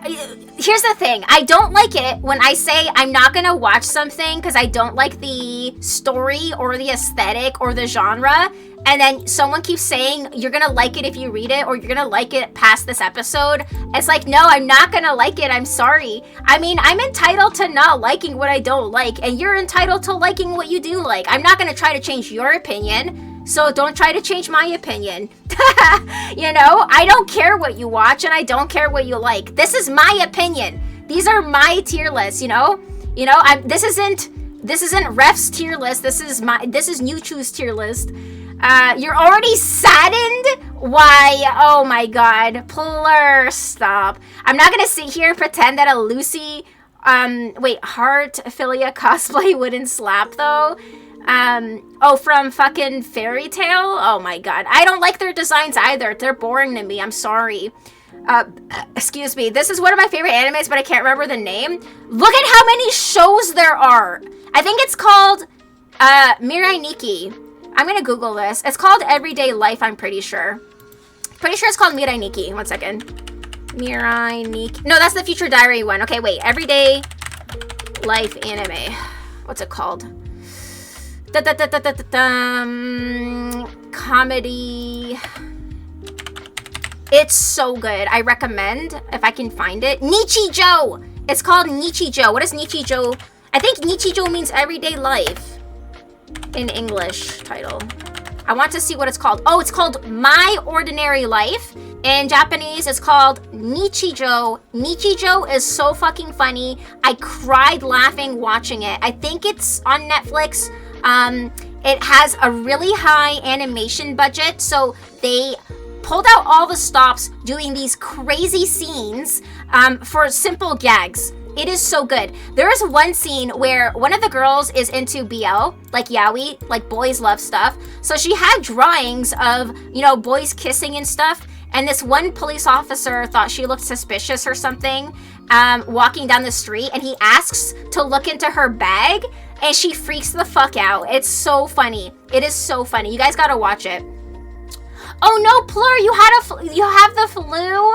Here's the thing. I don't like it when I say I'm not gonna watch something because I don't like the story or the aesthetic or the genre, and then someone keeps saying you're gonna like it if you read it, or you're gonna like it past this episode. It's like, no, I'm not gonna like it. I'm sorry. I mean, I'm entitled to not liking what I don't like, and you're entitled to liking what you do like. I'm not gonna try to change your opinion. So don't try to change my opinion. You know, I don't care what you watch, and I don't care what you like. This is my opinion. These are my tier lists, you know? This isn't Ref's tier list. This is New Chew's tier list. You're already saddened? Why? Oh my god. Plur, stop. I'm not gonna sit here and pretend that a Lucy, Heart Philia cosplay wouldn't slap though. From fucking Fairy Tail? Oh my god. I don't like their designs either. They're boring to me. I'm sorry. Excuse me. This is one of my favorite animes, but I can't remember the name. Look at how many shows there are. I think it's called, Mirai Nikki. I'm gonna Google this. It's called Everyday Life, I'm pretty sure. Pretty sure it's called Mirai Nikki. One second. Mirai Nikki. No, that's the Future Diary one. Okay, wait. Everyday Life anime. What's it called? Comedy. It's so good. I recommend if I can find it. Nichijou! It's called Nichijou. What is Nichijou? I think Nichijou means everyday life in English title. I want to see what it's called. Oh, it's called My Ordinary Life. In Japanese, it's called Nichijou. Nichijou is so fucking funny. I cried laughing watching it. I think it's on Netflix. It has a really high animation budget, so they pulled out all the stops doing these crazy scenes for simple gags. It is so good. There is one scene where one of the girls is into BL, like yaoi, like boys love stuff. So she had drawings of, boys kissing and stuff. And this one police officer thought she looked suspicious or something, walking down the street. And he asks to look into her bag, and she freaks the fuck out. It's so funny. It is so funny. You guys gotta watch it. Oh no, Plur, you have the flu?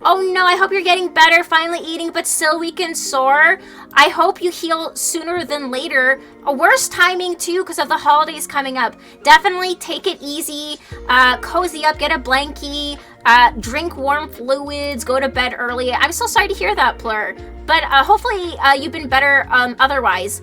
Oh no, I hope you're getting better, finally eating, but still weak and sore. I hope you heal sooner than later. A worse timing too, because of the holidays coming up. Definitely take it easy, cozy up, get a blankie, drink warm fluids, go to bed early. I'm so sorry to hear that, Plur. But hopefully you've been better otherwise.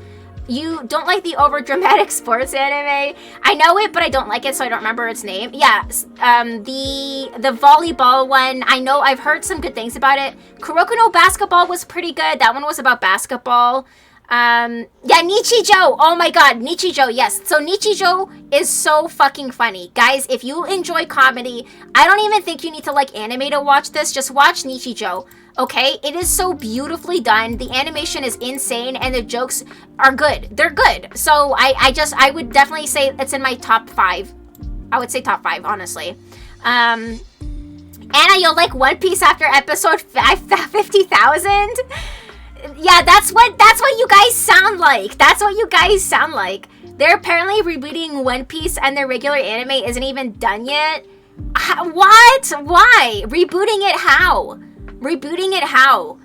You don't like the over-dramatic sports anime? I know it, but I don't like it, so I don't remember its name. Yeah, the volleyball one, I know I've heard some good things about it. Kuroko no Basketball was pretty good. That one was about basketball. Yeah, Nichijou. Oh my god, Nichijou, yes. So Nichijou is so fucking funny. Guys, if you enjoy comedy, I don't even think you need to like anime to watch this. Just watch Nichijou. Okay, it is so beautifully done. The animation is insane, and the jokes are good. They're good. So I would definitely say it's in my top 5. I would say top 5, honestly. Anna, you'll like One Piece after episode 50,000? Yeah, that's what you guys sound like. That's what you guys sound like. They're apparently rebooting One Piece, and their regular anime isn't even done yet. What? Why? Rebooting it how? Rebooting it how?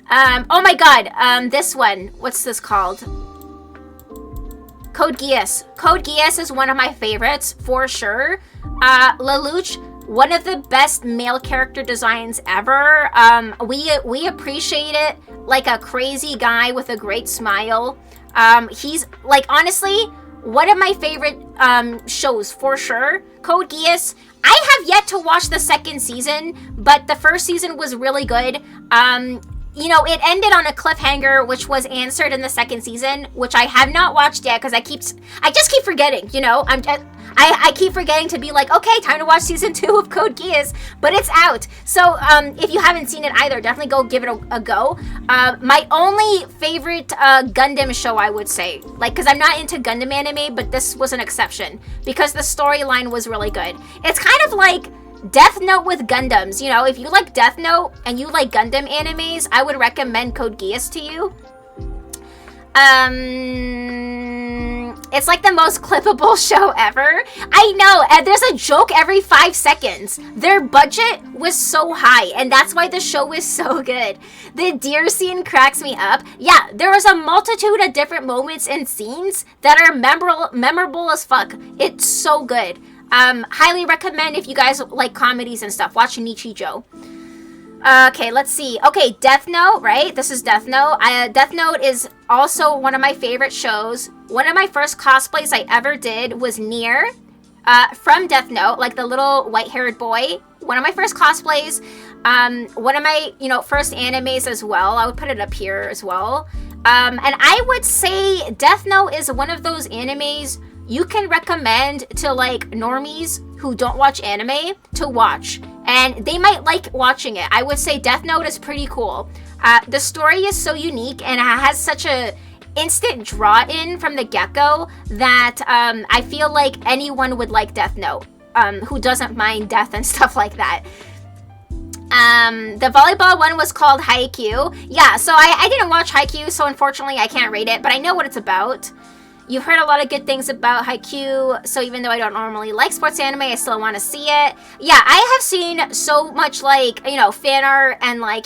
Oh my god, this one. What's this called? Code Geass. Code Geass is one of my favorites, for sure. Lelouch, one of the best male character designs ever. We appreciate it like a crazy guy with a great smile. He's, like, honestly, one of my favorite shows, for sure. Code Geass. I have yet to watch the second season, but the first season was really good. It ended on a cliffhanger, which was answered in the second season, which I have not watched yet because I just keep forgetting. I keep forgetting to be like, okay, time to watch season 2 of Code Geass, but it's out. So if you haven't seen it either, definitely go give it a go. My only favorite Gundam show, I would say, because I'm not into Gundam anime, but this was an exception because the storyline was really good. It's kind of like Death Note with Gundams. If you like Death Note and you like Gundam animes, I would recommend Code Geass to you. It's like the most clippable show ever. I know, and there's a joke every 5 seconds. Their budget was so high, and that's why the show is so good. The deer scene cracks me up. Yeah, there was a multitude of different moments and scenes that are memorable as fuck. It's so good. Highly recommend if you guys like comedies and stuff. Watch Nichijou. Okay, let's see. Okay, Death Note, right? This is Death Note. Death Note is also one of my favorite shows. One of my first cosplays I ever did was Nier from Death Note, like the little white-haired boy. One of my first cosplays. One of my, first animes as well. I would put it up here as well. And I would say Death Note is one of those animes you can recommend to, like, normies who don't watch anime to watch. And they might like watching it. I would say Death Note is pretty cool. The story is so unique and it has such a instant draw-in from the get-go that I feel like anyone would like Death Note who doesn't mind death and stuff like that. The volleyball one was called Haikyuu. Yeah, so I didn't watch Haikyuu, so unfortunately I can't rate it, but I know what it's about. You've heard a lot of good things about Haikyuu, so even though I don't normally like sports anime, I still want to see it. Yeah, I have seen so much, like, fan art and, like,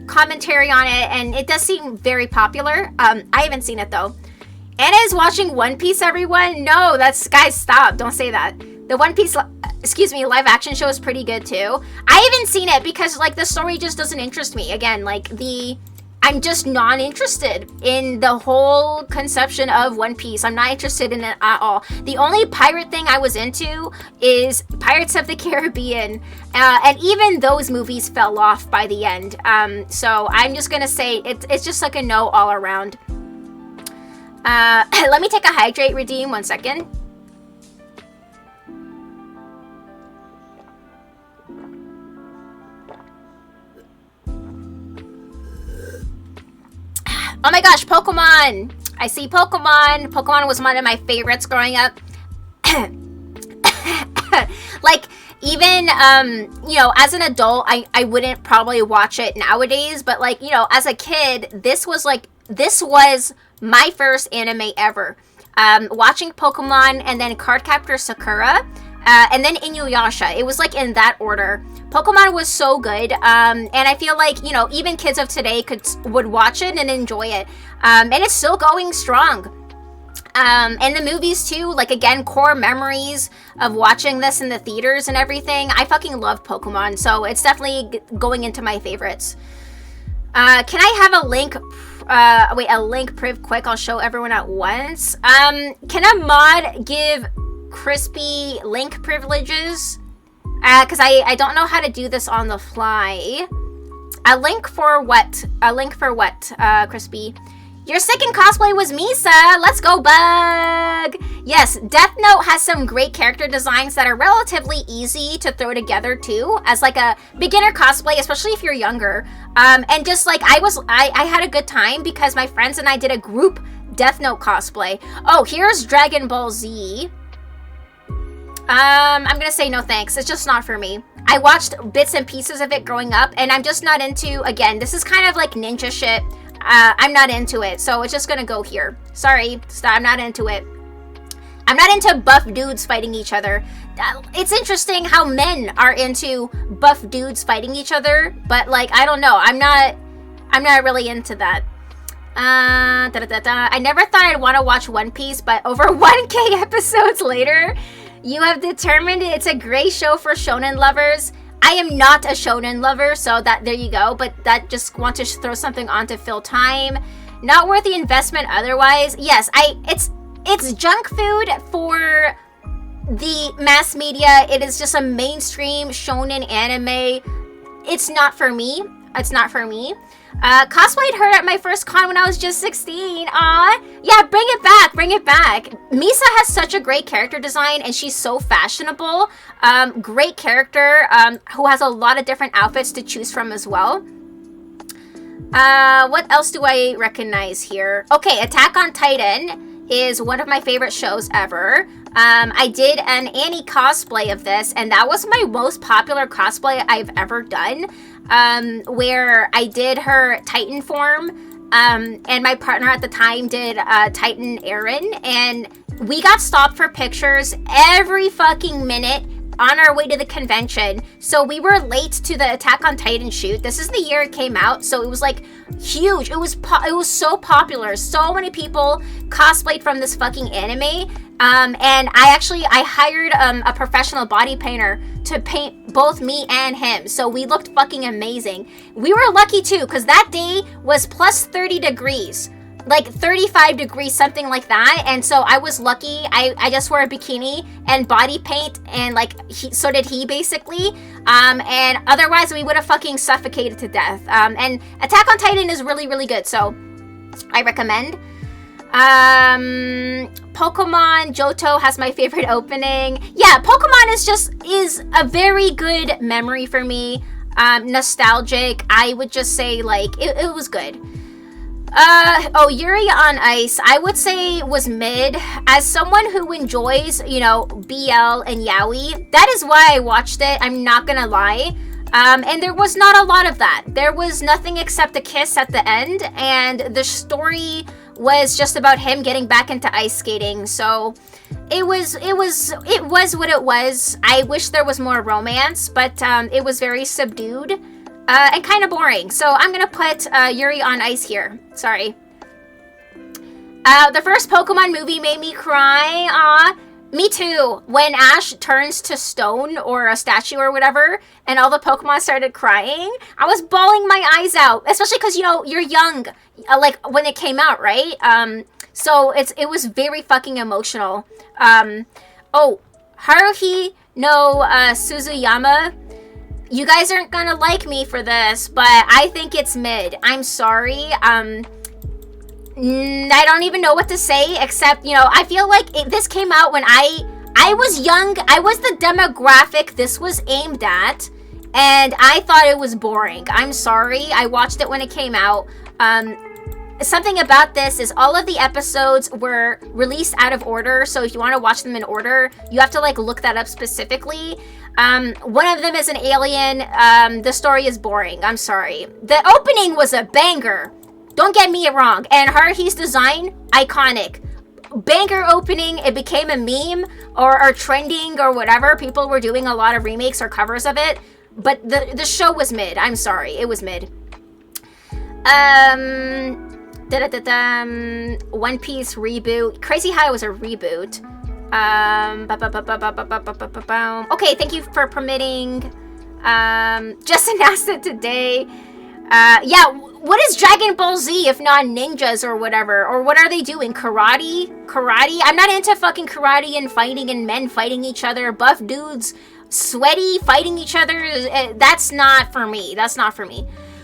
commentary on it, and it does seem very popular. I haven't seen it, though. Anna is watching One Piece, everyone? No, guys, stop. Don't say that. The One Piece, live action show is pretty good, too. I haven't seen it because, like, the story just doesn't interest me. Again, like, the I'm just not interested in the whole conception of One Piece. I'm not interested in it at all. The only pirate thing I was into is Pirates of the Caribbean, and even those movies fell off by the end. So I'm just gonna say it's just like a no all around. Let me take a hydrate redeem 1 second. Oh my gosh, Pokemon! I see Pokemon. Pokemon was one of my favorites growing up. Like, even, you know, as an adult, I wouldn't probably watch it nowadays, but like, you know, as a kid, this was my first anime ever. Watching Pokemon and then Cardcaptor Sakura, and then Inuyasha. It was like in that order. Pokemon was so good, and I feel like, you know, even kids of today would watch it and enjoy it, and it's still going strong. And the movies too, like, again, core memories of watching this in the theaters and everything. I fucking love Pokemon, so it's definitely going into my favorites. Can I have a link? A link priv quick. I'll show everyone at once. Can a mod give Crispy link privileges? Because I don't know how to do this on the fly. A link for what? Crispy? Your second cosplay was Misa! Let's go, Bug! Yes, Death Note has some great character designs that are relatively easy to throw together, too, as like a beginner cosplay, especially if you're younger. And just like, I had a good time because my friends and I did a group Death Note cosplay. Oh, here's Dragon Ball Z. I'm gonna say no thanks. It's just not for me. I watched bits and pieces of it growing up, and I'm just not into, again, this is kind of like ninja shit. I'm not into it, so it's just gonna go here. Sorry, I'm not into it. I'm not into buff dudes fighting each other. It's interesting how men are into buff dudes fighting each other, but like, I don't know. I'm not really into that. I never thought I'd want to watch One Piece, but over 1K episodes later, you have determined it's a great show for shonen lovers. I am not a shonen lover, so there you go. But that just want to throw something on to fill time. Not worth the investment otherwise. Yes, it's junk food for the mass media. It is just a mainstream shonen anime. It's not for me. It's not for me. Cosplayed her at my first con when I was just 16. Aw. Yeah, bring it back. Bring it back. Misa has such a great character design, and she's so fashionable. Great character, who has a lot of different outfits to choose from as well. What else do I recognize here? Okay, Attack on Titan is one of my favorite shows ever. I did an Annie cosplay of this, and that was my most popular cosplay I've ever done. Where I did her Titan form, and my partner at the time did Titan Eren, and we got stopped for pictures every fucking minute on our way to the convention. So we were late to the Attack on Titan shoot. This is the year it came out, so it was like huge. It was so popular. So many people cosplayed from this fucking anime. And I hired a professional body painter to paint both me and him. So we looked fucking amazing. We were lucky too, because that day was plus 30 degrees. Like 35 degrees, something like that. And so I was lucky. I just wore a bikini and body paint, and like so did he basically. And otherwise we would have fucking suffocated to death. And Attack on Titan is really, really good. So I recommend. Pokemon Johto has my favorite opening. Yeah, Pokemon is a very good memory for me. Nostalgic. I would just say like it was good. Yuri on Ice, I would say was mid. As someone who enjoys, you know, BL and yaoi, that is why I watched it. I'm not gonna lie. And there was not a lot of that. There was nothing except a kiss at the end, and the story was just about him getting back into ice skating. So it was what it was. I wish there was more romance, but it was very subdued and kind of boring. So I'm gonna put Yuri on Ice here. Sorry. The first Pokemon movie made me cry. Aw. Me too. When Ash turns to stone or a statue or whatever, and all the Pokemon started crying, I was bawling my eyes out. Especially because, you know, you're young, like when it came out, right? So it was very fucking emotional. Oh, Haruhi no Suzuyama. You guys aren't gonna like me for this, but I think it's mid. I'm sorry. I don't even know what to say, except, you know, I feel like this came out when I was young. I was the demographic this was aimed at, and I thought it was boring. I'm sorry. I watched it when it came out. Something about this is all of the episodes were released out of order, so if you want to watch them in order, you have to, like, look that up specifically. One of them is an alien. The story is boring. I'm sorry. The opening was a banger. Don't get me wrong. And Haruhi's design, iconic. Banger opening. It became a meme or trending or whatever. People were doing a lot of remakes or covers of it. But the show was mid. I'm sorry. It was mid. One Piece reboot. Crazy how it was a reboot. Okay, thank you for permitting. Just announced it today. Yeah, what is Dragon Ball Z if not ninjas or whatever? Or what are they doing? Karate? I'm not into fucking karate and fighting and men fighting each other. Buff dudes, sweaty, fighting each other. That's not for me.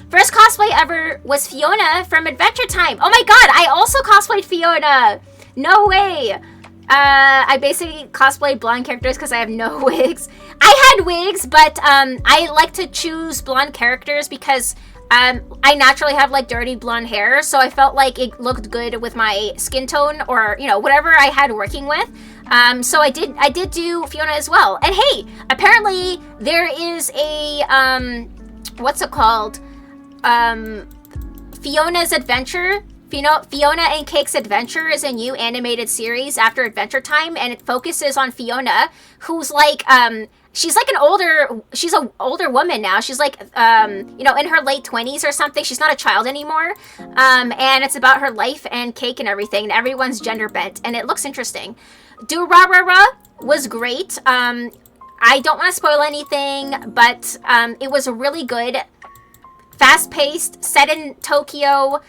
First cosplay ever was Fiona from Adventure Time. Oh my god, I also cosplayed Fiona. No way. I basically cosplayed blonde characters because I have no wigs. I had wigs, but I like to choose blonde characters because I naturally have like dirty blonde hair, so I felt like it looked good with my skin tone or, you know, whatever I had working with. So I did do Fiona as well. And hey, apparently there is a what's it called? Fiona's Adventure. Fiona and Cake's Adventure is a new animated series after Adventure Time, and it focuses on Fiona, who's like, she's an older woman now. She's like, you know, in her late 20s or something. She's not a child anymore. And it's about her life and Cake and everything, and everyone's gender bent, and it looks interesting. Durarara was great. I don't want to spoil anything, but it was really good. Fast-paced, set in Tokyo.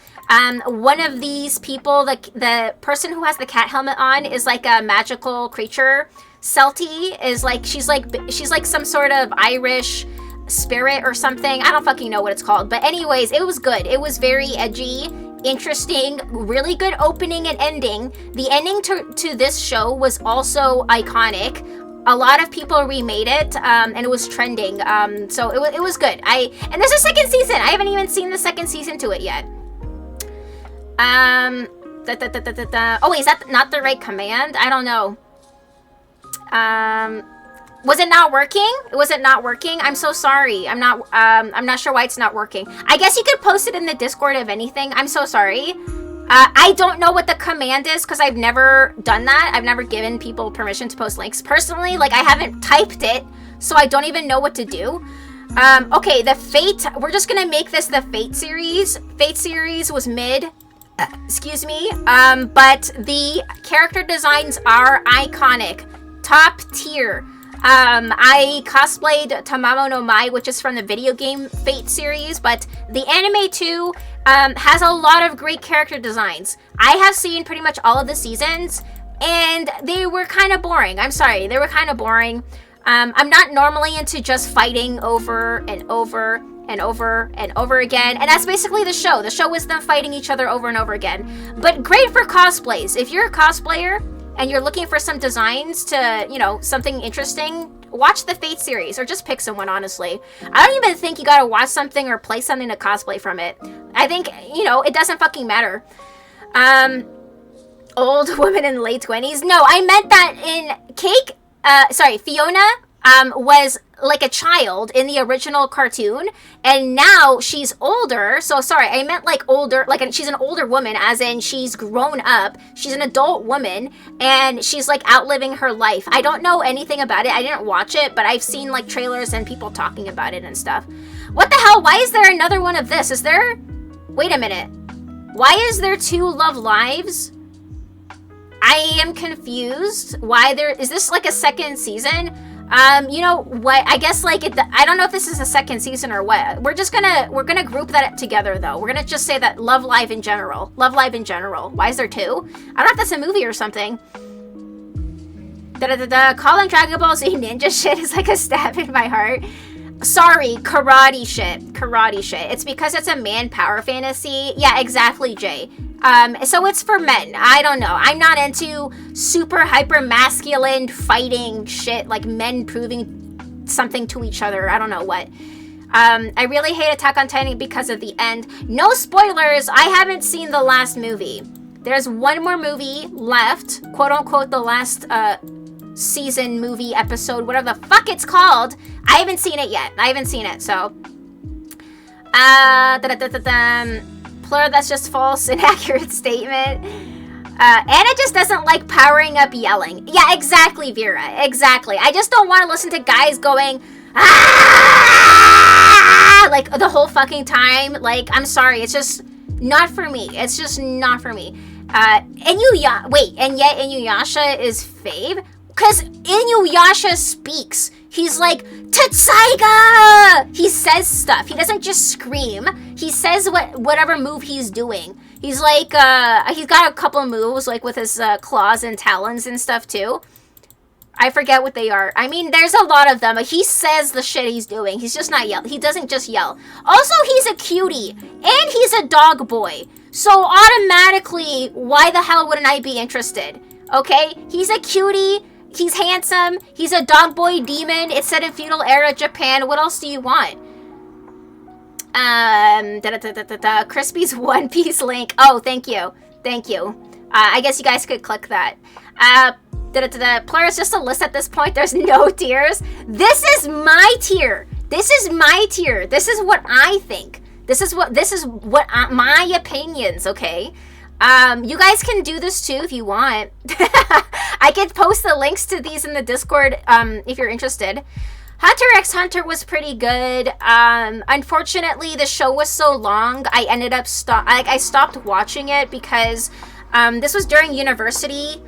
One of these people, the person who has the cat helmet on, is like a magical creature. Celty is like, she's like some sort of Irish spirit or something. I don't fucking know what it's called. But anyways, it was good. It was very edgy, interesting, really good opening and ending. The ending to this show was also iconic. A lot of people remade it, and it was trending. So it was good. And there's a second season. I haven't even seen the second season to it yet. Oh wait, is that not the right command? I don't know. Was it not working? Was it not working? I'm so sorry. I'm not sure why it's not working. I guess you could post it in the Discord if anything. I'm so sorry. I don't know what the command is because I've never done that. I've never given people permission to post links. Personally, like, I haven't typed it, so I don't even know what to do. Okay, the Fate, we're just gonna make this the Fate series. Fate series was mid. Excuse me. But the character designs are iconic. Top tier. I cosplayed Tamamo no Mai, which is from the video game Fate series, but the anime too has a lot of great character designs. I have seen pretty much all of the seasons, and they were kind of boring. I'm sorry, they were kind of boring. I'm not normally into just fighting over and over and over and over again, and that's basically the show. The show is them fighting each other over and over again, but great for cosplays. If you're a cosplayer and you're looking for some designs to, you know, something interesting, watch the Fate series, or just pick someone, honestly. I don't even think you gotta watch something or play something to cosplay from it. I think, you know, it doesn't fucking matter. Old woman in late 20s? No, I meant that in Cake, Fiona, was like a child in the original cartoon, and now she's older. So sorry, I meant like older, like she's an older woman, as in she's grown up. She's an adult woman, and she's like outliving her life. I don't know anything about it. I didn't watch it, but I've seen like trailers and people talking about it and stuff. What the hell? Why is there another one of this? Is there? Wait a minute. Why is there 2 Love Lives? I am confused why is this like a second season? You know what? I guess like I don't know if this is a second season or what. We're gonna group that together though. We're gonna just say that Love Live in general. Love Live in general. Why is there two? I don't know if that's a movie or something. Calling Dragon Ball Z ninja shit is like a stab in my heart. Sorry, karate shit. Karate shit. It's because it's a man power fantasy. Yeah, exactly, Jay. So it's for men. I don't know. I'm not into super hyper masculine fighting shit, like men proving something to each other. I don't know what. I really hate Attack on Titan because of the end. No spoilers. I haven't seen the last movie. There's one more movie left, quote unquote, the last season, movie, episode, whatever the fuck it's called. I haven't seen it yet. I haven't seen it, so. Plur, that's just false, inaccurate statement. Anna just doesn't like powering up yelling. Yeah, exactly, Vera. Exactly. I just don't want to listen to guys going, ah! Like, the whole fucking time. Like, I'm sorry. It's just not for me. It's just not for me. And yet Inuyasha is fave? Because Inuyasha speaks. He's like, Tetsaiga! He says stuff. He doesn't just scream. He says whatever move he's doing. He's like, he's got a couple of moves, like with his claws and talons and stuff too. I forget what they are. I mean, there's a lot of them, but he says the shit he's doing. He's just not yell. He doesn't just yell. Also, he's a cutie. And he's a dog boy. So automatically, why the hell wouldn't I be interested? Okay? He's a cutie. He's handsome. He's a dog boy demon. It's set in feudal era Japan. What else do you want? Crispy's One Piece link. Oh, thank you. Thank you. I guess you guys could click that. Plur is just a list at this point. There's no tiers. This is my tier. This is my tier. This is what I think. This is what my opinions, okay? You guys can do this too if you want. I can post the links to these in the Discord if you're interested. Hunter x Hunter was pretty good. Unfortunately, the show was so long, I ended up I stopped watching it because this was during university,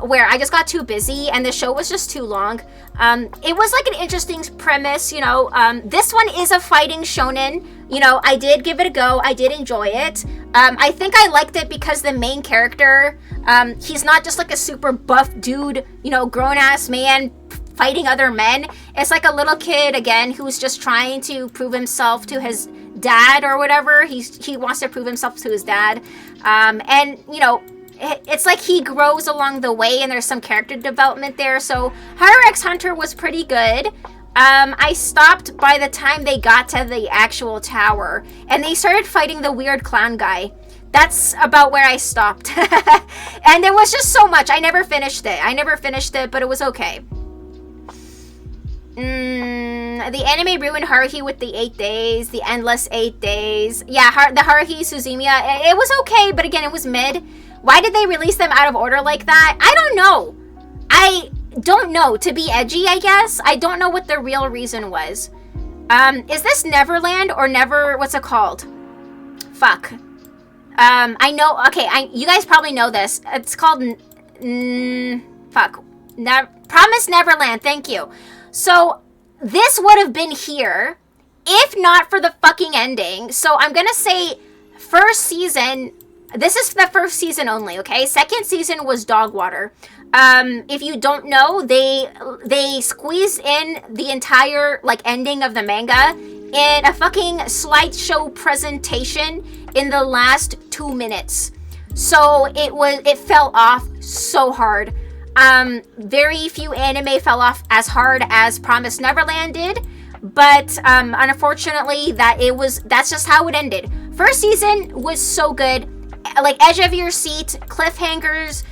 where I just got too busy and the show was just too long. It was like an interesting premise, you know. This one is a fighting shonen. You know, I did give it a go. I did enjoy it. I think I liked it because the main character, he's not just like a super buff dude, you know, grown-ass man fighting other men. It's like a little kid, again, who's just trying to prove himself to his dad or whatever. He wants to prove himself to his dad. And, you know, it's like he grows along the way and there's some character development there. So Hunter x Hunter was pretty good. I stopped by the time they got to the actual tower and they started fighting the weird clown guy. That's about where I stopped. And there was just so much. I never finished it, but it was okay. The anime ruined Haruhi with the 8 days, the endless 8 days. Yeah, the Haruhi Suzumiya, it was okay, but again, it was mid. Why did they release them out of order like that? I don't know. To be edgy, I guess. I don't know what the real reason was. Is this Neverland or what's it called? Fuck. I know, okay, you guys probably know this. It's called, Promise Neverland, thank you. So, this would have been here, if not for the fucking ending. So, I'm gonna say, first season, this is the first season only, okay? Second season was Dogwater. If you don't know, they squeezed in the entire, like, ending of the manga in a fucking slideshow presentation in the last 2 minutes. So, it fell off so hard. Very few anime fell off as hard as Promised Neverland did, but unfortunately that's just how it ended. First season was so good, like edge of your seat, cliffhangers,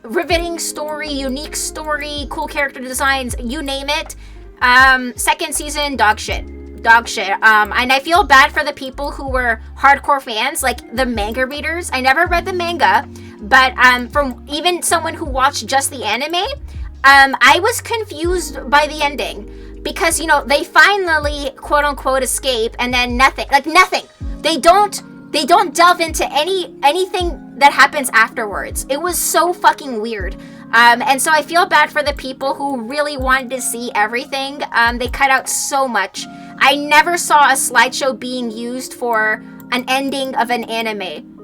riveting story, unique story, cool character designs, you name it. Second season, dog shit. And I feel bad for the people who were hardcore fans, like the manga readers. I never read the manga, but from even someone who watched just the anime, I was confused by the ending because, you know, they finally quote unquote escape and then nothing. They don't delve into anything that happens afterwards. It was so fucking weird. And so I feel bad for the people who really wanted to see everything. They cut out so much. I never saw a slideshow being used for an ending of an anime.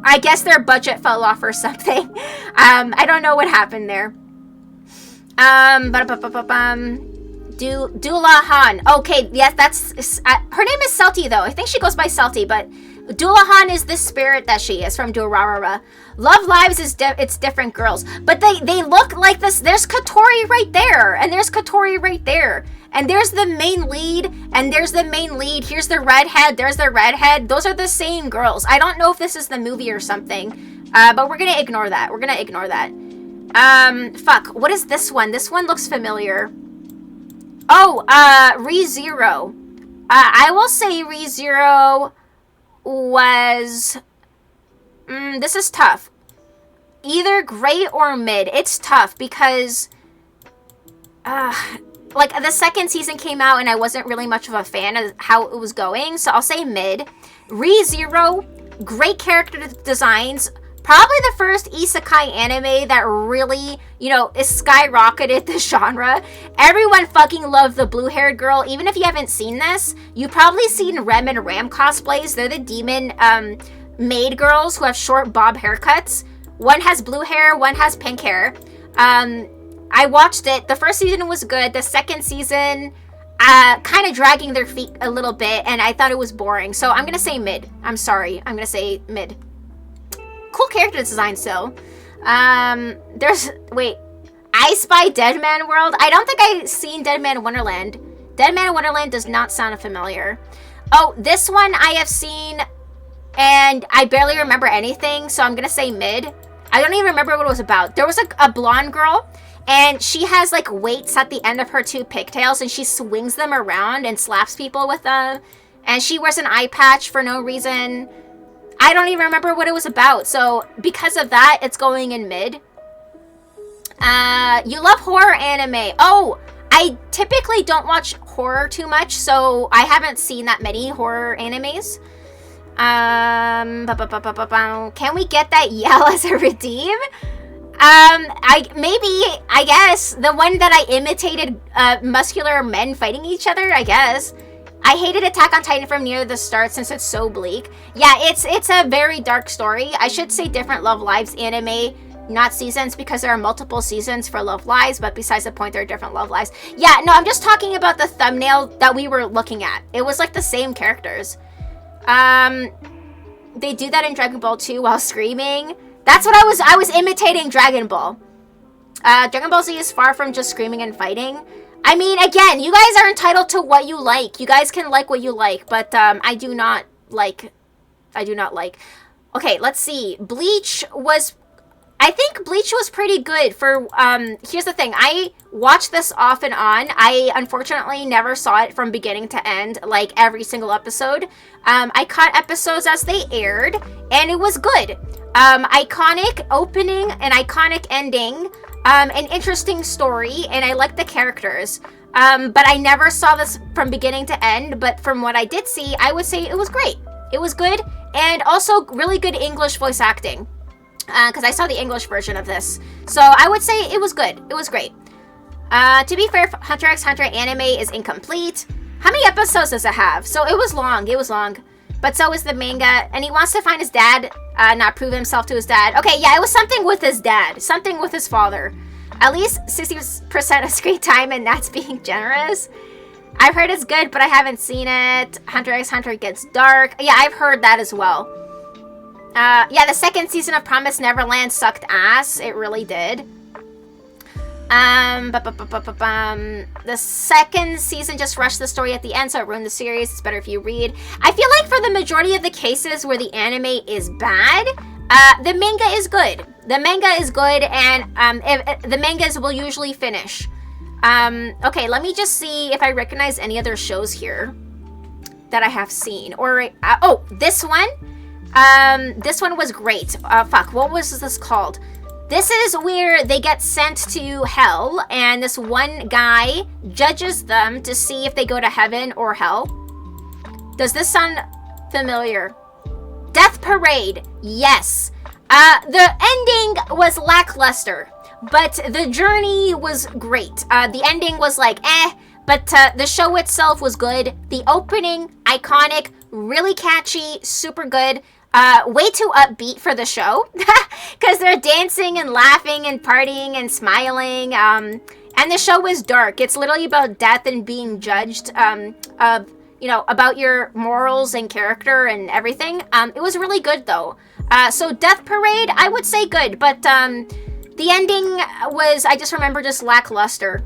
I guess their budget fell off or something. I don't know what happened there. Dula Han. Okay, yes, that's her name is Celti though. I think she goes by Celti, but Dula Han is the spirit that she is from Durarara. Love Lives is it's different girls, but they look like this. There's Katori right there, and there's Katori right there, and there's the main lead, and there's the main lead. Here's the redhead. There's the redhead. Those are the same girls. I don't know if this is the movie or something, but we're gonna ignore that. We're gonna ignore that. Fuck. What is this one? This one looks familiar. Oh, ReZero. I will say ReZero was... this is tough. Either great or mid. It's tough because... like, the second season came out and I wasn't really much of a fan of how it was going, so I'll say mid. ReZero, great character designs. Probably the first isekai anime that really, is skyrocketed the genre. Everyone fucking loved the blue-haired girl. Even if you haven't seen this, you've probably seen Rem and Ram cosplays. They're the demon maid girls who have short bob haircuts. One has blue hair, one has pink hair. I watched it. The first season was good. The second season, kind of dragging their feet a little bit, and I thought it was boring. So I'm going to say mid. I'm sorry. I'm going to say mid. Cool character design still. Wait, I Spy Dead Man World? I don't think I've seen Dead Man Wonderland. Dead Man Wonderland does not sound familiar. Oh, this one I have seen, and I barely remember anything, so I'm gonna say mid. I don't even remember what it was about. There was a blonde girl, and she has like weights at the end of her two pigtails, and she swings them around and slaps people with them, and she wears an eye patch for no reason. I don't even remember what it was about, so because of that, it's going in mid. You love horror anime. Oh, I typically don't watch horror too much, so I haven't seen that many horror animes. Can we get that yell as a redeem? I guess. The one that I imitated muscular men fighting each other, I guess. I hated Attack on Titan from near the start since it's so bleak. Yeah, it's a very dark story. I should say different Love Lives anime, not seasons, because there are multiple seasons for Love Lives, but besides the point, there are different Love Lives. Yeah, no, I'm just talking about the thumbnail that we were looking at. It was like the same characters. They do that in Dragon Ball 2 while screaming. That's what I was imitating Dragon Ball. Dragon Ball Z is far from just screaming and fighting. I mean, again, you guys are entitled to what you like. You guys can like what you like, but I do not like. Okay, let's see. I think Bleach was pretty good for, here's the thing. I watched this off and on. I unfortunately never saw it from beginning to end, like every single episode. I caught episodes as they aired, and it was good. Iconic opening, an iconic ending. An interesting story, and I like the characters. But I never saw this from beginning to end, but from what I did see, I would say it was great. It was good, and also really good English voice acting. Because I saw the English version of this. So I would say it was good. It was great. To be fair, Hunter x Hunter anime is incomplete. How many episodes does it have? So it was long. But so is the manga, and he wants to find his dad, not prove himself to his dad. Okay, yeah, it was something with his dad, something with his father. At least 60% of screen time, and that's being generous. I've heard it's good, but I haven't seen it. Hunter x Hunter gets dark. Yeah, I've heard that as well. Yeah, the second season of Promised Neverland sucked ass. It really did. The second season just rushed the story at the end, so it ruined the series. It's better if you read. I feel like for the majority of the cases where the anime is bad, the manga is good. The manga is good, and the mangas will usually finish. Okay, let me just see if I recognize any other shows here that I have seen. Or oh, this one. This one was great. Fuck, what was this called? This is where they get sent to hell, and this one guy judges them to see if they go to heaven or hell. Does this sound familiar? Death Parade. Yes. The ending was lackluster, but the journey was great. The ending was like, but the show itself was good. The opening, iconic, really catchy, super good. Way too upbeat for the show, because they're dancing and laughing and partying and smiling. And the show is dark. It's literally about death and being judged, about your morals and character and everything. It was really good though. So Death Parade, I would say good, but the ending was, I just remember, just lackluster.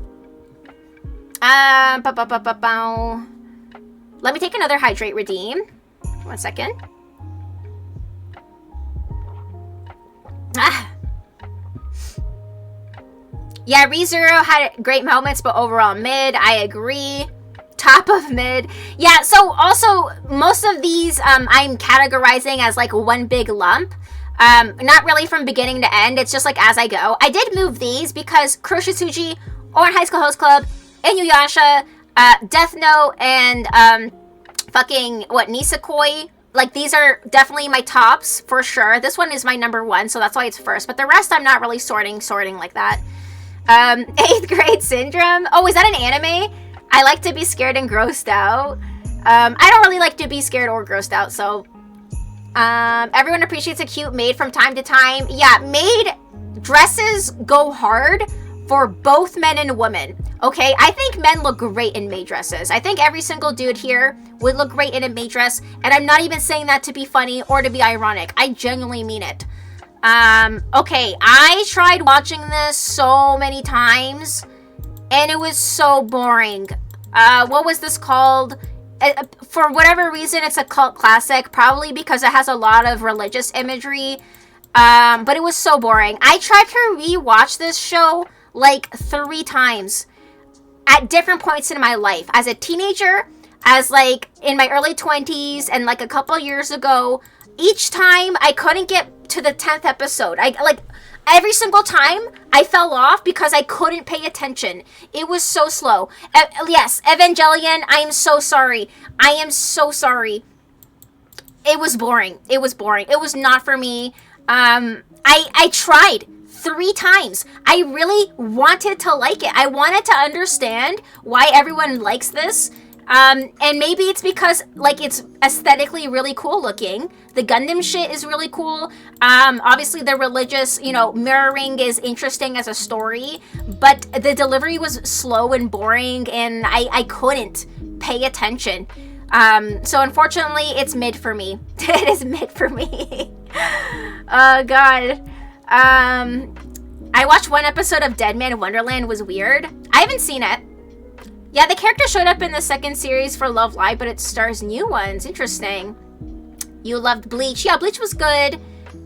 Let me take another Hydrate Redeem. 1 second. Yeah, ReZero had great moments, but overall mid. I agree. Top of mid. Yeah, so also most of these I'm categorizing as like one big lump. Not really from beginning to end. It's just like as I go. I did move these because Kuroshitsuji, Ouran High School Host Club, Inuyasha, Death Note, and Nisekoi. Like, these are definitely my tops for sure. This one is my number 1, so that's why it's first. But the rest I'm not really sorting like that. 8th Grade Syndrome. Oh, is that an anime? I like to be scared and grossed out. I don't really like to be scared or grossed out, so... everyone appreciates a cute maid from time to time. Yeah, maid dresses go hard for both men and women. Okay, I think men look great in maid dresses. I think every single dude here would look great in a maid dress, and I'm not even saying that to be funny or to be ironic. I genuinely mean it. Okay, I tried watching this so many times, and it was so boring. What was this called? For whatever reason, it's a cult classic, probably because it has a lot of religious imagery, but it was so boring. I tried to rewatch this show like 3 times at different points in my life. As a teenager, as like in my early 20s, and like a couple years ago. Each time I couldn't get to the 10th episode. Every single time I fell off because I couldn't pay attention. It was so slow. Yes, Evangelion, I am so sorry. I am so sorry. It was boring. It was boring. It was not for me. I tried 3 times. I really wanted to like it. I wanted to understand why everyone likes this. And maybe it's because, like, it's aesthetically really cool looking. The Gundam shit is really cool. Obviously the religious, mirroring is interesting as a story. But the delivery was slow and boring, and I couldn't pay attention. So unfortunately, it's mid for me. It is mid for me. Oh, God. I watched 1 episode of Dead Man Wonderland. It was weird. I haven't seen it. Yeah, the character showed up in the 2nd series for Love Live, but it stars new ones. Interesting. You loved Bleach. Yeah, Bleach was good.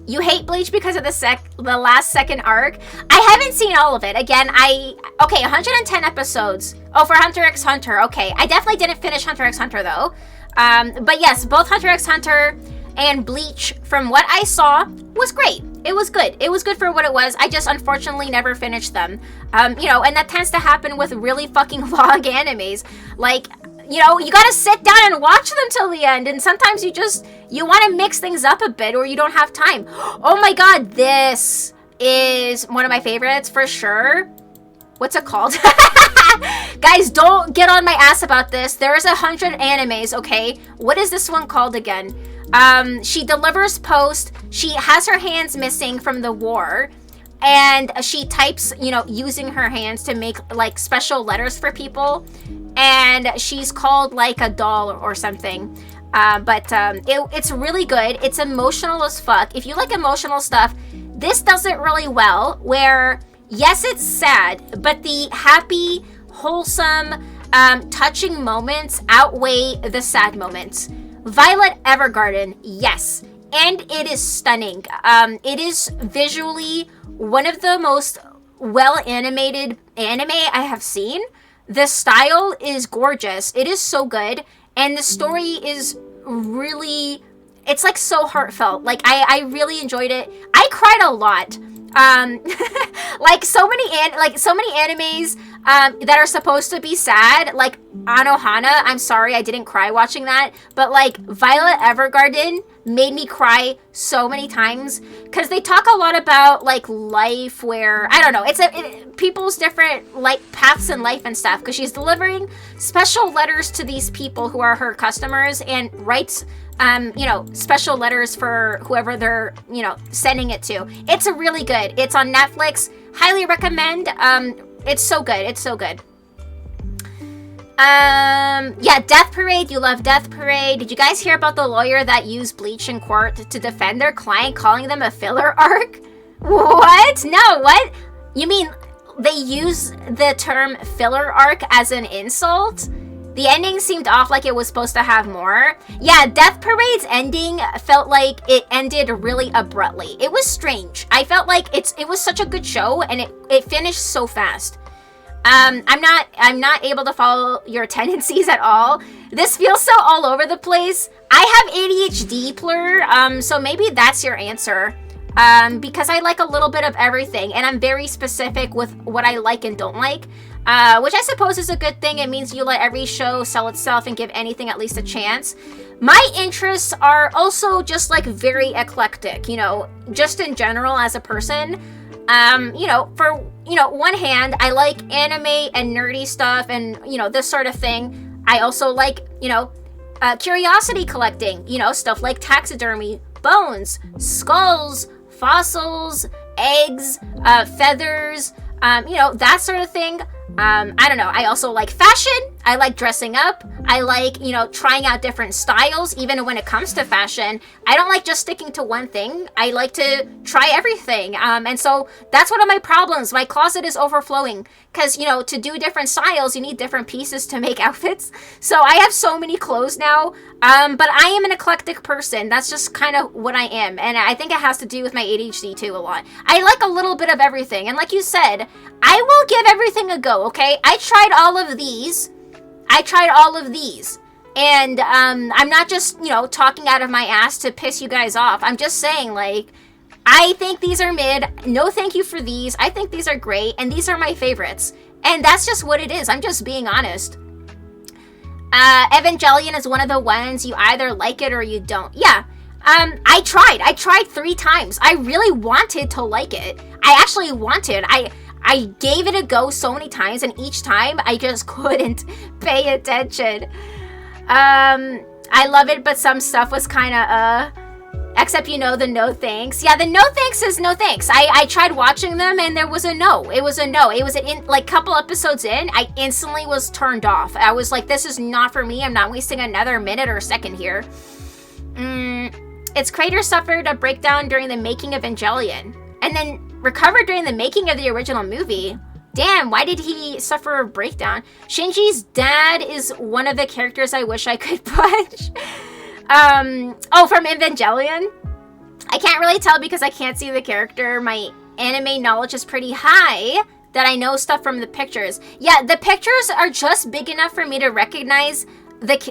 You hate Bleach because of the last 2nd arc. I haven't seen all of it. Again, 110 episodes. Oh, for Hunter x Hunter. Okay, I definitely didn't finish Hunter x Hunter, though. But yes, both Hunter x Hunter and Bleach, from what I saw, was great. It was good. It was good for what it was. I just unfortunately never finished them. And that tends to happen with really fucking long animes. Like, you gotta sit down and watch them till the end. And sometimes you want to mix things up a bit, or you don't have time. Oh my god, this is one of my favorites for sure. What's it called? Guys, don't get on my ass about this. There is 100 animes, okay? What is this one called again? She delivers post. She has her hands missing from the war, and she types, using her hands to make like special letters for people, and she's called like a doll or something. It's really good. It's emotional as fuck. If you like emotional stuff, this does it really well, where yes, it's sad, but the happy, wholesome, touching moments outweigh the sad moments. Violet Evergarden, yes, and it is stunning. It is visually one of the most well-animated anime I have seen. The style is gorgeous. It is so good, and the story is really, it's like so heartfelt. Like, I really enjoyed it. I cried a lot. Like so many animes that are supposed to be sad, like Anohana. I'm sorry I didn't cry watching that, but like Violet Evergarden, made me cry so many times because they talk a lot about like life where I don't know, people's different like paths in life and stuff, because she's delivering special letters to these people who are her customers and writes special letters for whoever they're, sending it to. It's a really good. It's on Netflix. Highly recommend. It's so good. It's so good. Death Parade. You love Death Parade. Did you guys hear about the lawyer that used bleach in court to defend their client, calling them a filler arc? What? No, what? You mean they use the term filler arc as an insult? The ending seemed off, like it was supposed to have more. Yeah, Death Parade's ending felt like it ended really abruptly. It was strange. I felt like it was such a good show, and it finished so fast. I'm not able to follow your tendencies at all. This feels so all over the place. I have ADHD, Plur, so maybe that's your answer. Because I like a little bit of everything, and I'm very specific with what I like and don't like. Which I suppose is a good thing. It means you let every show sell itself and give anything at least a chance. My interests are also just like very eclectic, just in general as a person. One hand, I like anime and nerdy stuff and, this sort of thing. I also like, curiosity collecting, stuff like taxidermy, bones, skulls, fossils, eggs, feathers, that sort of thing. I don't know. I also like fashion. I like dressing up. I like, trying out different styles, even when it comes to fashion. I don't like just sticking to one thing. I like to try everything. And so that's one of my problems. My closet is overflowing because, to do different styles, you need different pieces to make outfits. So I have so many clothes now. But I am an eclectic person. That's just kind of what I am. And I think it has to do with my ADHD too a lot. I like a little bit of everything. And like you said, I will give everything a go, okay? I tried all of these. And I'm not just, talking out of my ass to piss you guys off. I'm just saying, like, I think these are mid. No thank you for these. I think these are great. And these are my favorites. And that's just what it is. I'm just being honest. Evangelion is one of the ones you either like it or you don't. Yeah. I tried 3 times. I really wanted to like it. I actually wanted. I gave it a go so many times, and each time I just couldn't pay attention. I love it, but some stuff was kind of, except, the no thanks. Yeah, the no thanks is no thanks. I tried watching them, and there was a no. It was a no. It was couple episodes in, I instantly was turned off. I was like, this is not for me. I'm not wasting another minute or second here. Its creator suffered a breakdown during the making of Evangelion, and then recovered during the making of the original movie. Damn, why did he suffer a breakdown? Shinji's dad is one of the characters I wish I could punch. From Evangelion? I can't really tell because I can't see the character. My anime knowledge is pretty high that I know stuff from the pictures. Yeah, the pictures are just big enough for me to recognize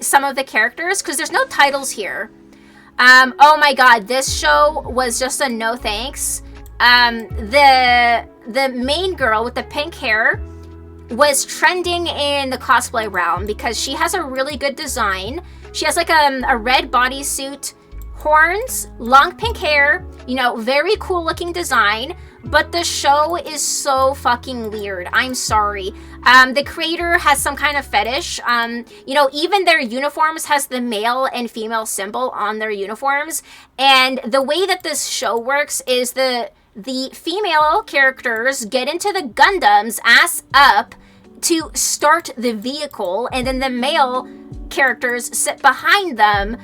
some of the characters because there's no titles here. Oh my god, this show was just a no thanks. The main girl with the pink hair was trending in the cosplay realm because she has a really good design. She has like a red bodysuit, horns, long pink hair, very cool looking design, but the show is so fucking weird. I'm sorry. The creator has some kind of fetish. Even their uniforms has the male and female symbol on their uniforms. And the way that this show works is the female characters get into the Gundams ass up to start the vehicle, and then the male characters sit behind them,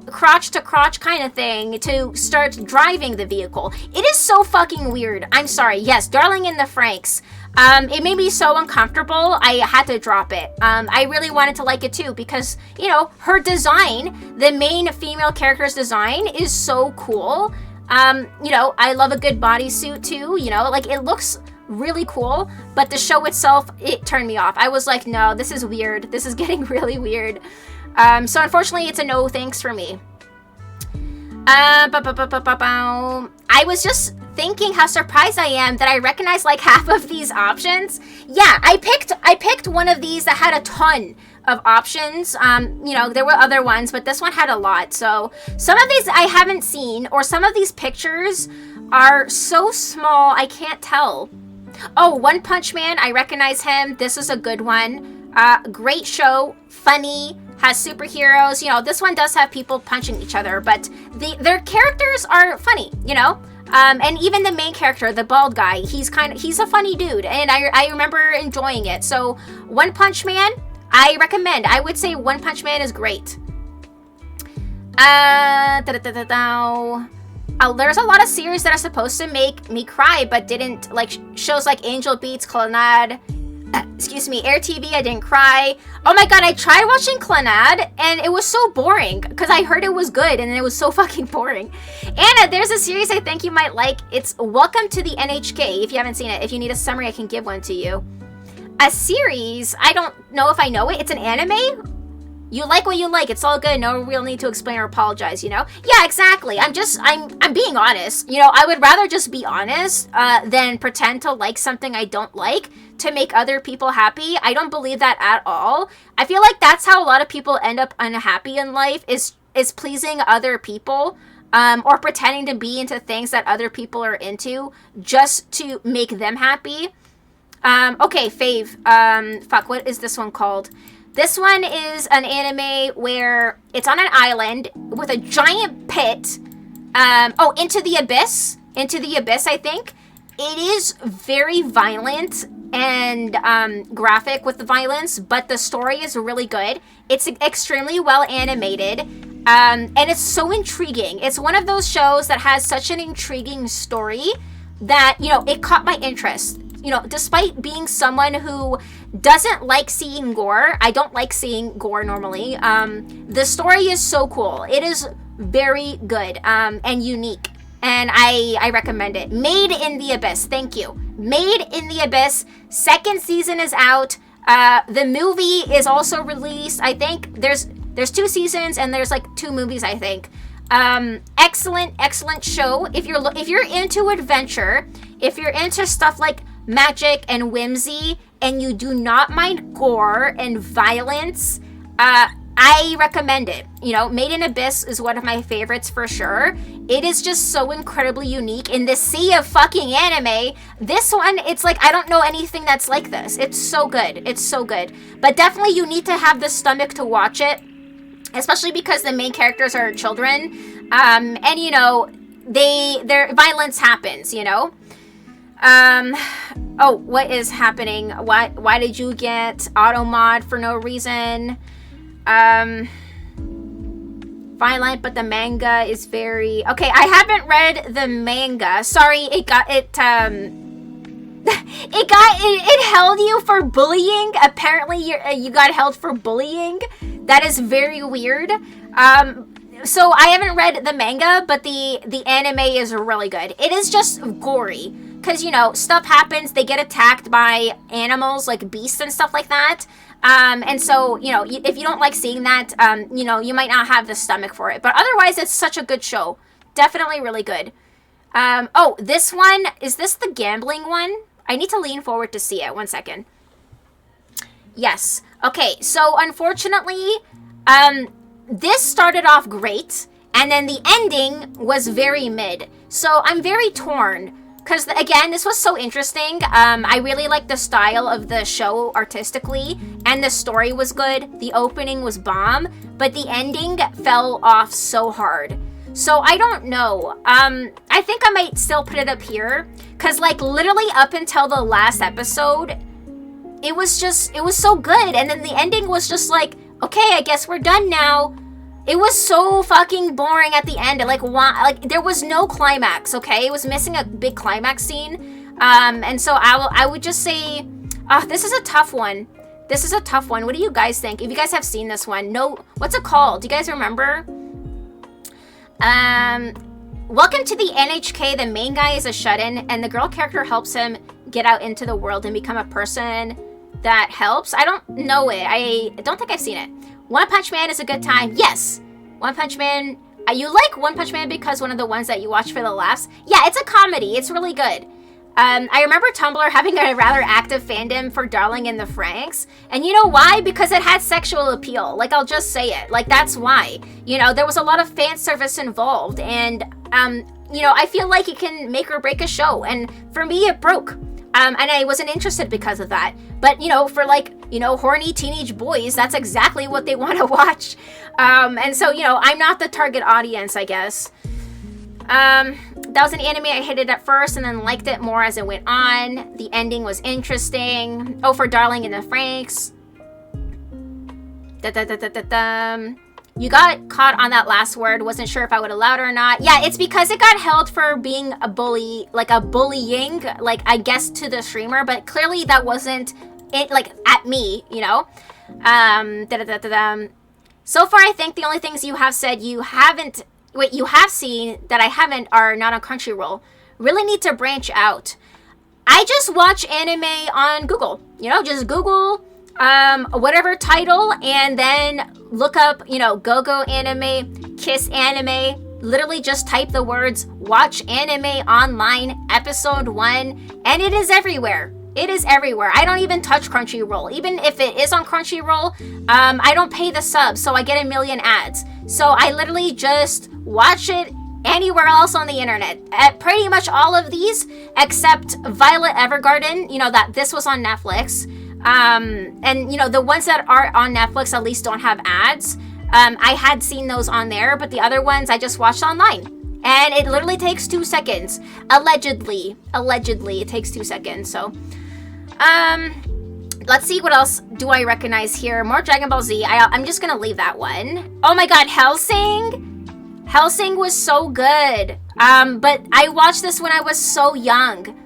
crotch to crotch kind of thing to start driving the vehicle. It is so fucking weird. I'm sorry. Yes, Darling in the Franxx. It made me so uncomfortable, I had to drop it. I really wanted to like it too because, her design, the main female character's design is so cool. I love a good bodysuit too, it looks really cool, but the show itself, it turned me off. I was like, no, this is weird. This is getting really weird. So unfortunately, it's a no thanks for me. I was just thinking how surprised I am that I recognize like half of these options. Yeah, I picked one of these that had a ton of options. You know, there were other ones, but this one had a lot. So some of these I haven't seen, or some of these pictures are so small I can't tell. Oh, One Punch Man, I recognize him. This is a good one. Great show, funny, has superheroes. You know, this one does have people punching each other, but their characters are funny, you know? And even the main character, the bald guy, he's a funny dude, and I remember enjoying it. So One Punch Man, I recommend. I would say One Punch Man is great. There's a lot of series that are supposed to make me cry, but didn't, like shows like Angel Beats, Clannad, excuse me, Air TV, I didn't cry. Oh my god, I tried watching Clannad, and it was so boring, because I heard it was good, and it was so fucking boring. Anna, there's a series I think you might like. It's Welcome to the NHK, if you haven't seen it. If you need a summary, I can give one to you. A series, I don't know if I know it. It's an anime. You like what you like. It's all good. No real need to explain or apologize, you know? Yeah, exactly. I'm being honest. You know, I would rather just be honest than pretend to like something I don't like to make other people happy. I don't believe that at all. I feel like that's how a lot of people end up unhappy in life, is pleasing other people, or pretending to be into things that other people are into just to make them happy. Okay, fave. Fuck, what is this one called? This one is an anime where it's on an island with a giant pit. Into the Abyss. Into the Abyss, I think. It is very violent and graphic with the violence, but the story is really good. It's extremely well animated, and it's so intriguing. It's one of those shows that has such an intriguing story that, you know, it caught my interest. You know, despite being someone who doesn't like seeing gore, I don't like seeing gore normally, the story is so cool. It is very good, and unique, and I recommend it. Made in the Abyss, thank you. Made in the Abyss, second season is out. The movie is also released. I think there's 2 seasons, and there's like 2 movies, I think. Excellent show. If you're into adventure, if you're into stuff like magic and whimsy, and you do not mind gore and violence, I recommend it. You know, Made in Abyss is one of my favorites for sure. It is just so incredibly unique in this sea of fucking anime. This one, it's like, I don't know anything that's like this. It's so good. It's so good. But definitely you need to have the stomach to watch it, especially because the main characters are children. And you know, their violence happens, you know? Oh, what is happening? Why did you get auto mod for no reason? Violent, but the manga is very... Okay, I haven't read the manga. Sorry, it held you for bullying. Apparently, you got held for bullying. That is very weird. So I haven't read the manga, but the anime is really good. It is just gory. Because, you know, stuff happens, they get attacked by animals, like beasts and stuff like that. And so, you know, if you don't like seeing that, you know, you might not have the stomach for it. But otherwise, it's such a good show. Definitely really good. Oh, this one, is this the gambling one? I need to lean forward to see it. 1 second. Yes. Okay, so unfortunately, this started off great, and then the ending was very mid. So I'm very torn. Because, again, this was so interesting. I really liked the style of the show artistically, and the story was good. The opening was bomb, but the ending fell off so hard. So, I don't know. I think I might still put it up here, because, like, literally up until the last episode, it was so good, and then the ending was just like, okay, I guess we're done now. It was so fucking boring at the end. Like there was no climax, okay? It was missing a big climax scene. And so I would just say, this is a tough one. This is a tough one. What do you guys think? If you guys have seen this one, no, what's it called? Do you guys remember? Welcome to the NHK. The main guy is a shut-in, and the girl character helps him get out into the world and become a person that helps. I don't know it. I don't think I've seen it. One Punch Man is a good time. Yes. One Punch Man, You like One Punch Man because one of the ones that you watch for the laughs? Yeah, it's a comedy. It's really good. I remember Tumblr having a rather active fandom for Darling in the Franxx. And you know why? Because it had sexual appeal. Like, I'll just say it. Like, that's why. You know, there was a lot of fan service involved. And, you know, I feel like it can make or break a show. And for me, it broke. And I wasn't interested because of that. But, you know, for like, you know, horny teenage boys, that's exactly what they want to watch. And so, you know, I'm not the target audience, I guess. That was an anime I hated at first and then liked it more as it went on. The ending was interesting. Oh, for Darling in the Franxx. You got caught on that last word. Wasn't sure if I would allow it or not. Yeah, it's because it got held for being a bully, like a bullying, like I guess to the streamer, but clearly that wasn't it, like at me, you know. So far, I think the only things you have said you have seen that I haven't are not on Crunchyroll. Really need to branch out. I just watch anime on Google. You know, just Google whatever title and then look up, you know, Go-Go Anime, Kiss Anime. Literally just type the words watch anime online episode 1 and it is everywhere. It is everywhere. I don't even touch Crunchyroll. Even if it is on Crunchyroll, I don't pay the sub, so I get a million ads. So I literally just watch it anywhere else on the internet. At pretty much all of these, except Violet Evergarden, you know, that this was on Netflix. And, you know, the ones that are on Netflix at least don't have ads. I had seen those on there, but the other ones I just watched online. And it literally takes 2 seconds. Allegedly, it takes 2 seconds, so... let's see what else do I recognize here. More Dragon Ball Z. I'm just gonna leave that one. Oh my god, Hellsing? Hellsing was so good. But I watched this when I was so young.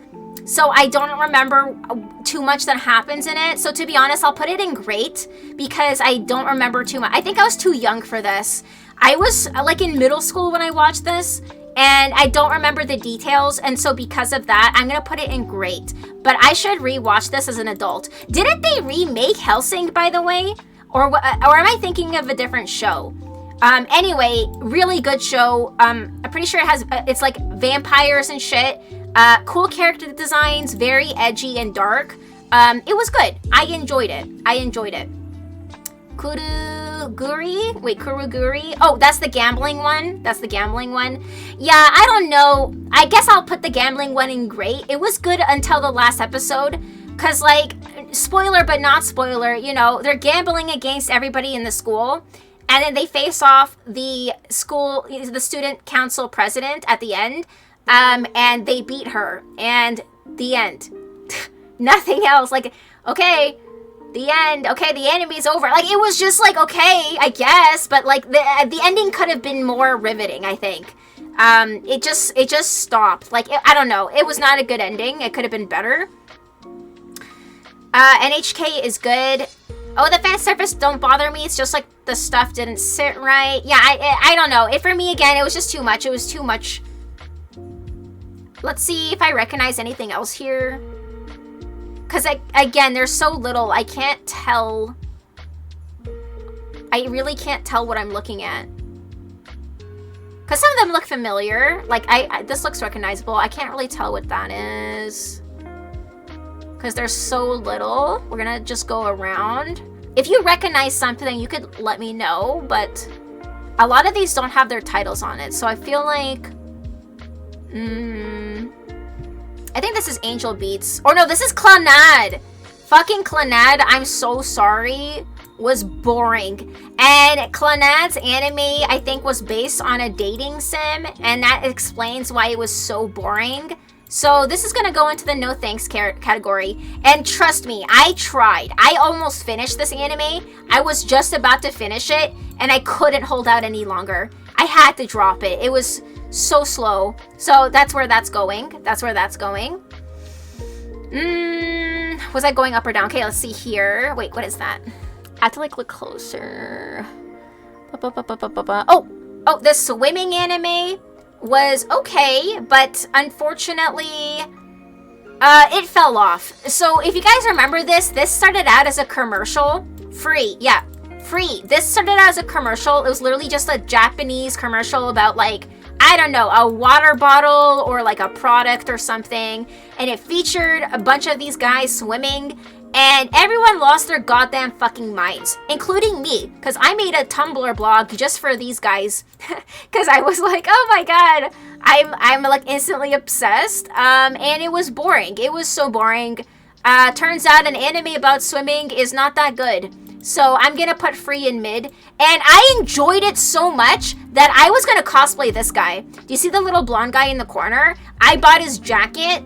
So I don't remember too much that happens in it. So to be honest, I'll put it in great because I don't remember too much. I think I was too young for this. I was like in middle school when I watched this. And I don't remember the details, and so because of that, I'm gonna put it in great. But I should rewatch this as an adult. Didn't they remake Hellsing, by the way? Or am I thinking of a different show? Anyway, really good show. I'm pretty sure it has, it's like vampires and shit. Cool character designs, very edgy and dark. It was good. I enjoyed it. Kuroguri? Oh, that's the gambling one. Yeah, I don't know. I guess I'll put the gambling one in great. It was good until the last episode. Because, like, spoiler but not spoiler, you know, they're gambling against everybody in the school. And then they face off the student council president at the end. And they beat her. And the end. Nothing else. Like, okay... the end. Okay, the anime's over. Like, it was just like, okay, I guess, but like the ending could have been more riveting, I think. It just stopped. Like, I don't know. It was not a good ending. It could have been better. NHK is good. Oh, the fan service don't bother me. It's just like the stuff didn't sit right. Yeah, I don't know. For me, again, it was just too much. It was too much. Let's see if I recognize anything else here. Because, again, there's so little, I can't tell. I really can't tell what I'm looking at. Because some of them look familiar. Like, this looks recognizable. I can't really tell what that is. Because there's so little. We're going to just go around. If you recognize something, you could let me know. But a lot of these don't have their titles on it. So I feel like... I think this is Angel Beats. Or no, this is Clannad. Fucking Clannad, I'm so sorry, was boring. And Clannad's anime, I think, was based on a dating sim. And that explains why it was so boring. So this is going to go into the no thanks category. And trust me, I tried. I almost finished this anime. I was just about to finish it. And I couldn't hold out any longer. I had to drop it. It was... so slow. So that's where that's going. Was I going up or down? Okay, let's see here. Wait, what is that? I have to like look closer. Oh, the swimming anime was okay, but unfortunately, it fell off. So if you guys remember this started out as a commercial. Free, yeah. Free. This started out as a commercial. It was literally just a Japanese commercial about like, I don't know, a water bottle or like a product or something. And it featured a bunch of these guys swimming. And everyone lost their goddamn fucking minds, including me, because I made a Tumblr blog just for these guys, because I was like, oh my god, I'm like instantly obsessed, and it was boring. It was so boring. Turns out an anime about swimming is not that good. So I'm gonna put Free in mid, and I enjoyed it so much that I was gonna cosplay this guy. Do you see the little blonde guy in the corner? I bought his jacket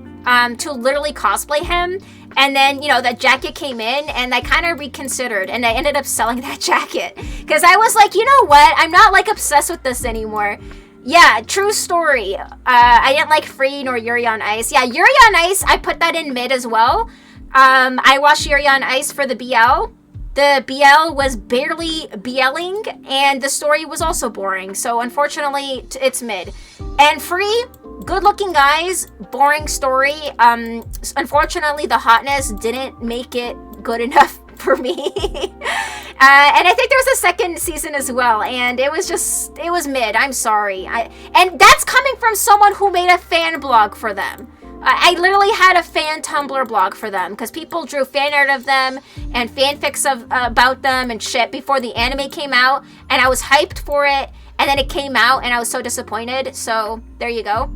to literally cosplay him. And then, you know, that jacket came in and I kind of reconsidered and I ended up selling that jacket. Because I was like, you know what? I'm not like obsessed with this anymore. Yeah, true story. I didn't like Free nor Yuri on Ice. Yeah, Yuri on Ice, I put that in mid as well. I watched Yuri on Ice for the BL. The BL was barely BLing and the story was also boring. So unfortunately, it's mid. And Free, good looking guys, boring story. Unfortunately, the hotness didn't make it good enough for me. And I think there was a second season as well, and it was mid. I'm sorry. And that's coming from someone who made a fan blog for them. I literally had a fan Tumblr blog for them because people drew fan art of them and fanfics about them and shit before the anime came out, and I was hyped for it, and then it came out and I was so disappointed. So there you go.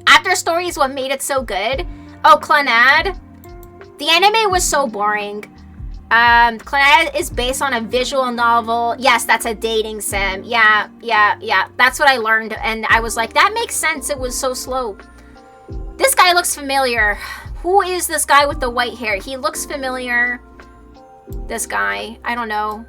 After Story is what made it so good. Oh, Clannad. The anime was so boring. Clannad is based on a visual novel. Yes, that's a dating sim. Yeah. That's what I learned, and I was like, that makes sense. It was so slow. This guy looks familiar. Who is this guy with the white hair? He looks familiar. This guy. I don't know.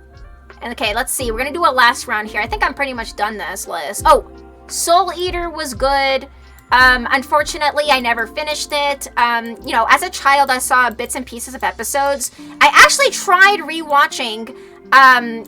And okay, let's see. We're gonna do a last round here. I think I'm pretty much done this list. Oh, Soul Eater was good. Unfortunately, I never finished it. You know, as a child, I saw bits and pieces of episodes. I actually tried rewatching.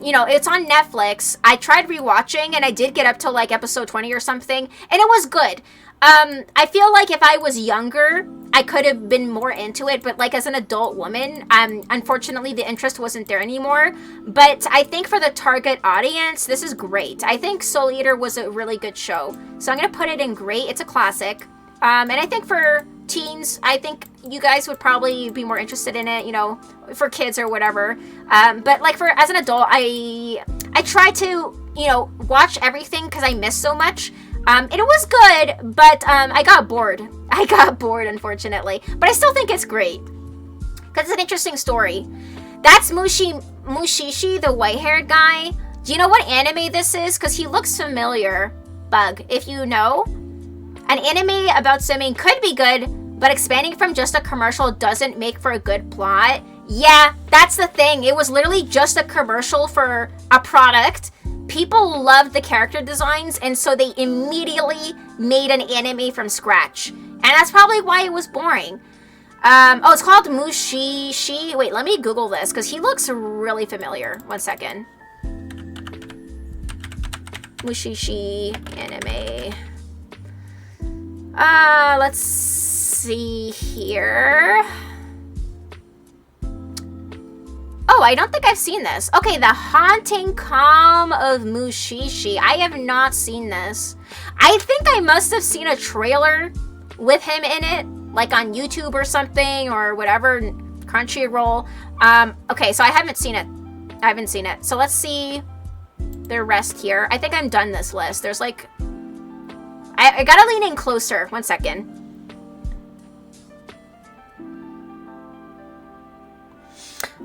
You know, it's on Netflix. I tried rewatching, and I did get up to like episode 20 or something, and it was good. I feel like if I was younger, I could have been more into it, but like as an adult woman, unfortunately the interest wasn't there anymore. But I think for the target audience, this is great. I think Soul Eater was a really good show. So I'm gonna put it in great. It's a classic. And I think for teens, I think you guys would probably be more interested in it, you know, for kids or whatever. But like for as an adult, I try to, you know, watch everything because I miss so much. It was good, but I got bored. I got bored, unfortunately. But I still think it's great. Because it's an interesting story. That's Mushishi, the white-haired guy. Do you know what anime this is? Because he looks familiar. Bug, if you know. An anime about swimming could be good, but expanding from just a commercial doesn't make for a good plot. Yeah, that's the thing. It was literally just a commercial for a product. People loved the character designs, and so they immediately made an anime from scratch. And that's probably why it was boring. Oh, it's called Mushishi. Wait, let me Google this, because he looks really familiar. One second. Mushishi anime. Let's see here. Oh, I don't think I've seen this. Okay, The Haunting Calm of Mushishi. I have not seen this. I think I must have seen a trailer with him in it, like on YouTube or something, or whatever, Crunchyroll. Okay, so I haven't seen it. So let's see the rest here. I think I'm done this list. There's like... I gotta lean in closer. One second.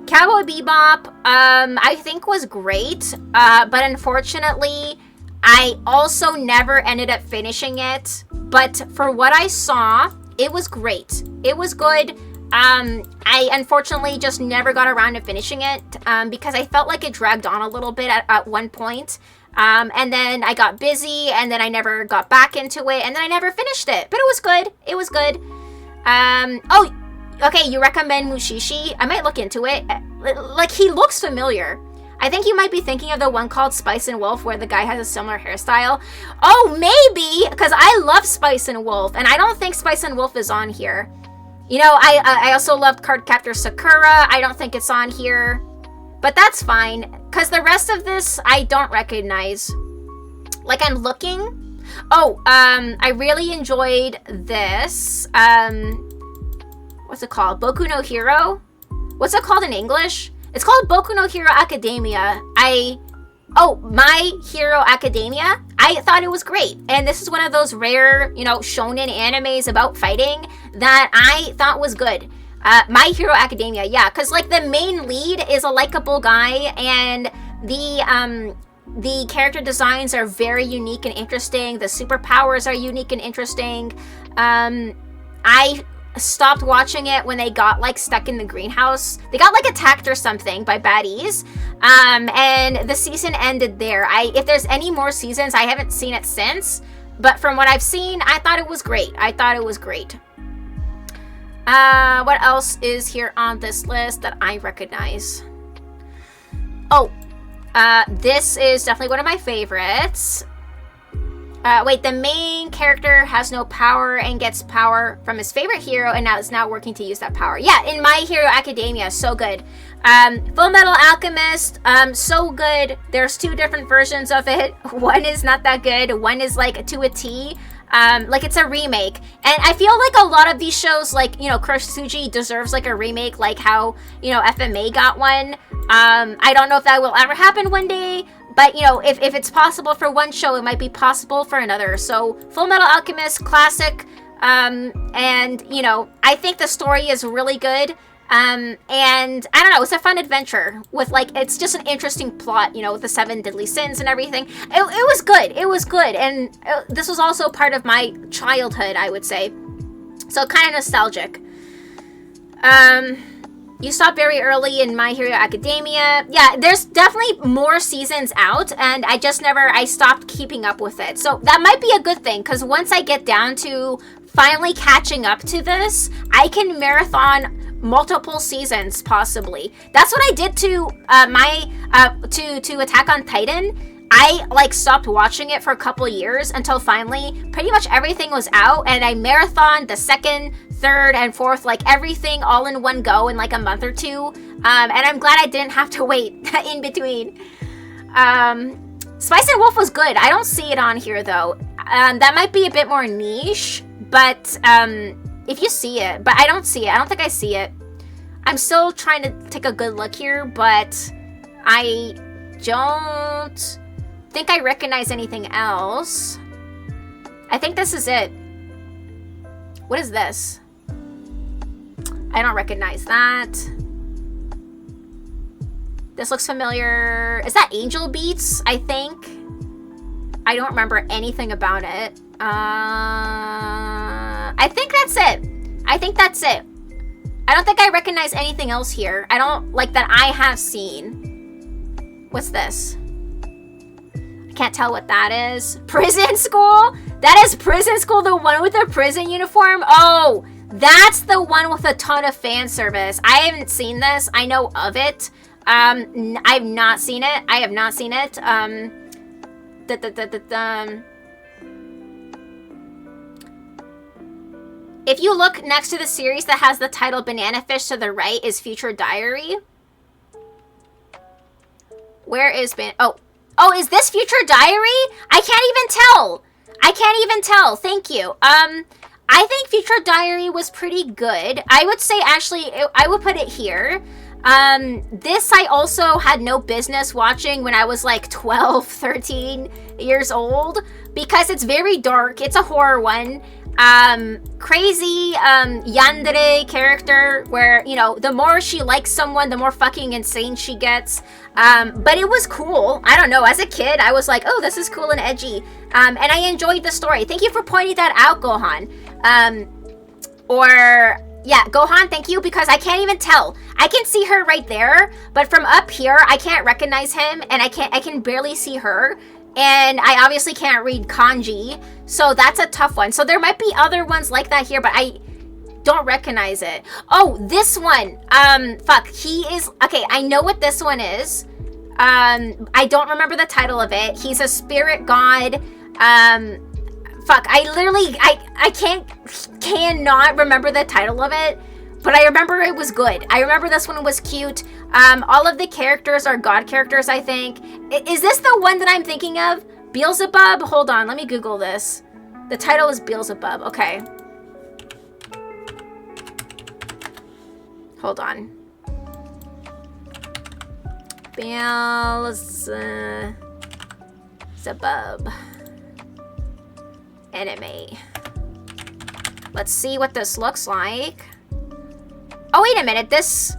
Cowboy Bebop, I think was great, but unfortunately, I also never ended up finishing it. But for what I saw, it was great. It was good. I unfortunately just never got around to finishing it, because I felt like it dragged on a little bit at one point. And then I got busy, and then I never got back into it, and then I never finished it. But it was good. It was good. Oh, okay, you recommend Mushishi? I might look into it. Like, he looks familiar. I think you might be thinking of the one called Spice and Wolf, where the guy has a similar hairstyle. Oh, maybe, because I love Spice and Wolf, and I don't think Spice and Wolf is on here. You know, I also loved Cardcaptor Sakura. I don't think it's on here. But that's fine, because the rest of this I don't recognize. Like, I'm looking. Oh, I really enjoyed this. What's it called? Boku no Hero? What's it called in English? It's called Boku no Hero Academia. My Hero Academia. I thought it was great. And this is one of those rare, shonen animes about fighting that I thought was good. My Hero Academia, yeah, because like the main lead is a likable guy, and the character designs are very unique and interesting. The superpowers are unique and interesting. I stopped watching it when they got like stuck in the greenhouse. They got like attacked or something by baddies. And the season ended there. If there's any more seasons, I haven't seen it since. But from what I've seen, I thought it was great. What else is here on this list that I recognize? Oh, this is definitely one of my favorites. The main character has no power and gets power from his favorite hero, and now is now working to use that power. Yeah, in My Hero Academia, so good. Full Metal Alchemist, so good. There's 2 different versions of it. One is not that good. One is like to a T. Like it's a remake. And I feel like a lot of these shows, like, Kurosuji deserves like a remake, like how, FMA got one. I don't know if that will ever happen one day, but, if it's possible for one show, it might be possible for another. So, Full Metal Alchemist, classic, and, I think the story is really good. And I don't know, it's a fun adventure with it's just an interesting plot, with the 7 deadly sins and everything. It was good. And this was also part of my childhood, I would say. So kind of nostalgic. You stopped very early in My Hero Academia. Yeah, there's definitely more seasons out, and I stopped keeping up with it. So that might be a good thing, because once I get down to finally catching up to this, I can marathon multiple seasons, possibly. That's what I did to to Attack on Titan. I stopped watching it for a couple years until finally pretty much everything was out, and I marathoned the 2nd, 3rd, and 4th, everything all in one go in a month or 2. And I'm glad I didn't have to wait in between. Spice and Wolf was good. I don't see it on here though. That might be a bit more niche, but if you see it, but I don't see it. I don't think I see it. I'm still trying to take a good look here, but I don't think I recognize anything else. I think this is it. What is this? I don't recognize that. This looks familiar. Is that Angel Beats? I think. I don't remember anything about it. I think that's it. I don't think I recognize anything else here. I don't that I have seen. What's this? I can't tell what that is. Prison School? That is Prison School, the one with the prison uniform? Oh, that's the one with a ton of fan service. I haven't seen this. I know of it. I've not seen it. I have not seen it. If you look next to the series that has the title Banana Fish, to the right is Future Diary. Where is Oh, is this Future Diary? I can't even tell. Thank you. I think Future Diary was pretty good. I would say, actually, I would put it here. This I also had no business watching when I was 12, 13 years old, because it's very dark. It's a horror one. Crazy, yandere character where, the more she likes someone, the more fucking insane she gets. But it was cool. I don't know. As a kid, I was like, oh, this is cool and edgy. And I enjoyed the story. Thank you for pointing that out, Gohan. Yeah, Gohan, thank you, because I can't even tell. I can see her right there, but from up here, I can't recognize him, and I can barely see her. And I obviously can't read kanji, so that's a tough one. So there might be other ones like that here, but I don't recognize it. Oh, this one. He is... Okay, I know what this one is. I don't remember the title of it. He's a spirit god. I literally... I cannot remember the title of it. but I remember it was good. I remember this one was cute. All of the characters are god characters, I think. Is this the one that I'm thinking of? Beelzebub? Hold on, let me Google this. The title is Beelzebub. Okay. Hold on. Beelzebub. Anime. Let's see what this looks like. Oh, wait a minute. This...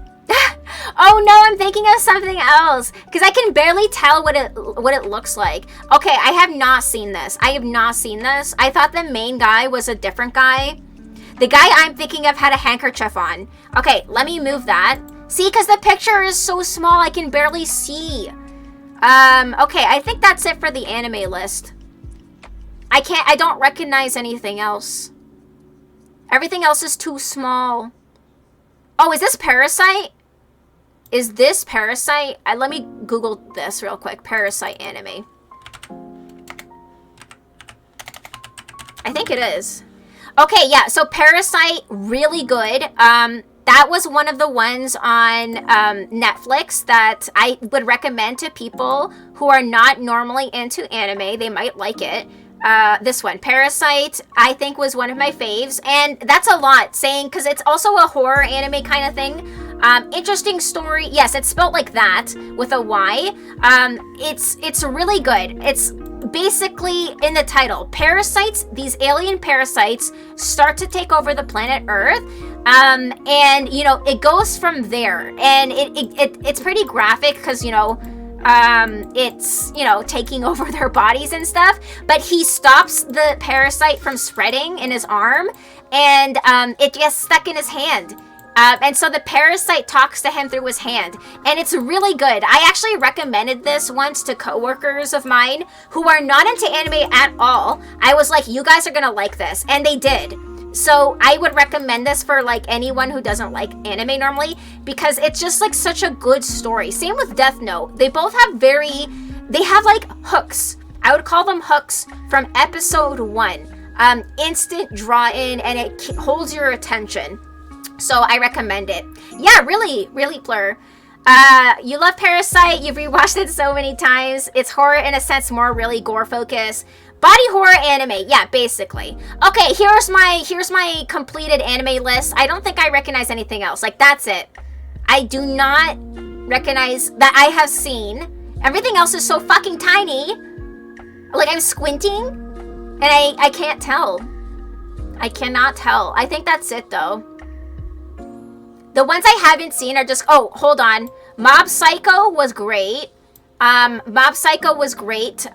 Oh no, I'm thinking of something else. Because I can barely tell what it looks like. Okay, I have not seen this. I have not seen this. I thought the main guy was a different guy. The guy I'm thinking of had a handkerchief on. Okay, let me move that. See, because the picture is so small, I can barely see. Okay, I think that's it for the anime list. I don't recognize anything else. Everything else is too small. Oh, is this Parasite? Is this Parasite? Let me Google this real quick. Parasite anime. I think it is. Okay, yeah, so Parasite, really good. That was one of the ones on Netflix that I would recommend to people who are not normally into anime. They might like it. This one, Parasite, I think was one of my faves. And that's a lot saying, because it's also a horror anime kind of thing. Interesting story. Yes, it's spelled like that with a Y. It's really good. It's basically in the title. Parasites, these alien parasites start to take over the planet Earth. And, you know, it goes from there. And it's pretty graphic because, you know, it's, you know, taking over their bodies and stuff, but he stops the parasite from spreading in his arm, and it gets stuck in his hand. And so the parasite talks to him through his hand, and it's really good. I actually recommended this once to coworkers of mine who are not into anime at all. I was like, you guys are gonna like this, and they did. So I would recommend this for like anyone who doesn't like anime normally, because it's just like such a good story. Same with Death Note. They both have they have like hooks. I would call them hooks from episode 1. Instant draw in, and it holds your attention. So I recommend it. Yeah, really, really, Plur. You love Parasite. You've rewatched it so many times. It's horror in a sense, more really gore focused. Body horror anime, yeah, basically. Okay, here's my completed anime list. I don't think I recognize anything else. Like, that's it. I do not recognize that I have seen. Everything else is so fucking tiny. Like, I'm squinting, and I can't tell. I cannot tell. I think that's it, though. The ones I haven't seen are just... Oh, hold on. Mob Psycho was great. Mob Psycho was great.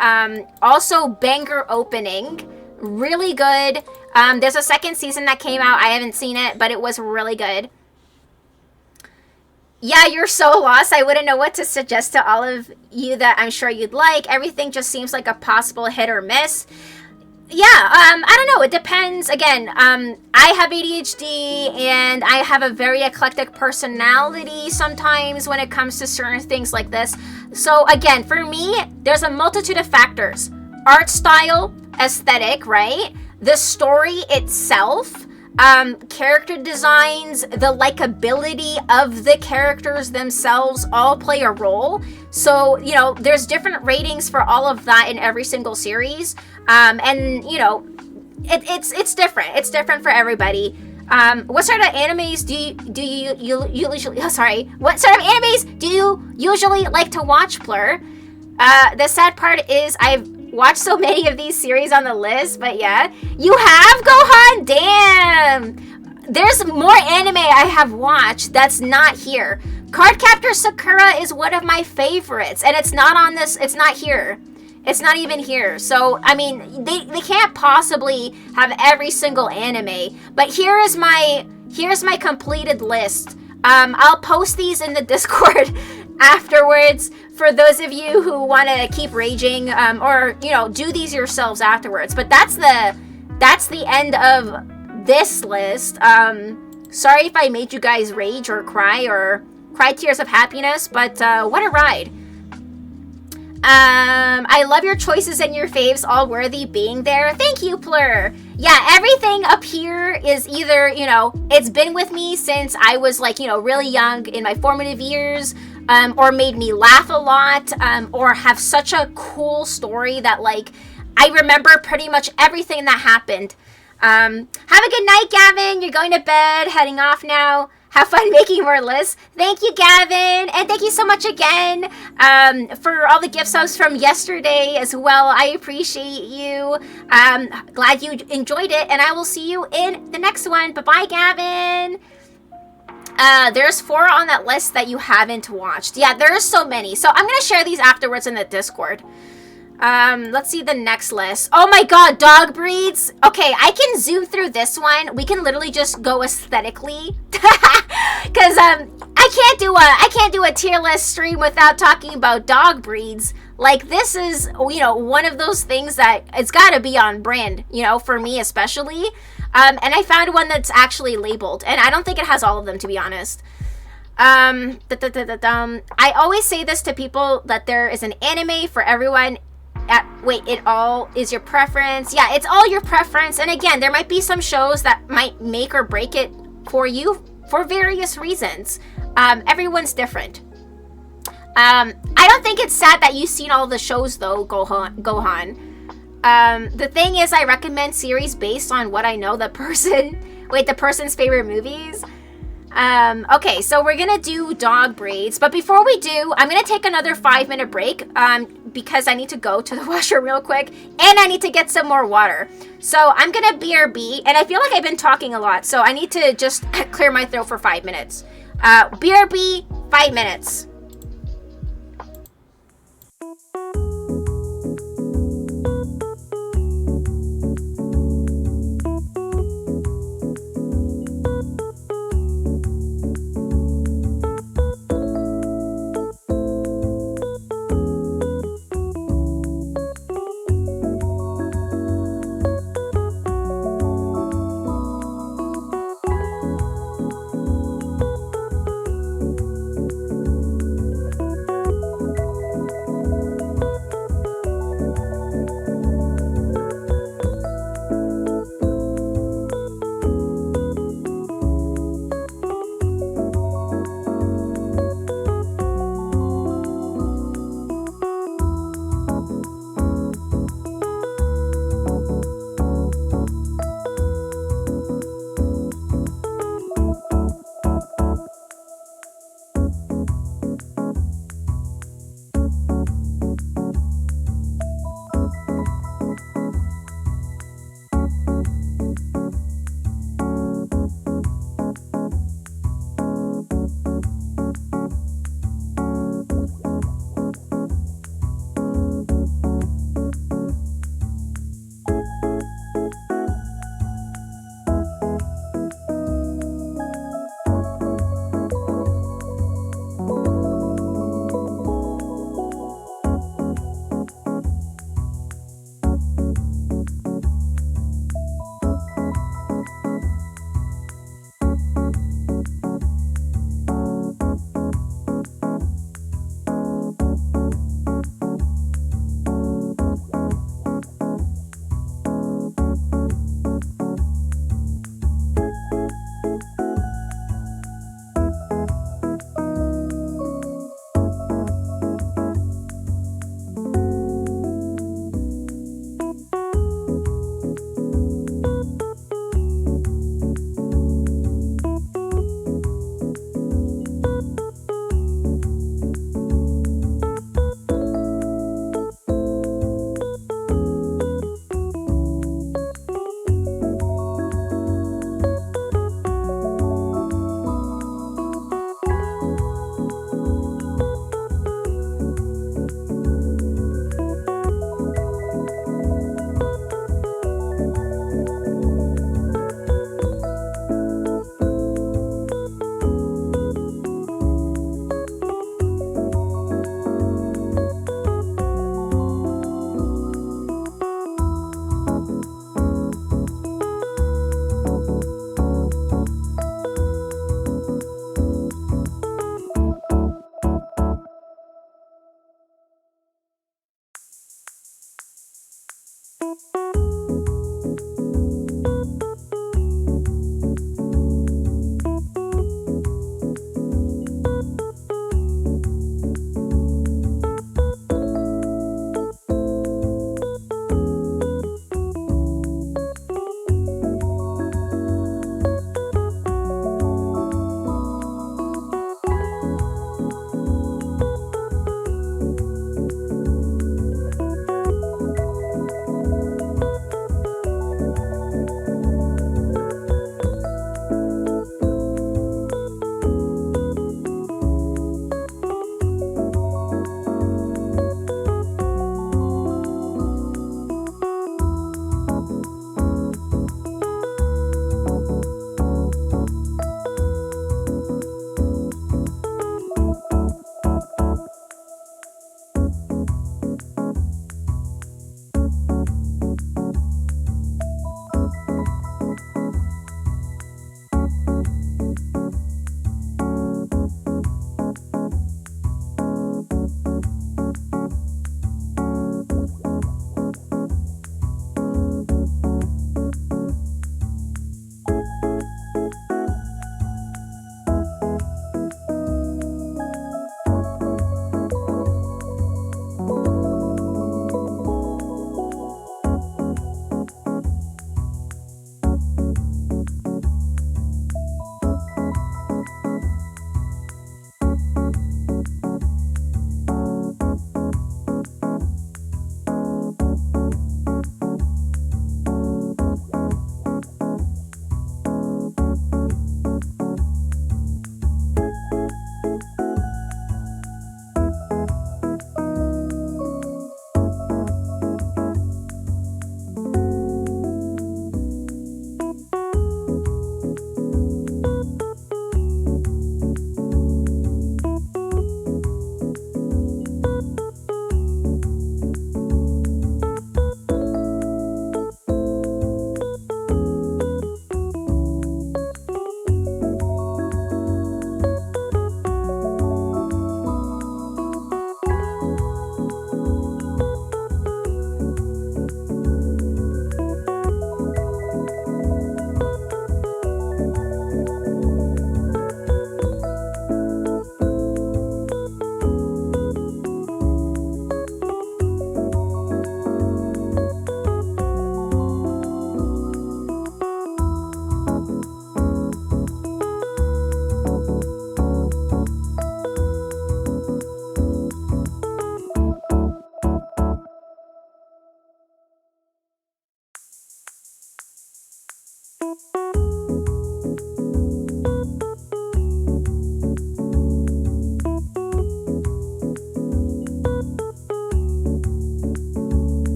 Also, banger opening. Really good. There's a second season that came out. I haven't seen it, but it was really good. Yeah, you're so lost. I wouldn't know what to suggest to all of you that I'm sure you'd like. Everything just seems like a possible hit or miss. Yeah, I don't know. It depends. Again, I have ADHD, and I have a very eclectic personality sometimes when it comes to certain things like this. So again, for me, there's a multitude of factors. Art style, aesthetic, right? The story itself, character designs, the likability of the characters themselves all play a role. So, you know, there's different ratings for all of that in every single series. And, you know, it's different. It's different for everybody. What sort of animes do you usually... Oh, sorry. What sort of animes do you usually like to watch, Plur? The sad part is I've watched so many of these series on the list, but yeah. You have, Gohan? Damn! There's more anime I have watched that's not here. Cardcaptor Sakura is one of my favorites, and it's not on this... It's not here. It's not even here. So, I mean, they can't possibly have every single anime. But here's my completed list. I'll post these in the Discord afterwards for those of you who want to keep raging, or, you know, do these yourselves afterwards. But that's the end of this list. Sorry if I made you guys rage or cry tears of happiness, but what a ride. I love your choices and your faves, all worthy being there. Thank you, Plur. Yeah, everything up here is either, it's been with me since I was like, really young in my formative years, or made me laugh a lot, or have such a cool story that like I remember pretty much everything that happened. Have a good night, Gavin. You're going to bed, heading off now. Have fun making more lists. Thank you, Gavin. And thank you so much again for all the gift subs from yesterday as well. I appreciate you. Glad you enjoyed it. And I will see you in the next one. Bye-bye, Gavin. There's 4 on that list that you haven't watched. Yeah, there's so many. So I'm going to share these afterwards in the Discord. Let's see the next list. Oh my god, dog breeds. Okay, I can zoom through this one. We can literally just go aesthetically. Cause I can't do a tier list stream without talking about dog breeds. Like this is, one of those things that it's gotta be on brand, for me especially. And I found one that's actually labeled, and I don't think it has all of them, to be honest. I always say this to people, that there is an anime for everyone. It all is your preference. Yeah, it's all your preference. And again, there might be some shows that might make or break it for you for various reasons. Everyone's different. I don't think it's sad that you've seen all the shows though, Gohan. The thing is, I recommend series based on what I know the person's favorite movies. Okay, so we're gonna do dog breeds, but before we do, I'm gonna take another 5-minute break, because I need to go to the washroom real quick, and I need to get some more water. So I'm gonna BRB, and I feel like I've been talking a lot, so I need to just clear my throat for 5 minutes. BRB, 5 minutes.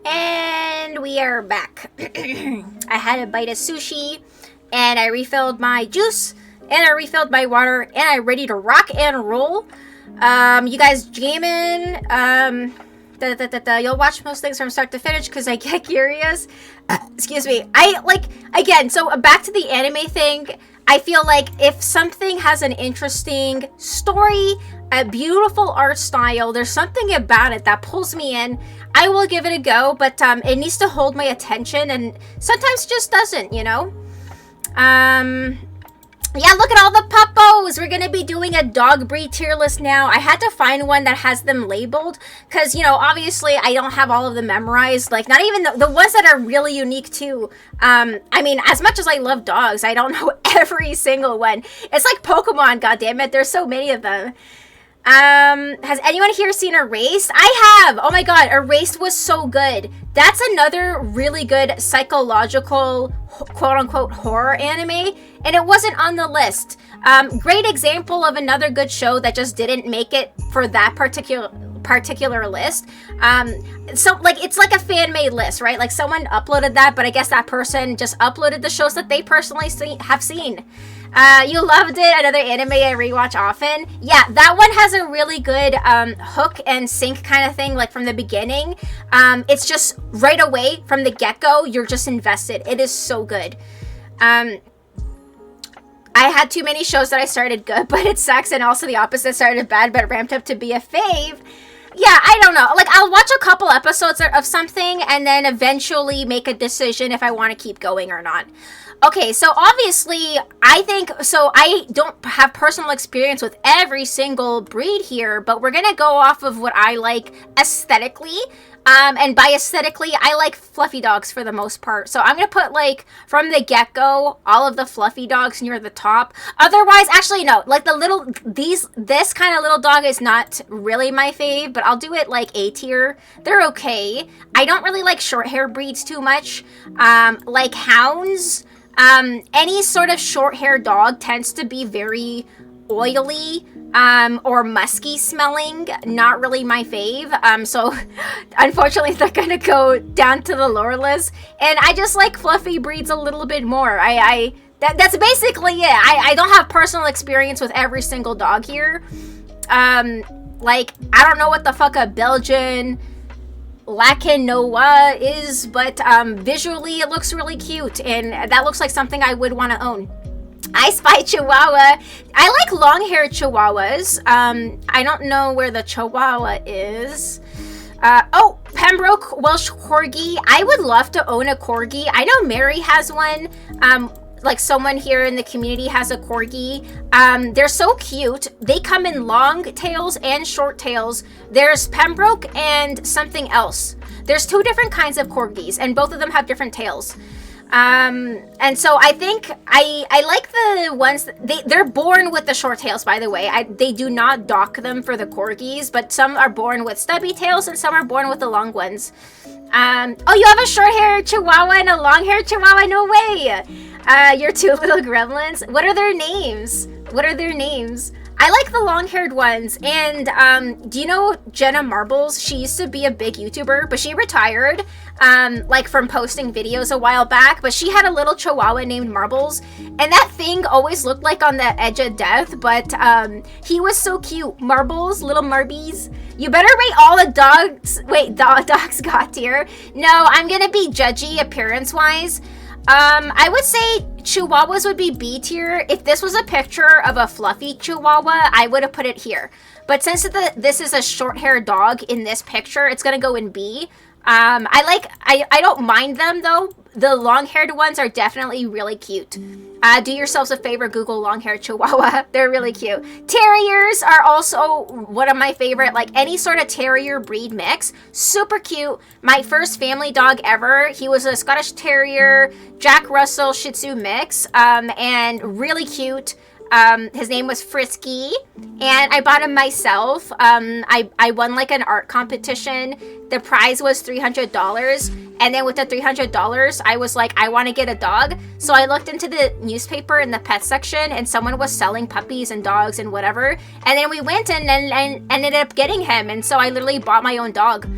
And we are back. I had a bite of sushi, and I refilled my juice, and I refilled my water, and I'm ready to rock and roll. You guys jamming? You'll watch most things from start to finish because I get curious. Excuse me. So back to the anime thing. I feel like if something has an interesting story, a beautiful art style, there's something about it that pulls me in, I will give it a go, but it needs to hold my attention, and sometimes just doesn't, you know? Yeah, look at all the knows? We're gonna be doing a dog breed tier list now. I had to find one that has them labeled because, you know, obviously I don't have all of them memorized. Like, not even the ones that are really unique too. I mean, as much as I love dogs, I don't know every single one. It's like Pokemon, goddammit. There's so many of them. Has anyone here seen Erased? I have! Oh my god, Erased was so good. That's another really good psychological, quote-unquote, horror anime, and it wasn't on the list. Great example of another good show that just didn't make it for that particular list. So, like, it's like a fan-made list, right? Like, someone uploaded that, but I guess that person just uploaded the shows that they personally have seen. You loved it. Another anime I rewatch often. Yeah, that one has a really good hook and sink kind of thing, like from the beginning. It's just right away from the get-go, you're just invested. It is so good. I had too many shows that I started good, but it sucks, and also the opposite, started bad, but ramped up to be a fave. Yeah, I don't know. Like, I'll watch a couple episodes of something, and then eventually make a decision if I want to keep going or not. Okay, so obviously, I don't have personal experience with every single breed here, but we're gonna go off of what I like aesthetically. And by aesthetically, I like fluffy dogs for the most part. So I'm gonna put, like, from the get-go, all of the fluffy dogs near the top. Otherwise, actually, no. Like, this kind of little dog is not really my fave, but I'll do it, like, A tier. They're okay. I don't really like short hair breeds too much. Like hounds. Any sort of short hair dog tends to be very oily, or musky smelling. Not really my fave. So unfortunately they're gonna go down to the lower list. And I just like fluffy breeds a little bit more. That's basically it. I don't have personal experience with every single dog here. Like, I don't know what the fuck a Belgian Lacanoa is, but visually it looks really cute, and that looks like something I would want to own. I Spy Chihuahua. I like long-haired Chihuahuas. I don't know where the Chihuahua is. Oh, Pembroke Welsh Corgi. I would love to own a Corgi. I know Mary has one. Like, someone here in the community has a Corgi. They're so cute. They come in long tails and short tails. There's Pembroke and something else. There's two different kinds of Corgis, and both of them have different tails. And so I think I like the ones they're born with the short tails, by the way. They do not dock them for the Corgis, but some are born with stubby tails and some are born with the long ones. Oh, you have a short-haired Chihuahua and a long-haired Chihuahua? No way! Your two little gremlins. What are their names? I like the long-haired ones. And do you know Jenna Marbles? She used to be a big YouTuber, but she retired, like, from posting videos a while back. But she had a little Chihuahua named Marbles, and that thing always looked like on the edge of death. But he was so cute. Marbles, little Marbies. You better rate all the dogs. Wait, dogs got tier. No, I'm gonna be judgy appearance-wise. I would say Chihuahuas would be B tier. If this was a picture of a fluffy Chihuahua, I would have put it here. But since this is a short-haired dog in this picture, it's gonna go in B. I don't mind them, though. The long-haired ones are definitely really cute. Do yourselves a favor, Google long-haired Chihuahua. They're really cute. Terriers are also one of my favorite, like, any sort of terrier breed mix. Super cute. My first family dog ever. He was a Scottish Terrier, Jack Russell Shih Tzu mix, and really cute. His name was Frisky, and I bought him myself. I won, like, an art competition. The prize was $300, and then with the $300, I was like, I want to get a dog. So I looked into the newspaper in the pet section, and someone was selling puppies and dogs and whatever. And then we went and ended up getting him, and so I literally bought my own dog.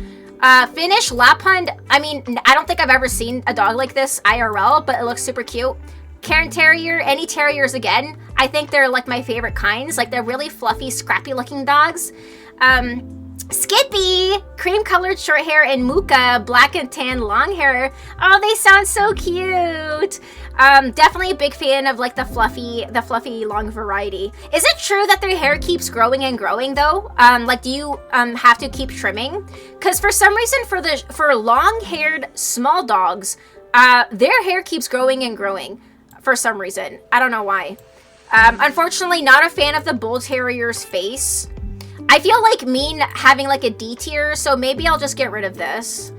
Finnish Lapphund. I mean, I don't think I've ever seen a dog like this IRL, but it looks super cute. Cairn Terrier, any terriers again. I think they're, like, my favorite kinds. Like, they're really fluffy, scrappy looking dogs. Skippy, cream colored short hair, and Mooka, black and tan long hair. Oh, they sound so cute. Definitely a big fan of, like, the fluffy long variety. Is it true that their hair keeps growing and growing, though? Like, do you have to keep trimming? Because for some reason, for long haired small dogs, their hair keeps growing and growing. For some reason. I don't know why. Unfortunately, not a fan of the Bull Terrier's face. I feel like me having like a D tier, so maybe I'll just get rid of this.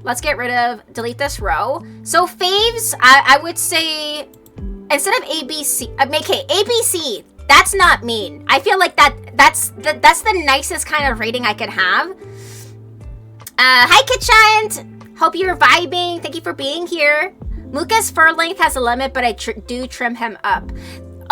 Let's delete this row. So faves, I would say, instead of ABC, okay, ABC, that's not mean. I feel like that's the nicest kind of rating I could have. Hi, Kit Giant. Hope you're vibing. Thank you for being here. Muka's fur length has a limit, but I do trim him up.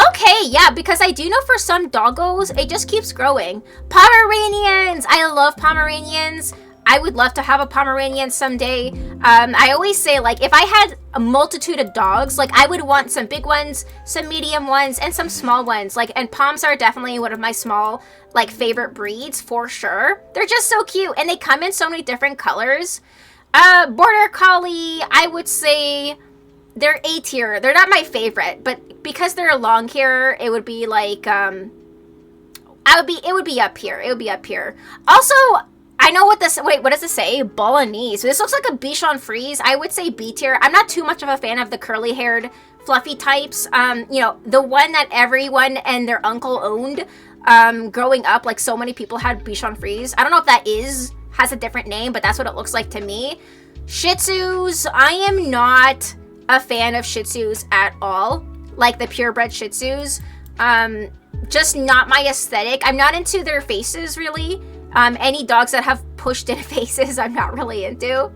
Okay, yeah, because I do know for some doggos, it just keeps growing. Pomeranians! I love Pomeranians. I would love to have a Pomeranian someday. I always say, like, if I had a multitude of dogs, like, I would want some big ones, some medium ones, and some small ones. Like, and Poms are definitely one of my small, like, favorite breeds, for sure. They're just so cute, and they come in so many different colors. Border Collie, I would say they're A tier. They're not my favorite, but because they're long hair, it would be like, it would be up here. It would be up here. Also, I know what this, wait, what does it say? Bolognese. This looks like a Bichon Frise. I would say B tier. I'm not too much of a fan of the curly-haired, fluffy types. You know, the one that everyone and their uncle owned, growing up, like so many people had Bichon Frise. I don't know if that has a different name, but that's what it looks like to me. Shih Tzus, I am not a fan of Shih Tzus at all. Like the purebred Shih Tzus. Just not my aesthetic. I'm not into their faces, really. Any dogs that have pushed in faces, I'm not really into.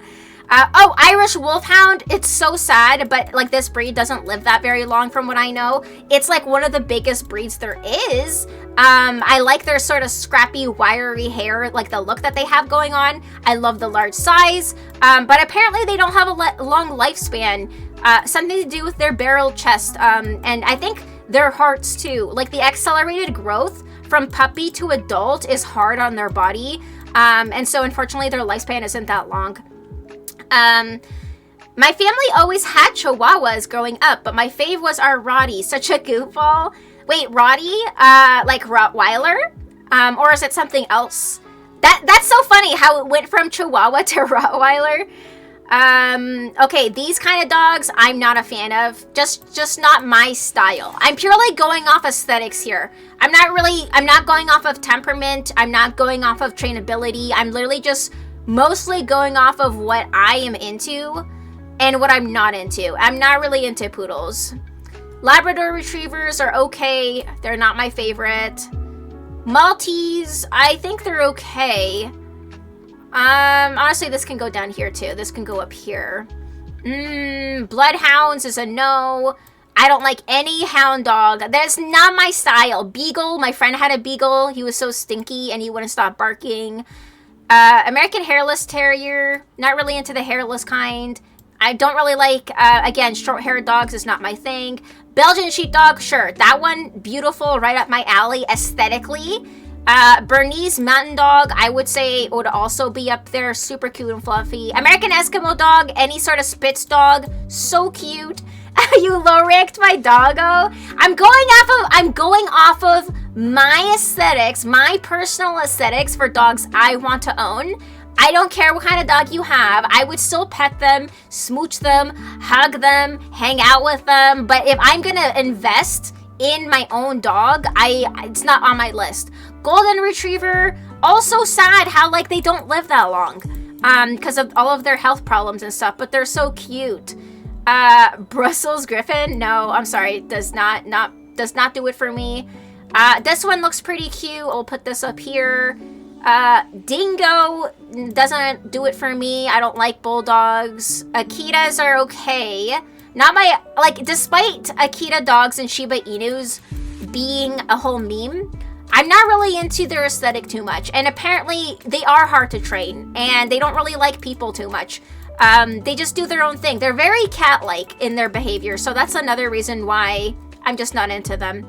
Oh, Irish Wolfhound. It's so sad, but like this breed doesn't live that very long from what I know. It's like one of the biggest breeds there is. I like their sort of scrappy, wiry hair, like the look that they have going on. I love the large size, but apparently they don't have a long lifespan. Something to do with their barrel chest, and I think their hearts too. Like the accelerated growth from puppy to adult is hard on their body, and so unfortunately their lifespan isn't that long. My family always had Chihuahuas growing up, but my fave was our Roddy. Such a goofball. Wait, Roddy? Like Rottweiler? Or is it something else? That's so funny how it went from Chihuahua to Rottweiler. Okay, these kind of dogs I'm not a fan of. Just not my style. I'm purely going off aesthetics here. I'm not going off of temperament. I'm not going off of trainability. I'm literally just mostly going off of what I am into and what I'm not into. I'm not really into poodles. Labrador Retrievers are okay. They're not my favorite. Maltese, I think they're okay. Honestly, this can go down here too. This can go up here. Bloodhounds is a no. I don't like any hound dog. That's not my style. Beagle, my friend had a beagle. He was so stinky and he wouldn't stop barking. American Hairless Terrier, not really into the hairless kind. I don't really like, again, short-haired dogs is not my thing. Belgian Sheepdog, sure. That one, beautiful, right up my alley aesthetically. Bernese Mountain Dog, I would say would also be up there. Super cute and fluffy. American Eskimo Dog, any sort of Spitz dog, so cute. You low-ranked my doggo. I'm going off of my aesthetics, my personal aesthetics for dogs I want to own. I don't care what kind of dog you have. I would still pet them, smooch them, hug them, hang out with them. But if I'm gonna invest in my own dog, it's not on my list. Golden Retriever, also sad how like they don't live that long because of all of their health problems and stuff, but they're so cute. Brussels Griffin, no, I'm sorry, does not do it for me. This one looks pretty cute. I'll put this up here. Dingo doesn't do it for me. I don't like bulldogs. Akitas are okay. Not my, like, despite Akita dogs and Shiba Inus being a whole meme, I'm not really into their aesthetic too much. And apparently they are hard to train and they don't really like people too much. They just do their own thing. They're very cat-like in their behavior. So that's another reason why I'm just not into them.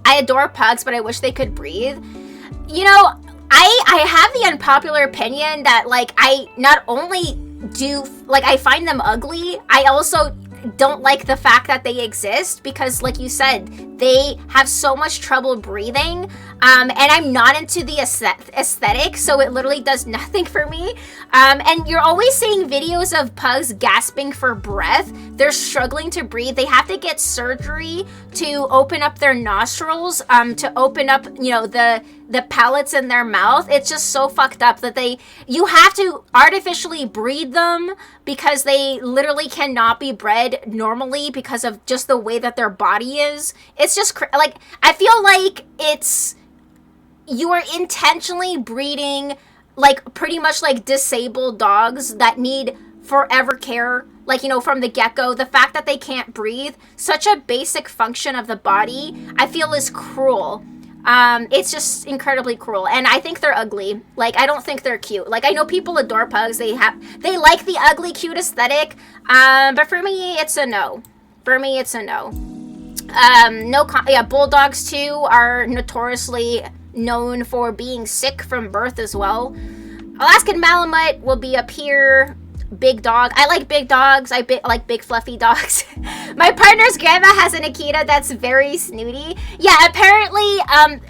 I adore pugs, but I wish they could breathe. You know, I have the unpopular opinion that, like, I not only do, like, I find them ugly, I also don't like the fact that they exist because, like you said, they have so much trouble breathing. And I'm not into the aesthetic, so it literally does nothing for me. And you're always seeing videos of pugs gasping for breath. They're struggling to breathe. They have to get surgery to open up their nostrils, to open up, the pellets in their mouth. It's just so fucked up that you have to artificially breed them because they literally cannot be bred normally because of just the way that their body is. It's just like, I feel like you are intentionally breeding like pretty much like disabled dogs that need forever care, like, from the get-go. The fact that they can't breathe, such a basic function of the body, I feel is cruel. It's just incredibly cruel, and I think they're ugly. Like, I don't think they're cute. Like, I know people adore pugs. They like the ugly, cute aesthetic. But for me, it's a no. Bulldogs too are notoriously known for being sick from birth as well. Alaskan Malamute will be up here. Big dog. I like big dogs. I like big fluffy dogs. My partner's grandma has an Akita that's very snooty. Yeah, apparently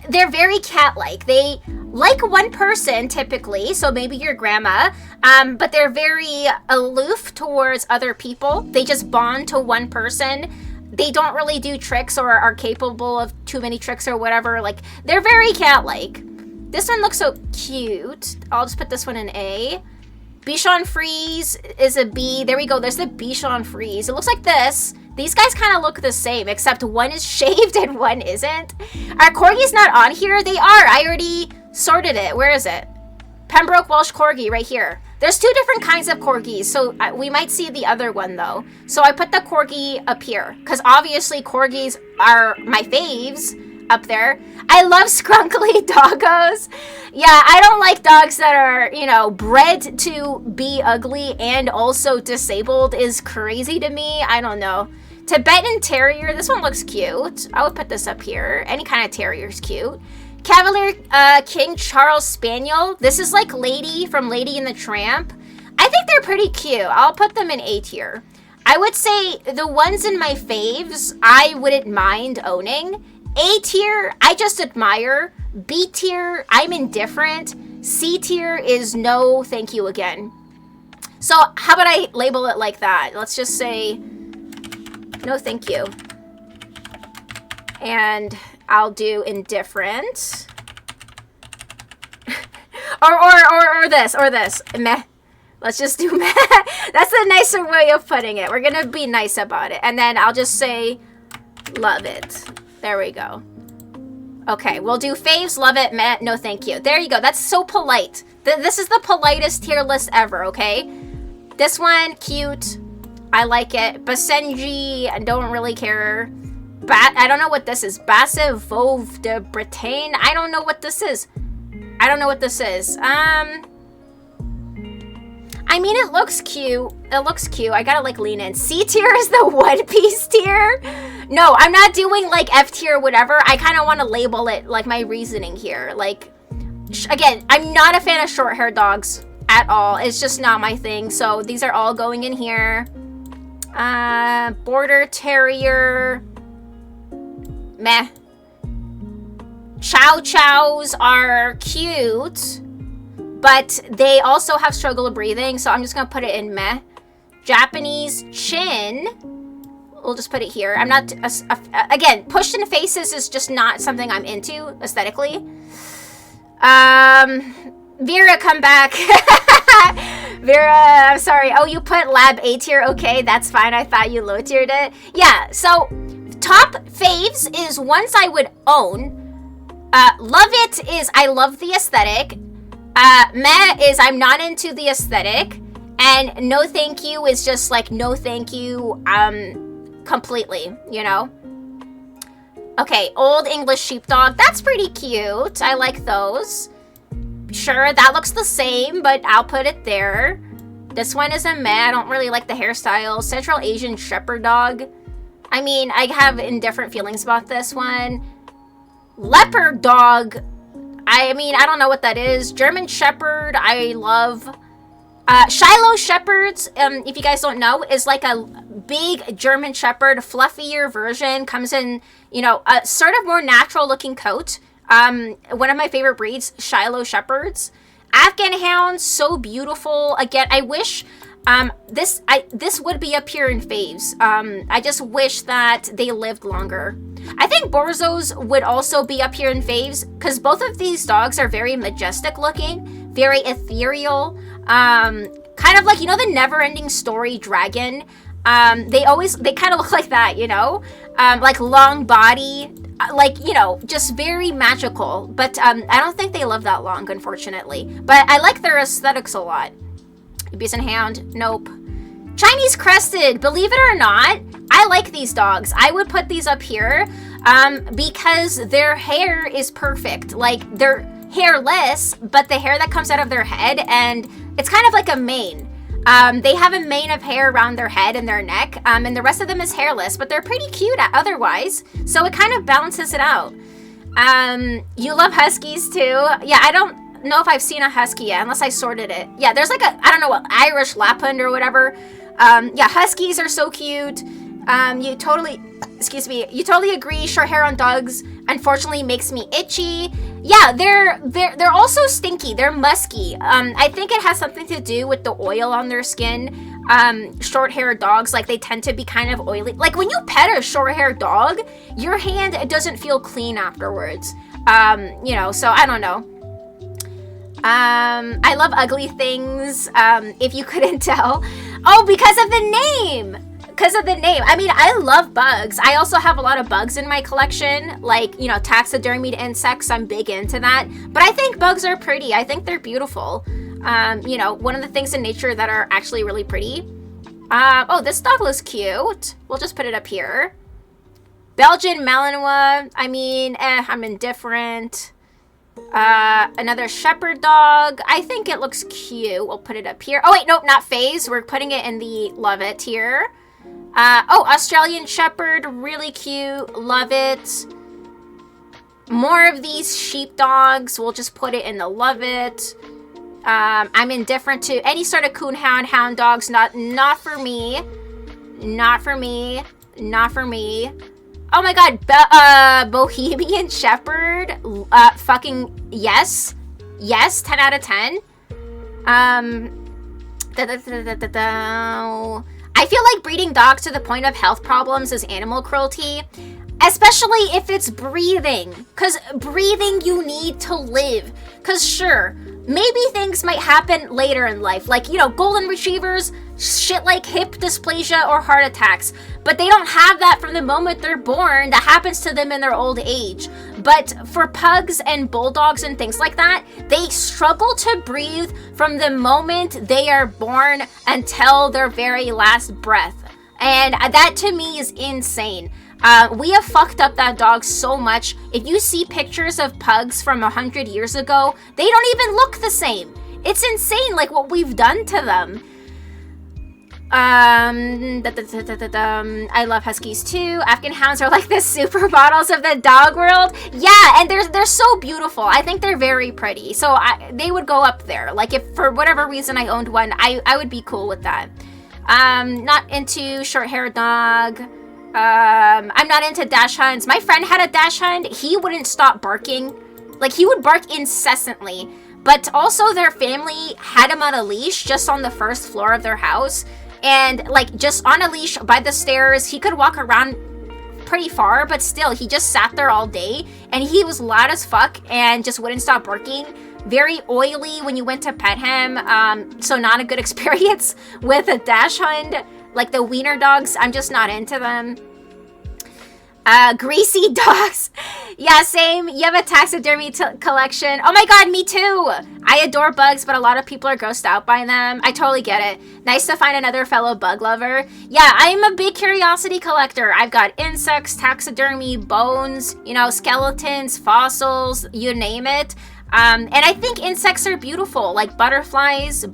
they're very cat-like. They like one person typically, so maybe your grandma, but they're very aloof towards other people. They just bond to one person. They don't really do tricks or are capable of too many tricks or whatever. Like, they're very cat-like. This one looks so cute. I'll just put this one in A. Bichon Frise is a B. There we go. There's the Bichon Frise. It looks like this. These guys kind of look the same, except one is shaved and one isn't. Are corgis not on here? They are. I already sorted it. Where is it? Pembroke Welsh Corgi right here. There's two different kinds of corgis, so we might see the other one though. So I put the corgi up here because obviously corgis are my faves up there. I love scrunkly doggos. Yeah, I don't like dogs that are, bred to be ugly and also disabled is crazy to me. I don't know. Tibetan Terrier, this one looks cute. I would put this up here. Any kind of terrier is cute. Cavalier King Charles Spaniel. This is like Lady from Lady and the Tramp. I think they're pretty cute. I'll put them in A tier. I would say the ones in my faves, I wouldn't mind owning. A tier, I just admire. B tier, I'm indifferent. C tier is no thank you again. So how about I label it like that? Let's just say no thank you. And I'll do indifferent. or this. Meh. Let's just do meh. That's the nicer way of putting it. We're gonna be nice about it. And then I'll just say love it. There we go. Okay, we'll do faves, love it, meh, no thank you. There you go. That's so polite. This is the politest tier list ever, okay? This one, cute. I like it. Basenji, I don't really care. I don't know what this is. Basse Veuve de Bretagne. I don't know what this is. I mean, it looks cute. I gotta lean in. C tier is the One Piece tier. No, I'm not doing F tier or whatever. I kind of want to label it my reasoning here. Again, I'm not a fan of short hair dogs at all. It's just not my thing. So these are all going in here. Border Terrier. Meh. Chow Chows are cute, but they also have struggle of breathing, so I'm just gonna put it in meh. Japanese Chin, we'll just put it here. I'm not, again, pushed in faces is just not something I'm into aesthetically. Vera, come back. Vera, I'm sorry. Oh, you put Lab A tier. Okay, that's fine. I thought you low tiered it. Yeah, so top faves is ones I would own. Love it is I love the aesthetic. Meh is I'm not into the aesthetic. And no thank you is just no thank you completely, Okay, Old English Sheepdog. That's pretty cute. I like those. Sure, that looks the same, but I'll put it there. This one is a meh. I don't really like the hairstyle. Central Asian Shepherd Dog. I mean, I have indifferent feelings about this one. Leopard Dog. I mean, I don't know what that is. German Shepherd, I love. Shiloh Shepherds, if you guys don't know, is a big German Shepherd, fluffier version. Comes in, a sort of more natural looking coat. One of my favorite breeds, Shiloh Shepherds. Afghan Hounds, so beautiful. Again, I wish this would be up here in faves. I just wish that they lived longer. I think Borzos would also be up here in faves because both of these dogs are very majestic looking, very ethereal. Kind of like, you know, the Never-Ending Story dragon. They kind of look like that, you know? Like long body, like, you know, just very magical. But I don't think they live that long, unfortunately. But I like their aesthetics a lot. Beast and Hound, nope. Chinese Crested, believe it or not, I like these dogs. I would put these up here because their hair is perfect. Like, they're hairless, but the hair that comes out of their head, and it's kind of like a mane. They have a mane of hair around their head and their neck, and the rest of them is hairless, but they're pretty cute otherwise, so it kind of balances it out. You love Huskies too? Yeah, I don't know if I've seen a Husky yet, unless I sorted it. Yeah, there's like a, I don't know what, Irish Lapland or whatever. Yeah, Huskies are so cute. You totally agree, short hair on dogs unfortunately makes me itchy. Yeah, they're also stinky. They're musky. I think it has something to do with the oil on their skin. Short-haired dogs, like, they tend to be kind of oily. Like, when you pet a short-haired dog, your hand, it doesn't feel clean afterwards. You know, so I don't know. I love ugly things, if you couldn't tell. Oh, because of the name! Because of the name. I mean, I love bugs. I also have a lot of bugs in my collection, like, you know, taxidermied insects. I'm big into that. But I think bugs are pretty. I think they're beautiful. You know, one of the things in nature that are actually really pretty. Oh, this dog looks cute. We'll just put it up here. Belgian Malinois. I mean, I'm indifferent. Another shepherd dog. I think it looks cute. We'll put it up here. Oh, wait, nope, not phase. We're putting it in the love it tier. Oh, Australian shepherd. Really cute. Love it. More of these sheepdogs. We'll just put it in the love it. I'm indifferent to any sort of coonhound, hound dogs. Not for me. Not for me. Not for me. Oh my god, Bohemian Shepherd, fucking yes. Yes, 10 out of 10. I feel like breeding dogs to the point of health problems is animal cruelty, especially if it's breathing. Because breathing, you need to live. Because sure, maybe things might happen later in life, like, you know, golden retrievers, shit like hip dysplasia or heart attacks, but they don't have that from the moment they're born. That happens to them in their old age. But for pugs and bulldogs and things like that, they struggle to breathe from the moment they are born until their very last breath. And that to me is insane. We have fucked up that dog so much. If you see pictures of pugs from 100 years ago, they don't even look the same. It's insane, like, what we've done to them. I love Huskies too. Afghan Hounds are like the supermodels of the dog world. Yeah, and they're so beautiful. I think they're very pretty. So they would go up there. Like, if for whatever reason I owned one, I would be cool with that. Not into short-haired dog. I'm not into Dachshunds. My friend had a Dachshund. He wouldn't stop barking. Like, he would bark incessantly. But also their family had him on a leash just on the first floor of their house. And, like, just on a leash by the stairs. He could walk around pretty far, but still, he just sat there all day. And he was loud as fuck and just wouldn't stop barking. Very oily when you went to pet him. So not a good experience with a Dachshund. Like the wiener dogs, I'm just not into them. Greasy dogs. Yeah, same. You have a taxidermy collection. Oh my god, me too. I adore bugs, but a lot of people are grossed out by them. I totally get it. Nice to find another fellow bug lover. Yeah, I'm a big curiosity collector. I've got insects, taxidermy, bones, you know, skeletons, fossils, you name it. And I think insects are beautiful, like butterflies,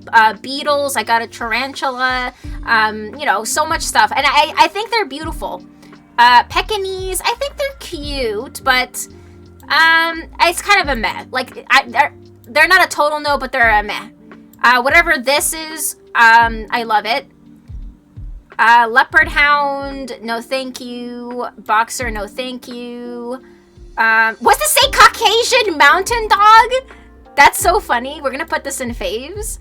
beetles. I got a tarantula, you know, so much stuff. And I think they're beautiful. Pekingese, I think they're cute, but it's kind of a meh. Like, they're not a total no, but they're a meh. Whatever this is, I love it. Leopard hound, no thank you. Boxer, no thank you. What's this say? Caucasian mountain dog? That's so funny. We're gonna put this in faves.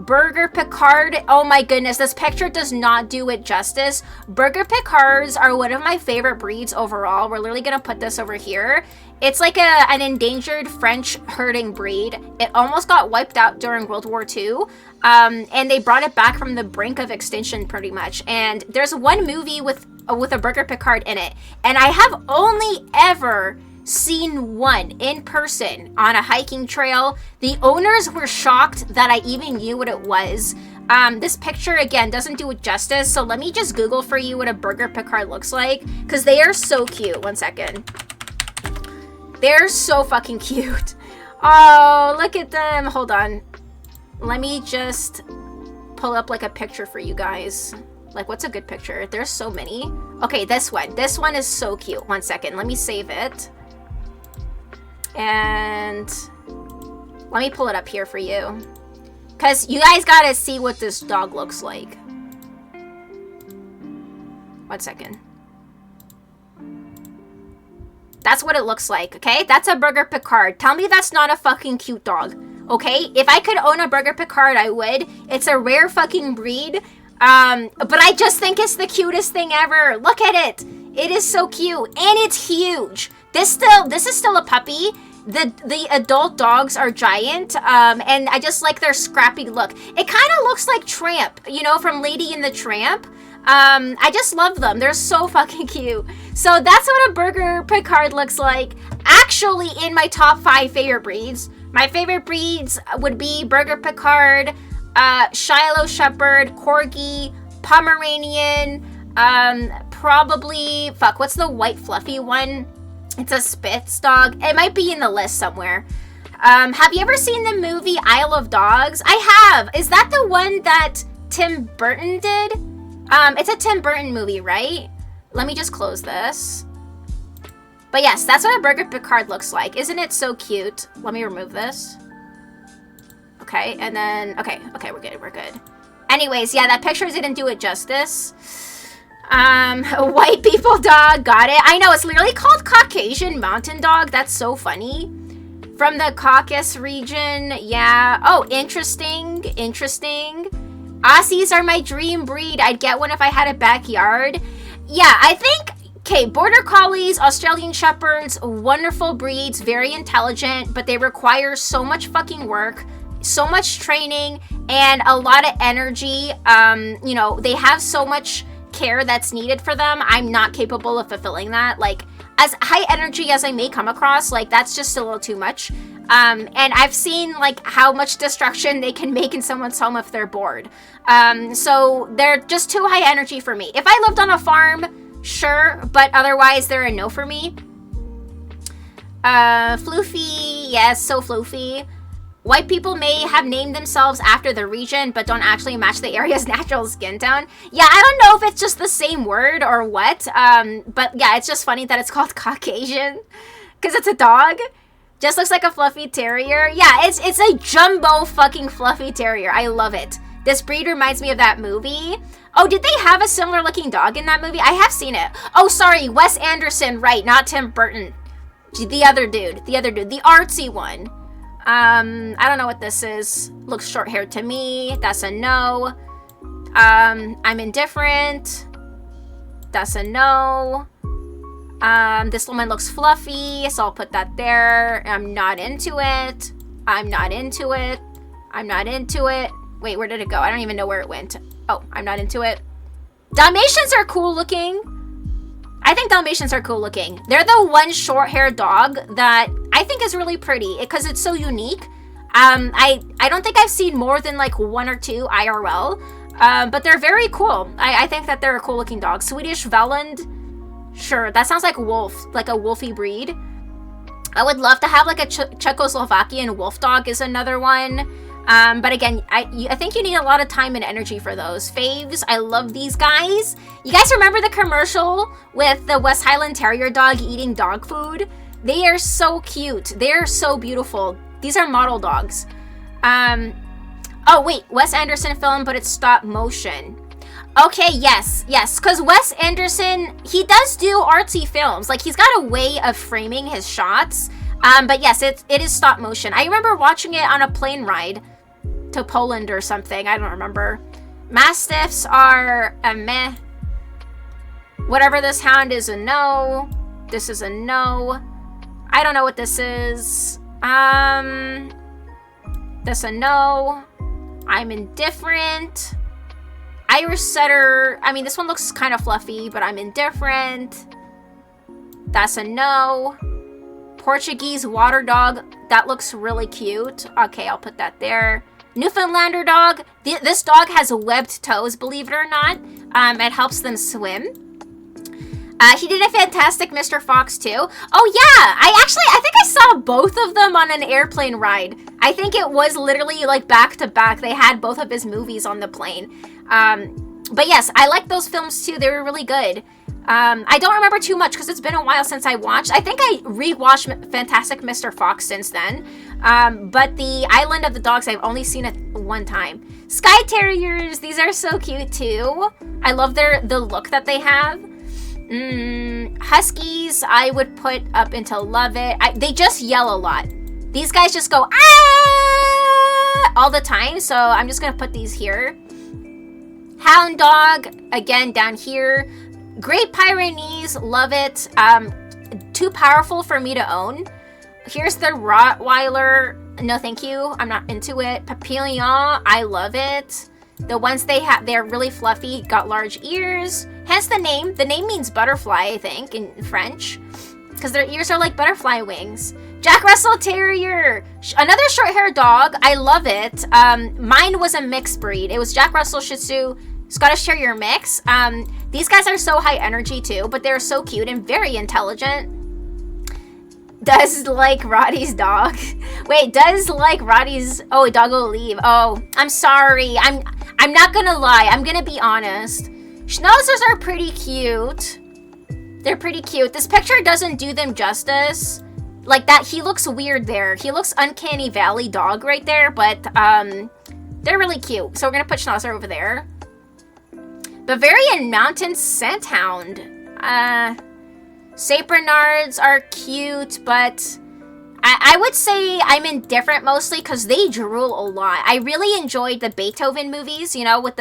Burger Picard. Oh my goodness, this picture does not do it justice. Burger Picards are one of my favorite breeds overall. We're literally gonna put this over here. It's like an endangered French herding breed. It almost got wiped out during World War II. And they brought it back from the brink of extinction pretty much. And there's one movie with a Burger Picard in it. And I have only ever seen one in person on a hiking trail. The owners were shocked that I even knew what it was. This picture, again, doesn't do it justice. So let me just Google for you what a Burger Picard looks like. Because they are so cute. One second. They're so fucking cute. Oh, look at them. Hold on. Let me just pull up like a picture for you guys. Like, what's a good picture? There's so many. Okay, this one. This one is so cute. One second. Let me save it. And let me pull it up here for you. Because you guys gotta see what this dog looks like. 1 second. That's what it looks like, okay? That's a Burger Picard. Tell me that's not a fucking cute dog, okay? If I could own a Burger Picard, I would. It's a rare fucking breed. But I just think it's the cutest thing ever. Look at it. It is so cute. And it's huge. This is still a puppy. The adult dogs are giant. And I just like their scrappy look. It kind of looks like Tramp, you know, from Lady and the Tramp. I just love them. They're so fucking cute. So that's what a Burger Picard looks like. Actually, in my top 5 favorite breeds, my favorite breeds would be Burger Picard, Shiloh Shepherd, Corgi, Pomeranian, probably, what's the white fluffy one? It's a Spitz dog. It might be in the list somewhere. Have you ever seen the movie Isle of Dogs? I have. Is that the one that Tim Burton did? It's a Tim Burton movie, right? Let me just close this. But yes, that's what a Burger Picard looks like. Isn't it so cute? Let me remove this. Okay, and then, okay, we're good. Anyways, yeah, that picture didn't do it justice. White people dog, got it. I know, it's literally called Caucasian mountain dog. That's so funny. From the Caucasus region, yeah. Oh, interesting. Aussies are my dream breed. I'd get one if I had a backyard. Yeah, I think, okay, Border Collies, Australian Shepherds, wonderful breeds, very intelligent, but they require so much fucking work, so much training, and a lot of energy. You know, they have so much care that's needed for them. I'm not capable of fulfilling that. Like, as high energy as I may come across, like, that's just a little too much. And I've seen, like, how much destruction they can make in someone's home if they're bored. So they're just too high energy for me. If I lived on a farm, sure, but otherwise they're a no for me. Floofy, yes, so floofy. White people may have named themselves after the region, but don't actually match the area's natural skin tone. Yeah, I don't know if it's just the same word or what, but yeah, it's just funny that it's called Caucasian, because it's a dog. Just looks like a fluffy terrier. Yeah, it's a jumbo fucking fluffy terrier. I love it. This breed reminds me of that movie. Oh, did they have a similar looking dog in that movie? I have seen it. Oh, sorry, Wes Anderson, right, not Tim Burton. The other dude, the artsy one. I don't know what this is. Looks short-haired to me. That's a no. I'm indifferent. That's a no. This woman looks fluffy, so I'll put that there. I'm not into it. Wait, where did it go? I don't even know where it went. Oh, I'm not into it. Dalmatians are cool looking. I think Dalmatians are cool looking. They're the one short-haired dog that I think is really pretty because it's so unique. I don't think I've seen more than like 1 or 2 IRL, but they're very cool. I think that they're a cool looking dog. Swedish Veland, sure, that sounds like wolf, like a wolfy breed. I would love to have like a Czechoslovakian wolf dog is another one. But again, I think you need a lot of time and energy for those. Faves, I love these guys. You guys remember the commercial with the West Highland Terrier dog eating dog food? They are so cute. They're so beautiful. These are model dogs. Oh wait, Wes Anderson film, but it's stop motion. Okay, yes, because Wes Anderson, he does do artsy films. Like, he's got a way of framing his shots. But yes, it is stop motion. I remember watching it on a plane ride to Poland or something. I don't remember. Mastiffs are a meh. Whatever this hound is a no. This is a no. I don't know what this is. This a no. I'm indifferent. Irish setter. I mean, this one looks kind of fluffy, but I'm indifferent. That's a no. Portuguese water dog. That looks really cute. Okay, I'll put that there. Newfoundlander dog. This dog has webbed toes, believe it or not. It helps them swim. He did a fantastic Mr. Fox too. Oh yeah, I think I saw both of them on an airplane ride. I think it was literally like back to back. They had both of his movies on the plane. But yes, I like those films too. They were really good. I don't remember too much because it's been a while since I watched. I think I rewatched Fantastic Mr. Fox since then. But the Island of the Dogs, I've only seen it one time. Skye Terriers, these are so cute too. I love the look that they have. Huskies, I would put up into love it. They just yell a lot. These guys just go ah all the time, so I'm just gonna put these here. Hound dog, again down here. Great Pyrenees, love it. Too powerful for me to own. Here's the Rottweiler. No, thank you. I'm not into it. Papillon, I love it. The ones they're really fluffy, got large ears. Hence the name. The name means butterfly, I think, in French. Because their ears are like butterfly wings. Jack Russell Terrier. Another short-haired dog. I love it. Mine was a mixed breed. It was Jack Russell Shih Tzu Scottish Terrier mix. These guys are so high energy too, but they're so cute and very intelligent. Does like Roddy's dog. Wait, does like Roddy's... Oh, doggo leave. Oh, I'm sorry. I'm not gonna lie. I'm gonna be honest. Schnauzers are pretty cute. They're pretty cute. This picture doesn't do them justice. Like that, he looks weird there. He looks Uncanny Valley dog right there, but they're really cute. So we're gonna put Schnauzer over there. Bavarian Mountain Scenthound. Saint Bernards are cute, but I would say I'm indifferent mostly because they drool a lot. I really enjoyed the Beethoven movies, you know, with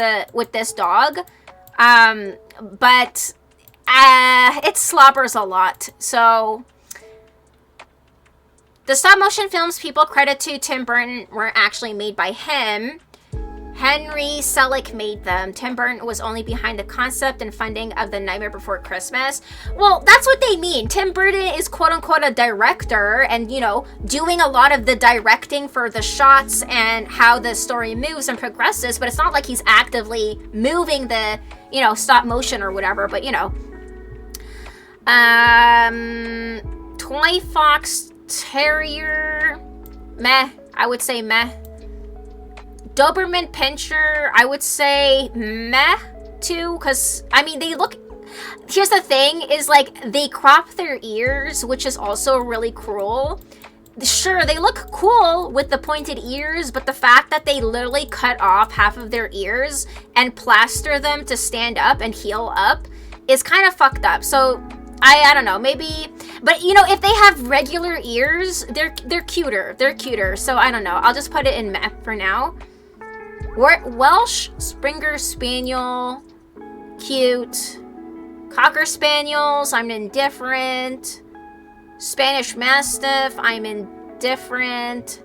this dog. But it slobbers a lot. So the stop motion films people credit to Tim Burton weren't actually made by him. Henry Selick made them. Tim Burton was only behind the concept and funding of The Nightmare Before Christmas. Well, that's what they mean. Tim Burton is quote-unquote a director and, you know, doing a lot of the directing for the shots and how the story moves and progresses, but it's not like he's actively moving the, you know, stop motion or whatever, but, you know. Toy Fox Terrier. Meh. I would say meh. Doberman Pinscher, I would say meh too, because, I mean, they look... Here's the thing, is, like, they crop their ears, which is also really cruel. Sure, they look cool with the pointed ears, but the fact that they literally cut off half of their ears and plaster them to stand up and heal up is kind of fucked up. So, I don't know, maybe... But, you know, if they have regular ears, they're cuter. They're cuter, so I don't know. I'll just put it in meh for now. Welsh Springer Spaniel, cute. Cocker Spaniels, I'm indifferent. Spanish Mastiff, I'm indifferent.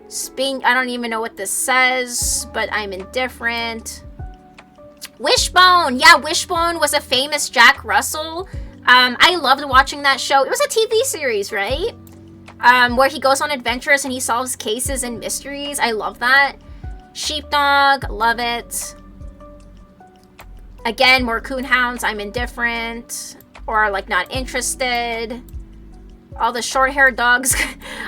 I don't even know what this says, but I'm indifferent. Wishbone, yeah, Wishbone was a famous Jack Russell. I loved watching that show. It was a TV series, right? Where he goes on adventures and he solves cases and mysteries. I love that. Sheepdog, love it. Again, more coonhounds, I'm indifferent. Or, like, not interested. All the short-haired dogs.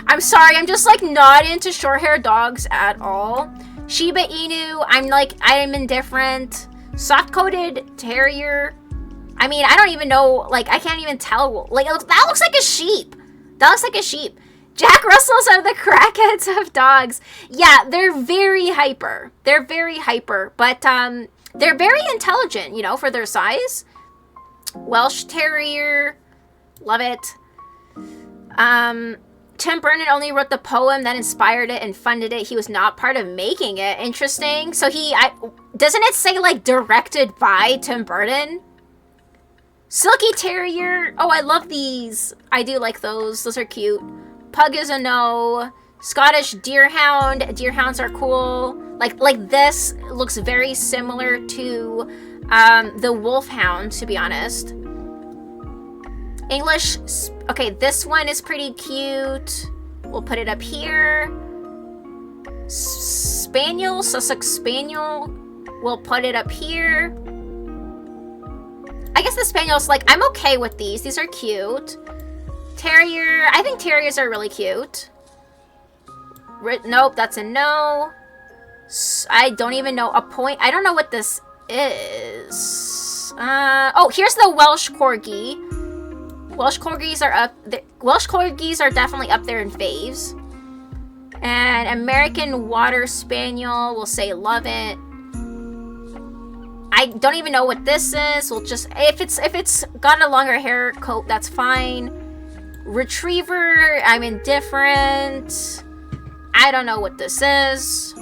I'm sorry, I'm just, like, not into short-haired dogs at all. Shiba Inu, I'm indifferent. Soft-coated terrier. I mean, I don't even know, like, I can't even tell. Like, that looks like a sheep. That looks like a sheep. Jack Russells are the crackheads of dogs. Yeah, they're very hyper. They're very hyper. But, They're very intelligent, you know, for their size. Welsh Terrier, love it. Tim Burton only wrote the poem that inspired it and funded it. He was not part of making it. Interesting. So doesn't it say like directed by Tim Burton? Silky Terrier. Oh, I love these. I do like those. Those are cute. Pug is a no. Scottish Deerhound. Deerhounds are cool. Like this looks very similar to the Wolfhound, to be honest. English. Okay, this one is pretty cute. We'll put it up here. Spaniel, Sussex Spaniel. We'll put it up here. I guess the Spaniel's like, I'm okay with these. These are cute. Terrier. I think Terriers are really cute. Nope, that's a no. I don't even know. A point. I don't know what this is. Oh, here's the Welsh Corgi. Welsh Corgis are up. Welsh Corgis are definitely up there in faves. And American Water Spaniel, we'll say love it. I don't even know what this is. We'll just if it's got a longer hair coat, that's fine. Retriever, I'm indifferent. I don't know what this is.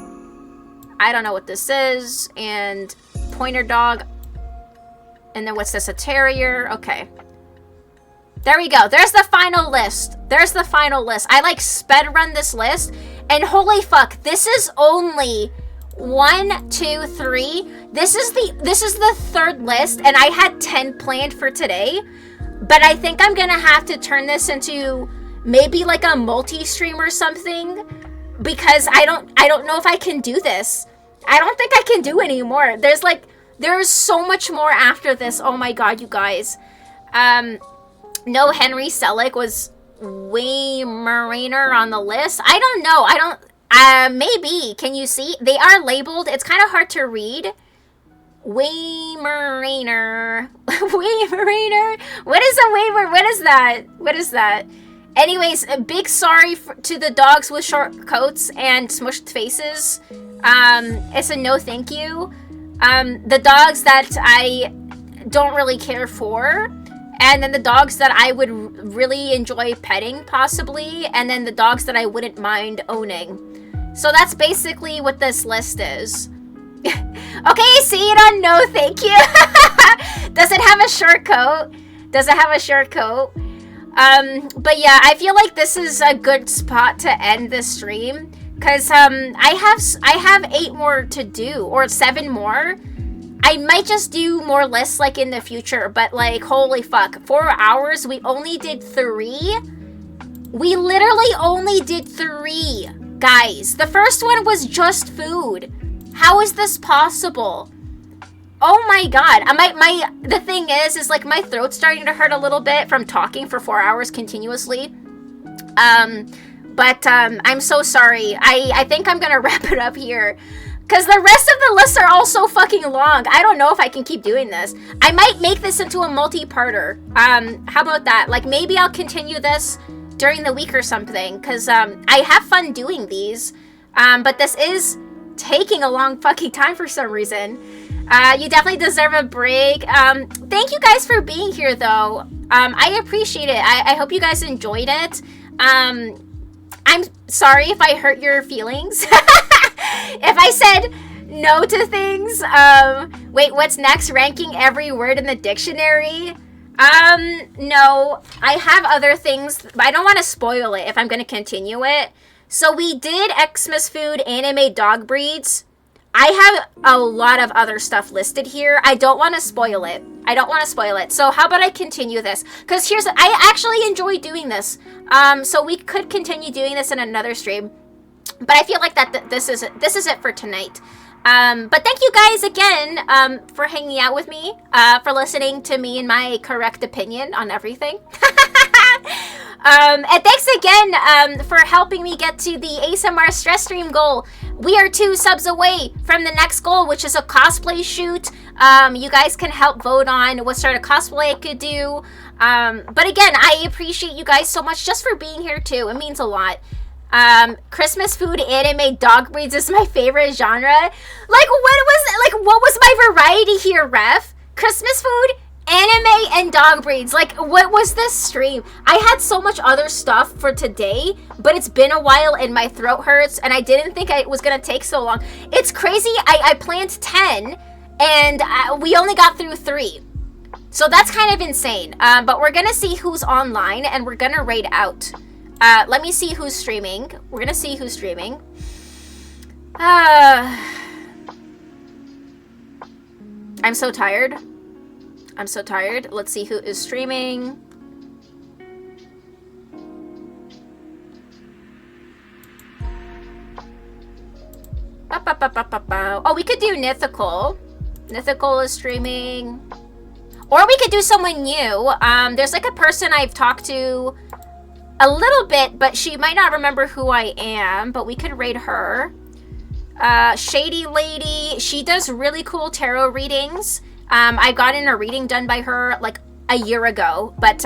I don't know what this is. And Pointer Dog. And then what's this? A Terrier. Okay. There we go. There's the final list. There's the final list. I like sped run this list. And holy fuck, this is only 1, 2, 3. This is the third list, and I had 10 planned for today. But I think I'm gonna have to turn this into maybe like a multi-stream or something, because I don't know if I can do this. I don't think I can do anymore. There's so much more after this. Oh my god, you guys. No, Henry Selick was way mariner on the list. I don't know. Maybe. Can you see? They are labeled. It's kind of hard to read. Weimaraner. Weimaraner? What is a Weimer? What is that? What is that? Anyways, a big sorry to the dogs with short coats and smushed faces. It's a no thank you. The dogs that I don't really care for. And then the dogs that I would really enjoy petting, possibly. And then the dogs that I wouldn't mind owning. So that's basically what this list is. Okay, see it on no thank you. Does it have a short coat? Does it have a short coat? But yeah, I feel like this is a good spot to end this stream. Because I have 8 more to do. Or 7 more. I might just do more lists like in the future, but like holy fuck, 4 hours, we only did 3. We literally only did 3, guys. The first one was just food. How is this possible? Oh my god. The thing is like my throat's starting to hurt a little bit from talking for 4 hours continuously. But I'm so sorry. I think I'm gonna wrap it up here. Because the rest of the lists are all so fucking long. I don't know if I can keep doing this. I might make this into a multi-parter. How about that? Like, maybe I'll continue this during the week or something. Because I have fun doing these. But this is taking a long fucking time for some reason. You definitely deserve a break. Thank you guys for being here, though. I appreciate it. I hope you guys enjoyed it. I'm sorry if I hurt your feelings. If I said no to things, wait, what's next? Ranking every word in the dictionary? No, I have other things, but I don't want to spoil it if I'm going to continue it. So we did Xmas food, anime dog breeds. I have a lot of other stuff listed here. I don't want to spoil it. So how about I continue this? Because I actually enjoy doing this. So we could continue doing this in another stream. But I feel like this is it for tonight. But thank you guys again for hanging out with me, for listening to me and my correct opinion on everything. And thanks again for helping me get to the ASMR stress stream goal. We are 2 subs away from the next goal, which is a cosplay shoot. You guys can help vote on what sort of cosplay I could do. But again, I appreciate you guys so much just for being here too. It means a lot. Christmas food, anime, dog breeds is my favorite genre. What was my variety here, ref? Christmas food, anime, and dog breeds. Like, what was this stream? I had so much other stuff for today, but it's been a while and my throat hurts, and I didn't think it was gonna take so long. It's crazy. I planned 10, and we only got through 3. So that's kind of insane. But we're gonna see who's online, and we're gonna raid out. Let me see who's streaming. We're gonna see who's streaming. I'm so tired. I'm so tired. Let's see who is streaming. Oh, we could do Nithical. Nithical is streaming. Or we could do someone new. There's like a person I've talked to a little bit, but she might not remember who I am, but we could raid her. Shady Lady, she does really cool tarot readings. I got in a reading done by her like a year ago, but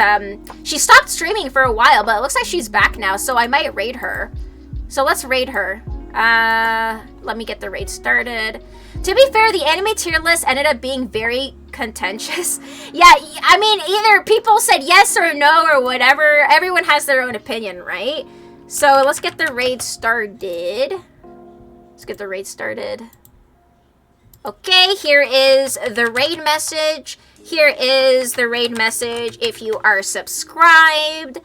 she stopped streaming for a while, but it looks like she's back now, so I might raid her. So let's raid her. Let me get the raid started. To be fair, the anime tier list ended up being very contentious. Yeah, I mean, either people said yes or no or whatever. Everyone has their own opinion, right? So let's get the raid started. Let's get the raid started. Okay, here is the raid message. Here is the raid message if you are subscribed.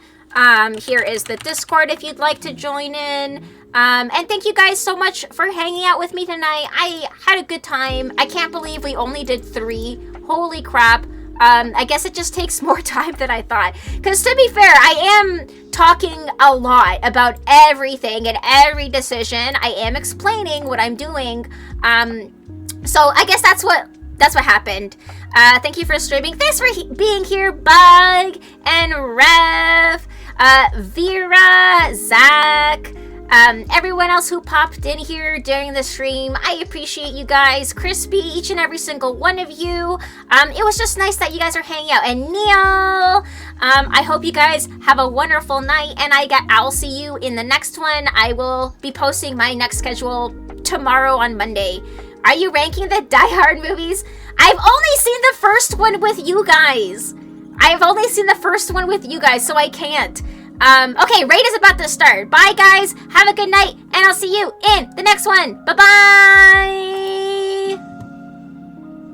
Here is the Discord if you'd like to join in. And thank you guys so much for hanging out with me tonight. I had a good time. I can't believe we only did 3. Holy crap. I guess it just takes more time than I thought. Because to be fair, I am talking a lot about everything and every decision. I am explaining what I'm doing. So I guess that's what happened. Thank you for streaming. Thanks for being here, Bug and Rev, Vera, Zach, everyone else who popped in here during the stream. I appreciate you guys. Crispy, each and every single one of you. It was just nice that you guys are hanging out. And Neil, I hope you guys have a wonderful night, and I'll see you in the next one. I will be posting my next schedule tomorrow on Monday. Are you ranking the Die Hard movies? I've only seen the first one with you guys. So I can't. Okay, raid is about to start. Bye, guys. Have a good night, and I'll see you in the next one. Bye-bye.